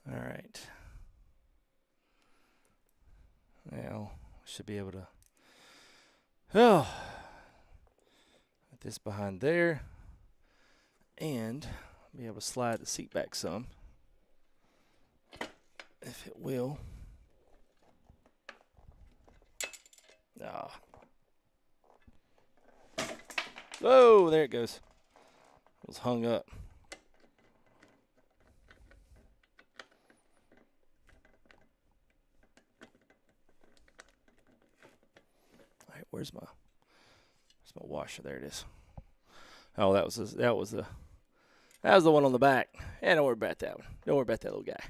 All right. Now, should be able to, put this behind there, and be able to slide the seat back some, if it will. Ah. Oh, there it goes. It was hung up. All right, where's my washer? There it is. Oh, that was the one on the back. Yeah, don't worry about that one. Don't worry about that little guy.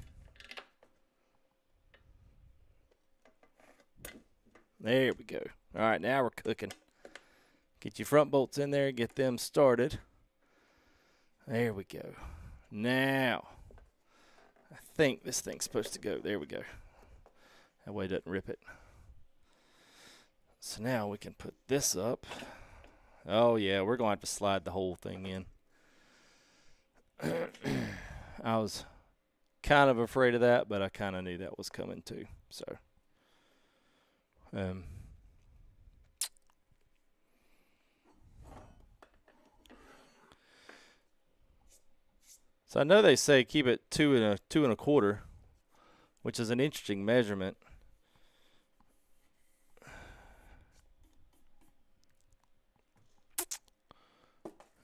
There we go. All right, now we're cooking. Get your front bolts in there, get them started. There we go. Now, I think this thing's supposed to go. There we go. That way it doesn't rip it. So now we can put this up. Oh, yeah, we're going to have to slide the whole thing in. I was kind of afraid of that, but I kind of knew that was coming too. So I know they say keep it 2 1/4, which is an interesting measurement.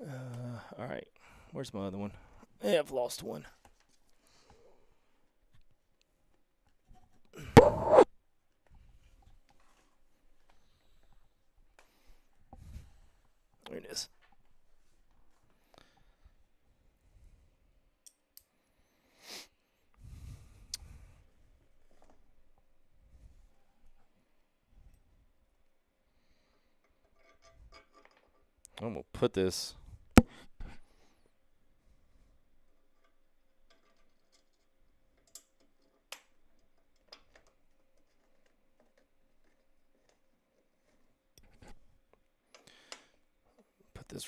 All right, where's my other one? Yeah, I've lost one. There it is. I'm going to put this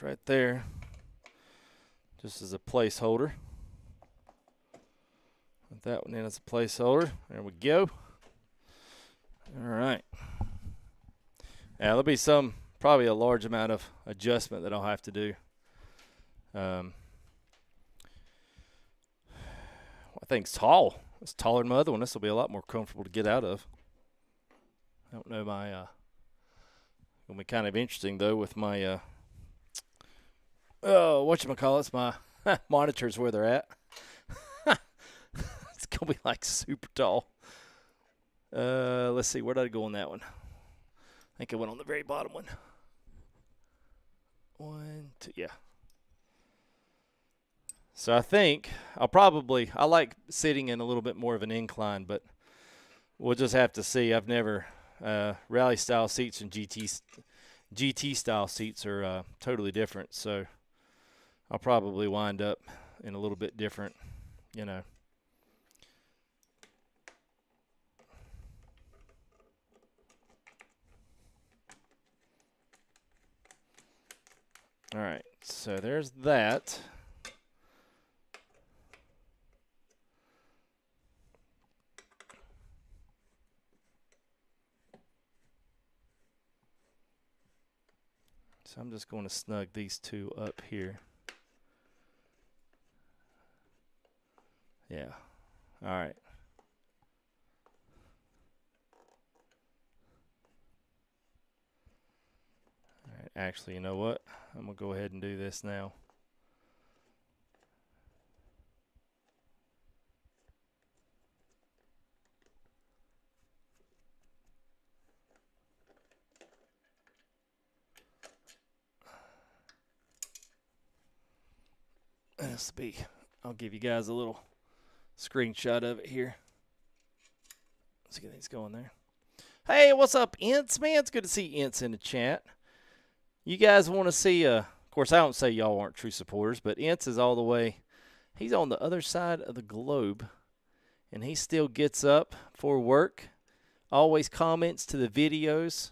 right there just as a placeholder. Put that one in as a placeholder. There we go. All right. Now there'll be probably a large amount of adjustment that I'll have to do. I think it's tall. It's taller than my other one. This will be a lot more comfortable to get out of. I don't know, it'll be kind of interesting though with my whatchamacallits, my monitors where they're at. It's gonna be like super tall. Let's see, where did I go on that one? I think I went on the very bottom one. 1, 2, yeah. So I think I like sitting in a little bit more of an incline, but we'll just have to see. I've never, rally style seats and GT style seats are totally different. So I'll probably wind up in a little bit different, you know. All right, so there's that. So I'm just going to snug these two up here. Yeah. All right. All right. Actually, you know what? I'm going to go ahead and do this now. I'll give you guys a little screenshot of it here. Let's get things going there. Hey, what's up, Ints? Man, it's good to see Ints in the chat. You guys want to see, of course, I don't say y'all aren't true supporters, but Ints is all the way, he's on the other side of the globe, and he still gets up for work, always comments to the videos,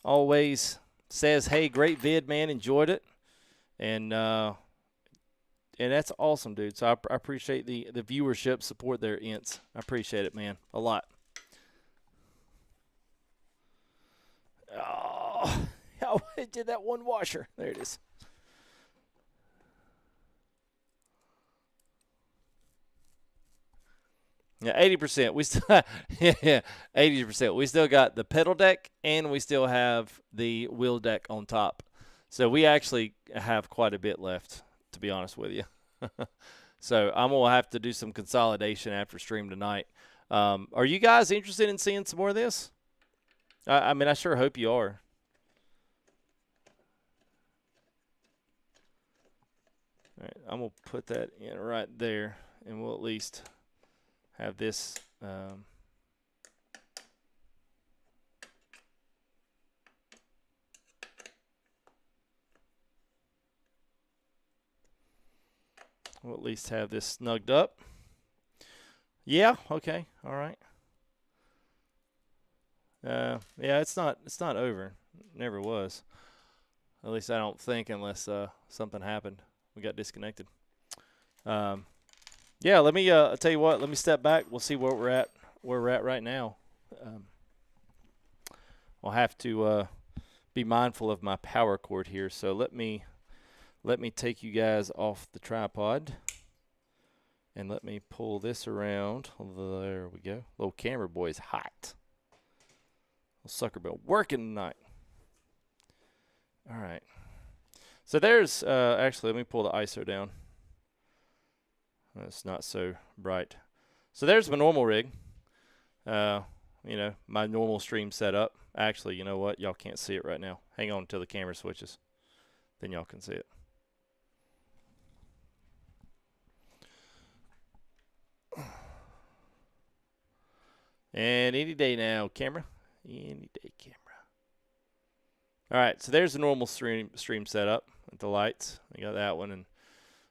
always says, hey, great vid, man, enjoyed it. And And that's awesome, dude. So I appreciate the viewership support there, Ints. I appreciate it, man, a lot. Oh, I did that one washer. There it is. Yeah, 80%. We still, yeah, 80%. We still got the pedal deck, and we still have the wheel deck on top. So we actually have quite a bit left, to be honest with you. So I'm gonna have to do some consolidation after stream tonight. Are you guys interested in seeing some more of this? I mean, I sure hope you are. All right, I'm gonna put that in right there, and we'll at least have this. We'll at least have this snugged up. Yeah. Okay. All right. Yeah, it's not over. It never was. At least I don't think, unless something happened. We got disconnected. Yeah, let me I'll tell you what, let me step back. We'll see where we're at right now. I'll have to be mindful of my power cord here. So let me take you guys off the tripod. And let me pull this around. There we go. Little camera boy's hot. Little sucker been working tonight. All right. So there's, actually, let me pull the ISO down. It's not so bright. So there's my normal rig. You know, my normal stream setup. Actually, you know what? Y'all can't see it right now. Hang on until the camera switches. Then y'all can see it. And any day now, camera. Any day, camera. All right, so there's the normal stream setup with the lights. I got that one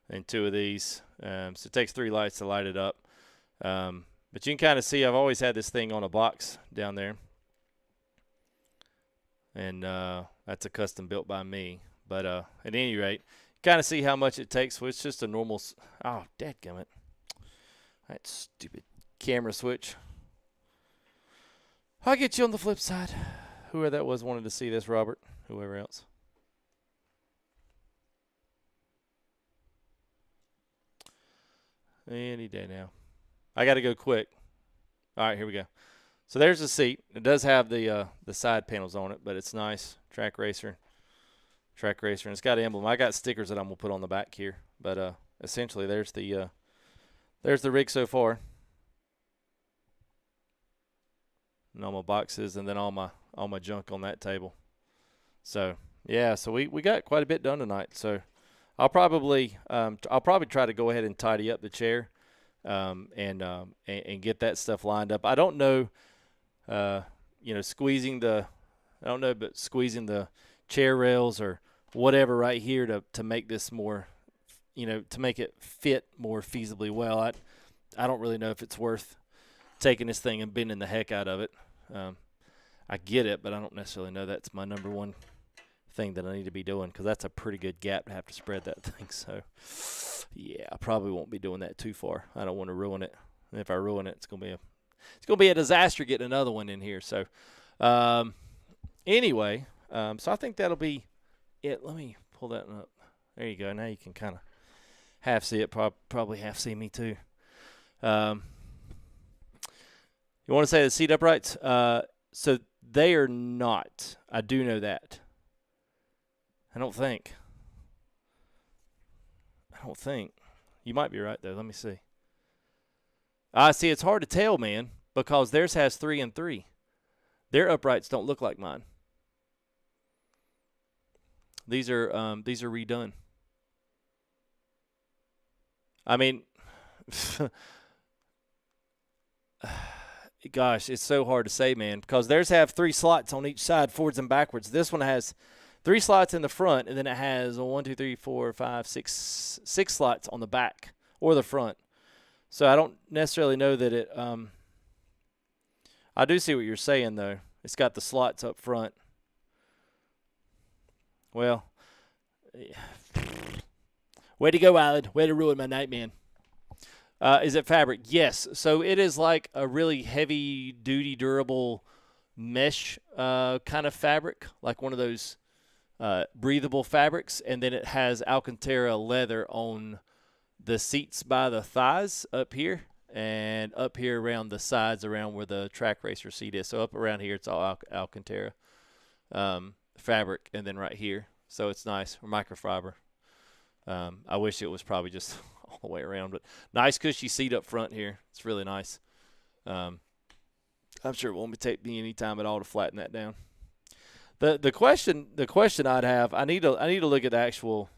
and two of these. So it takes 3 lights to light it up. But you can kind of see I've always had this thing on a box down there. And that's a custom built by me. But at any rate, you kind of see how much it takes. Well, it's just a normal. Oh, dadgummit. That stupid camera switch. I'll get you on the flip side. Whoever that was wanted to see this, Robert. Whoever else. Any day now. I got to go quick. All right, here we go. So there's the seat. It does have the side panels on it, but it's nice. TRAK RACER. TRAK RACER. And it's got an emblem. I got stickers that I'm going to put on the back here. But essentially, there's the rig so far. And all my boxes, and then all my junk on that table. So yeah, so we got quite a bit done tonight. So I'll probably try to go ahead and tidy up the chair, and get that stuff lined up. I don't know, you know, squeezing the chair rails or whatever right here to make this more, you know, to make it fit more feasibly well. I don't really know if it's worth taking this thing and bending the heck out of it. I get it, but I don't necessarily know that's my number one thing that I need to be doing, because that's a pretty good gap to have to spread that thing. So yeah, I probably won't be doing that too far. I don't want to ruin it. And if I ruin it, it's gonna be a disaster getting another one in here. So anyway, so I think that'll be it. Let me pull that up. There you go. Now you can kind of half see it. Probably half see me too. You want to say the seat uprights? So they are not. I do know that. I don't think. You might be right, though. Let me see. See, it's hard to tell, man, because theirs has 3 and 3. Their uprights don't look like mine. These are redone. I mean, gosh, it's so hard to say, man, because theirs have 3 slots on each side, forwards and backwards. This one has 3 slots in the front, and then it has 6 slots on the back or the front. So I don't necessarily know that it. I do see what you're saying, though. It's got the slots up front. Well, Way to go, Island. Way to ruin my night, man. Is it fabric? Yes. So it is like a really heavy-duty, durable mesh kind of fabric, like one of those breathable fabrics. And then it has Alcantara leather on the seats by the thighs up here and up here around the sides around where the TRAK RACER seat is. So up around here, it's all Alcantara fabric. And then right here. So it's nice. Or microfiber. I wish it was probably just all the way around, but nice cushy seat up front here. It's really nice. I'm sure it won't take me any time at all to flatten that down. The question I'd have, I need to look at the actual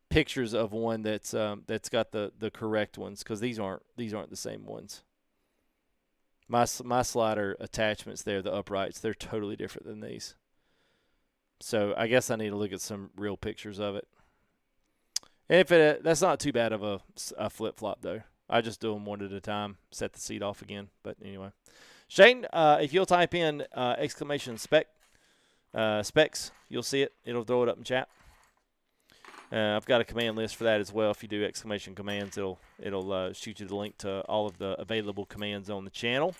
pictures of one that's got the correct ones, because these aren't the same ones. My slider attachments there, the uprights, they're totally different than these. So I guess I need to look at some real pictures of it. If that's not too bad of a flip-flop, though. I just do them one at a time, set the seat off again. But anyway. Shane, if you'll type in exclamation specs, you'll see it. It'll throw it up in chat. I've got a command list for that as well. If you do exclamation commands, it'll shoot you the link to all of the available commands on the channel.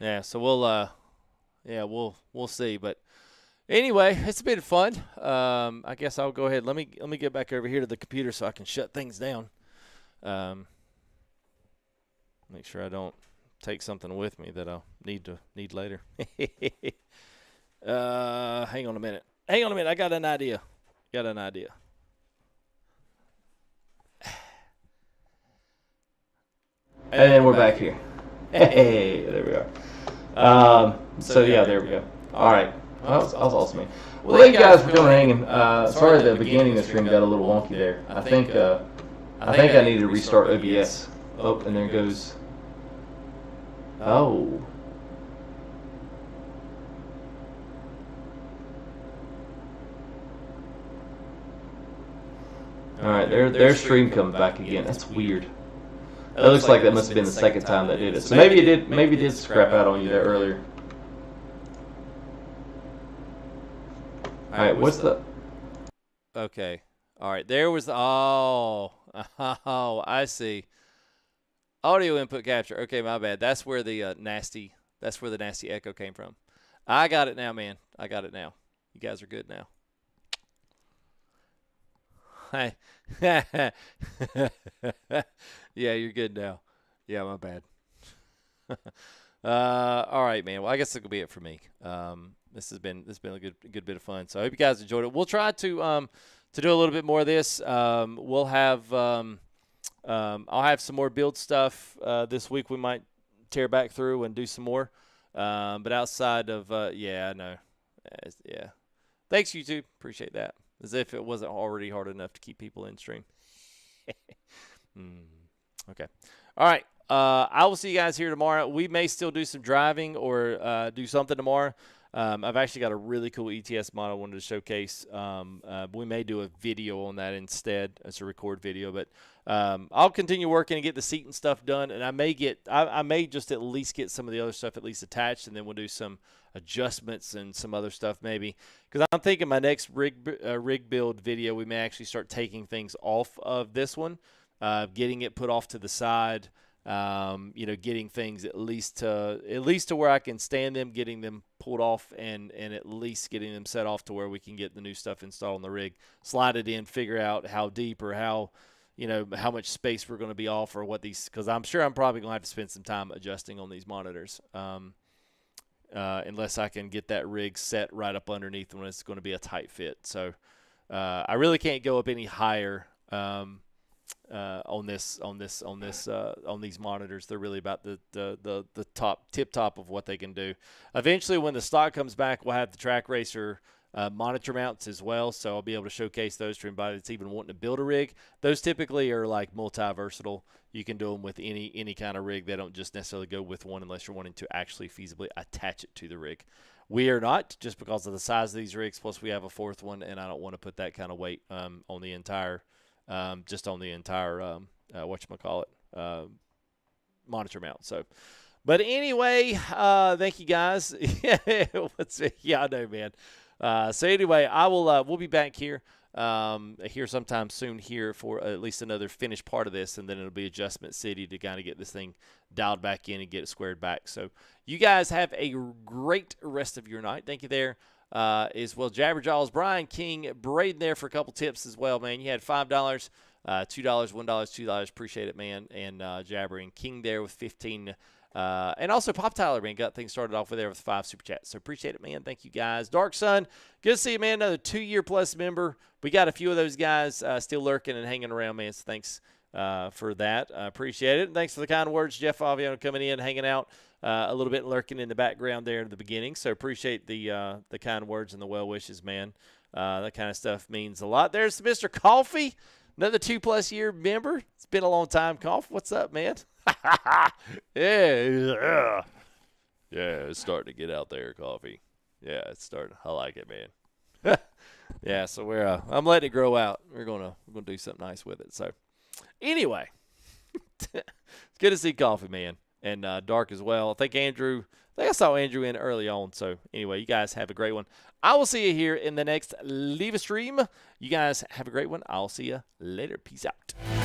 Yeah, so we'll see. But anyway, it's been fun. I guess I'll go ahead. Let me get back over here to the computer so I can shut things down. Make sure I don't take something with me that I'll need later. Hang on a minute. I got an idea. And we're back here. Hey, there we are. So yeah, there we go. All right. Well, that was awesome, man. Well, thank you guys for coming hanging. Sorry the beginning of the stream got a little wonky there. I think I need to restart OBS. Oh, and there goes. Oh. All right, their stream comes back again. That's weird. That looks like that must have been the second time that did it. So maybe it did scrap out on you there earlier. All right, what's the? Okay, all right. There was oh, I see. Audio input capture. Okay, my bad. That's where the nasty echo came from. I got it now, man. I got it now. You guys are good now. Hey. Yeah, you're good now. Yeah, my bad. All right, man. Well, I guess it'll be it for me. This has been a good bit of fun. So I hope you guys enjoyed it. We'll try to do a little bit more of this. We'll have I'll have some more build stuff this week. We might tear back through and do some more. But outside of yeah, I know. Yeah. Thanks, YouTube. Appreciate that. As if it wasn't already hard enough to keep people in stream. Okay. All right. I will see you guys here tomorrow. We may still do some driving or do something tomorrow. I've actually got a really cool ETS model I wanted to showcase. We may do a video on that instead as a record video. But I'll continue working and get the seat and stuff done. And I may just at least get some of the other stuff at least attached, and then we'll do some adjustments and some other stuff maybe. Because I'm thinking my next rig build video, we may actually start taking things off of this one, getting it put off to the side. Getting things at least to where I can stand them, getting them pulled off, and at least getting them set off to where we can get the new stuff installed on the rig, slide it in, figure out how deep or how much space we're going to be off or what these, because I'm sure I'm probably going to have to spend some time adjusting on these monitors, unless I can get that rig set right up underneath when it's going to be a tight fit. So I really can't go up any higher on these monitors. They're really about the tip top of what they can do. Eventually, when the stock comes back, we'll have the TRAK RACER monitor mounts as well, so I'll be able to showcase those to anybody that's even wanting to build a rig. Those typically are like multi-versatile. You can do them with any kind of rig. They don't just necessarily go with one unless you're wanting to actually feasibly attach it to the rig. We are not, just because of the size of these rigs, plus we have a fourth one, and I don't want to put that kind of weight on the entire monitor mount. So, but anyway, thank you guys. Yeah, I know, man. So anyway, I will. We'll be back here sometime soon here for at least another finished part of this, and then it'll be Adjustment City to kind of get this thing dialed back in and get it squared back. So you guys have a great rest of your night. Thank you there. As well, Jabberjaws, Brian King, Braden there for a couple tips as well, man. You had $5, $2, $1, $2. Appreciate it, man. And Jabber and King there with 15. And also Pop Tyler, man, got things started off with there with 5 super chats. So appreciate it, man. Thank you, guys. Dark Sun, good to see you, man. Another 2-year-plus member. We got a few of those guys still lurking and hanging around, man. So thanks for that. I appreciate it. And thanks for the kind words, Jeff Aviano, coming in, hanging out a little bit, lurking in the background there in the beginning. So appreciate the kind words and the well wishes, man. That kind of stuff means a lot. There's Mr. Coffee, another 2+ year member. It's been a long time, Coffee. What's up, man? Yeah, it's starting to get out there, Coffee. Yeah, it's starting. I like it, man. Yeah, so we're I'm letting it grow out. We're gonna do something nice with it. So anyway, it's good to see Coffee, man, and Dark as well. I think I saw Andrew in early on. So anyway, you guys have a great one. I will see you here in the next Leave a Stream. You guys have a great one. I'll see you later. Peace out.